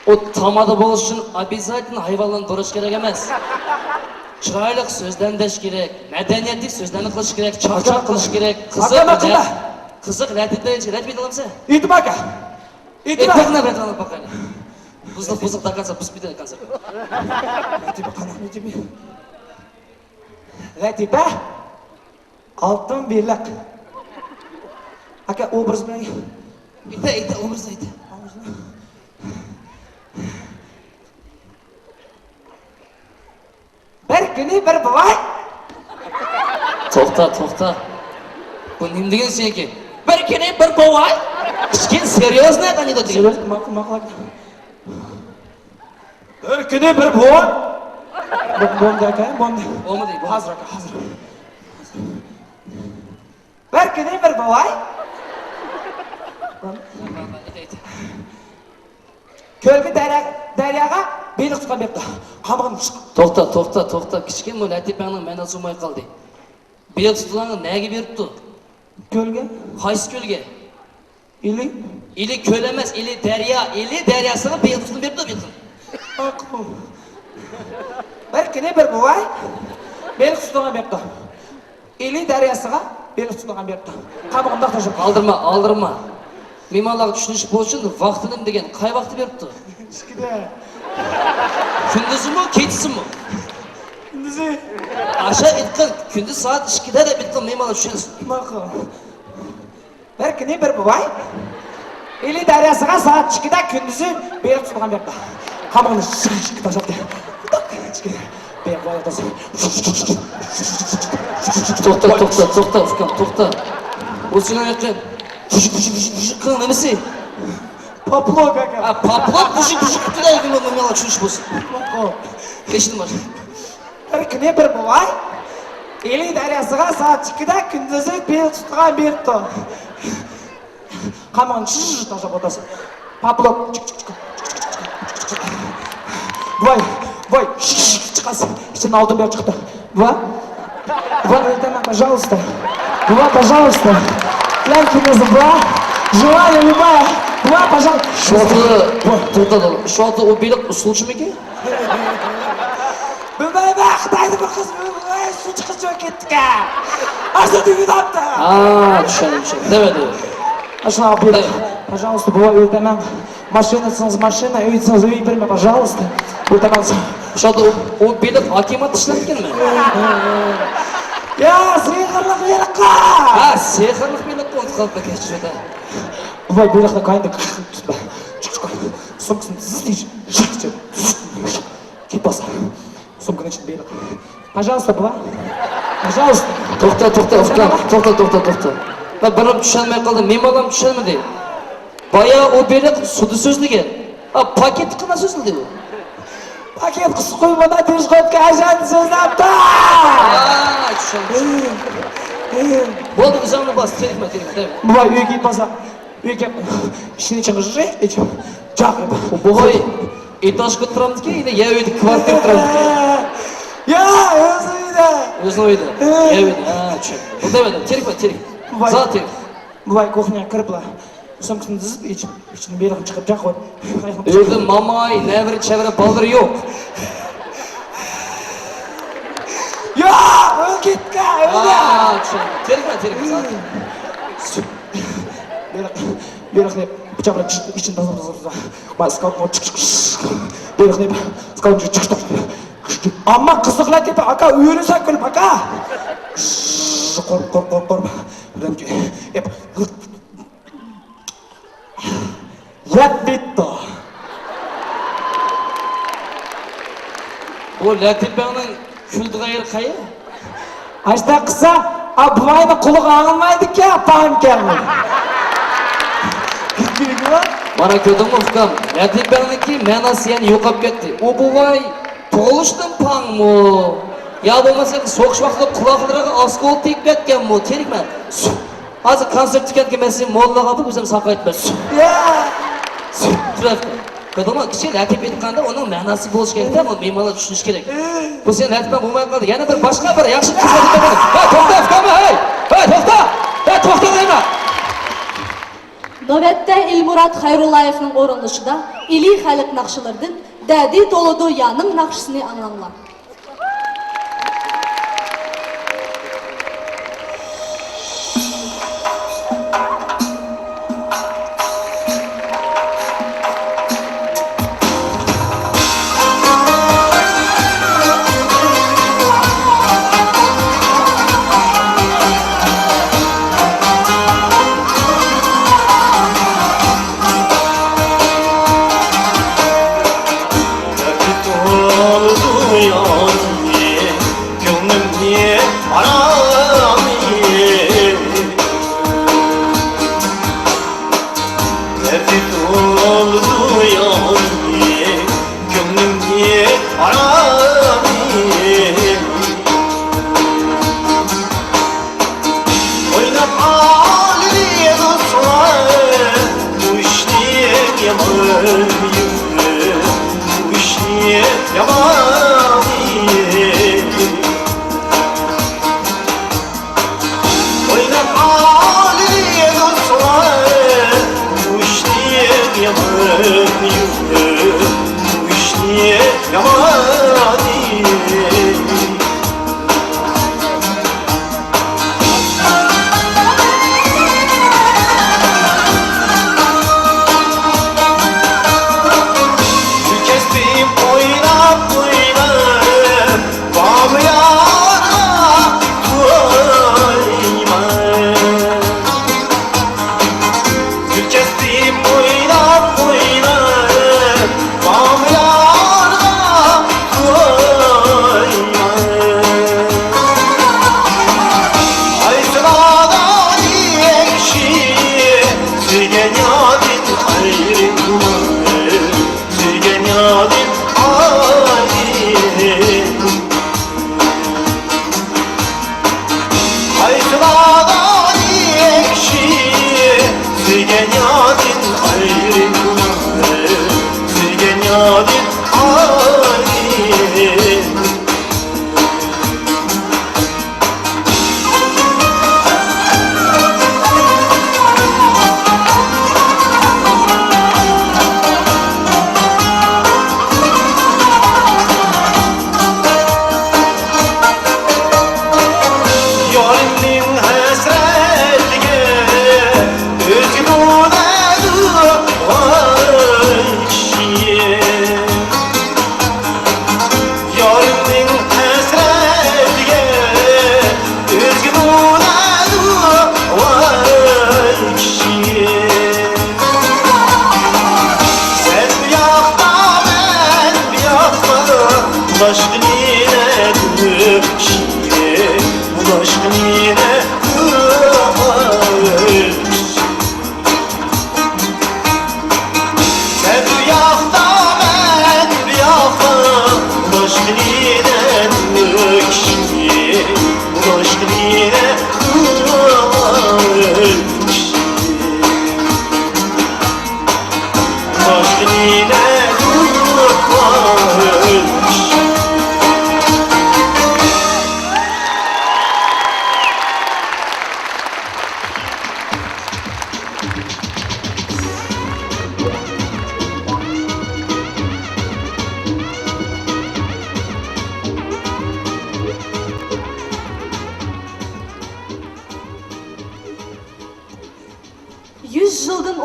o tamada болуш үшін обязательно hayvanlarni дұрыс керек емес. Chiroyli so'zlandish kerak, madaniyatli so'zlarni qilish kerak, charchoq qilish kerak, qiziq rat olamsa? Aytib aka. Aytmoqni rat baqayli. Buzuq до конца пусть bitadi konsert. Latifa altın birlik. Aka obraz bilan Ayta, obraz ayta. Bir kuni bir buvay. To'xta. Bu nima degan seniki? Bir kuni bir bovay. Kichkin серьезный anekdot degan. Maqlaq. Bir kuni bir buvay. Bo'ldi aka, bo'ldi. Bo'lmadi. Hozir aka, hozir. Bir kuni bir buvay. Ko'lga daryoga beliq tutgan berdi. Qamag'ini To'xta. Kichkin bu Latifaning ma'nosi tushunmay qoldi. Beliq tutganni nega beribdi? Ko'lga? Qaysi ko'lga? Ili ko'l emas, ili daryosiga beliq tutib beribdi bu. Bir kuni bir buvay beliq tutgan berdi. Ili daryosiga beliq tutgan berdi. Qamag'ini tashlab Aldırma. Mehmonlarga tushunish bo'lishi vaqtini degan qay vaqtda beribdi? Ichkida. Kunduzimi, kechasimi? Kunduzi. Asha aytgan kunduz soat 2da deb aytgan mehmonlar tushunsin. Ma'qul. Bir kuni bir buvay ili daryosiga soat 2da kunduzi beliq tutgan berdi. Qamag'ini tashlab ichkida. To'xta, Furkan, to'xta. Bu sening aytgan qilgan nimasi? Poplok aka. Poplok bushik qiladi mehmonlar tushunish bo'lsin. Kechdim bosh. Bir kuni bir buvay ili daryosiga soat 2da kunduzi beliq tutgan berdi. Qamag'ini tashlab o'tasan. Poplok. Voy, chiqasan. Içini aldım bir çıktı. Buva, öldemem, пожалуйста. Buva, пожалуйста. Лянкинезі, buva. Живая, любая. Buva, пожалуйста. Şu anda o beliq usulchi mi ekan? Bilmayman, Xitoyda bir qiz suv chiqib ketdi. Asli uyidapti. Tushundim. Demadi. Ashuna beliq. Пожалуйста, buva, öldemem. Машинасınız машина, uyitsiniz uy berme, пожалуйста. Öldemem. Şu anda o beliq hakimat ishlatganmi? Ya, sehrli beliq. Sehrli beliq qoldi kechirdi. Voy, beliqni qayda tutma. Sumkasini zizlaychi. Kep basa. Sumkani ichida beliq. Пожалуйста, buva. Пожалуйста. To'xta, Furkan. To'xta. Ben birim tushunmay qoldim. Mehmonlar tushunmadi. Baya o beliq sudi so'zlagan. Paket qilma so'zladi u. Paket qisib qo'ymada tez qo'yibga ajani so'zlabdi. Tushundim. Bo'ldi, o'zimni bos, telefon. Buva uyga ketmasa, uyga ishini ichiga ichib, chaqirdi. Buvoy, etajga turamdiki, ya uyda kvartira turamdiki. Ya, o'zi uyda. O'zini uyda. Ya uyda. Tushundim. Demadi, telefon. Za telefon. Buvoy kuxnyaga kiriblar. Sumkasini dizib ichib, ichini beliqni chiqib chaqirib. Uyda mamay, nevri-chavri baldir yo'q. Ya, o ketdi, o'ldi. Telefon. Beliqni pichoqlab ichini tozalab. Maskavni beliqni skavni chiqdi. Ammo qiziqlar deb aka uyursa kulib aka. Qo'rq. Yat bitti. O Latifaning kuldigan yeri qayer? Ashta qilsa, abuvayni qulig'i og'ilmaydi-ku, apam keldi. Mana ko'rdingmi, Furkan? Latifaniki ma'nosi yana yo'qolib ketdi. O buvay tug'ilishdan pangmi? Ya bo'lmasa so'qish vaqtida quloqlariga oskol tegib ketganmi? Terikman. Hozir konsert tugatgan men seni mollaga olib o'zim saqaytman. Ya. Turafti. Kodama kishi latib aytganda uning ma'nosi bo'lishi kerak-da, bu mehmonlar tushunish kerak. Bu sen latibdan bo'lmay qoldi. Yana bir boshqa bir yaxshi qizlar to'padi. Ha, to'xta, to'xtama, hey! Hey, to'xta! Hey, to'xta deyman. Navbatda Elmurod Xayrullayevning o'rinlashida Ili xalq naqshlaridan Dadi Tolodo Yaning naqshisini anglanglar.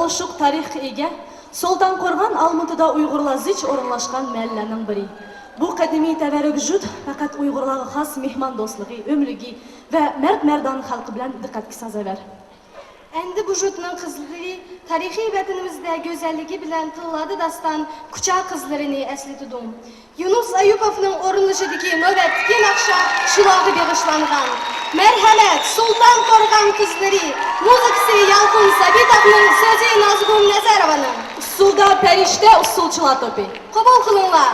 oshiq tarixga ega Sultonqo'rg'on Almutida Uyg'urlar zich o'rinlashgan mahallaning biri. Bu qadimiy tabarruk faqat Uyg'urlarga xos mehmon do'stligi, o'mligi va mard-mardon xalqi bilan diqqatga sazovor. Endi bu jutning qizlari tarixiy vatanimizda go'zalligi bilan tilladı dastan kucha qizlarini eslatidim. Yunus Ayupovning o'rinlashidagi navbatdagi naqsha shularga bag'ishlangan. Marhamat, Sultonqo'rg'on qizlari, muzikasi Yalqin Sabitovning so'zi Nazgul Nazarovaning. Usulda perishta usulchilar to'pi. Qabul qilinglar.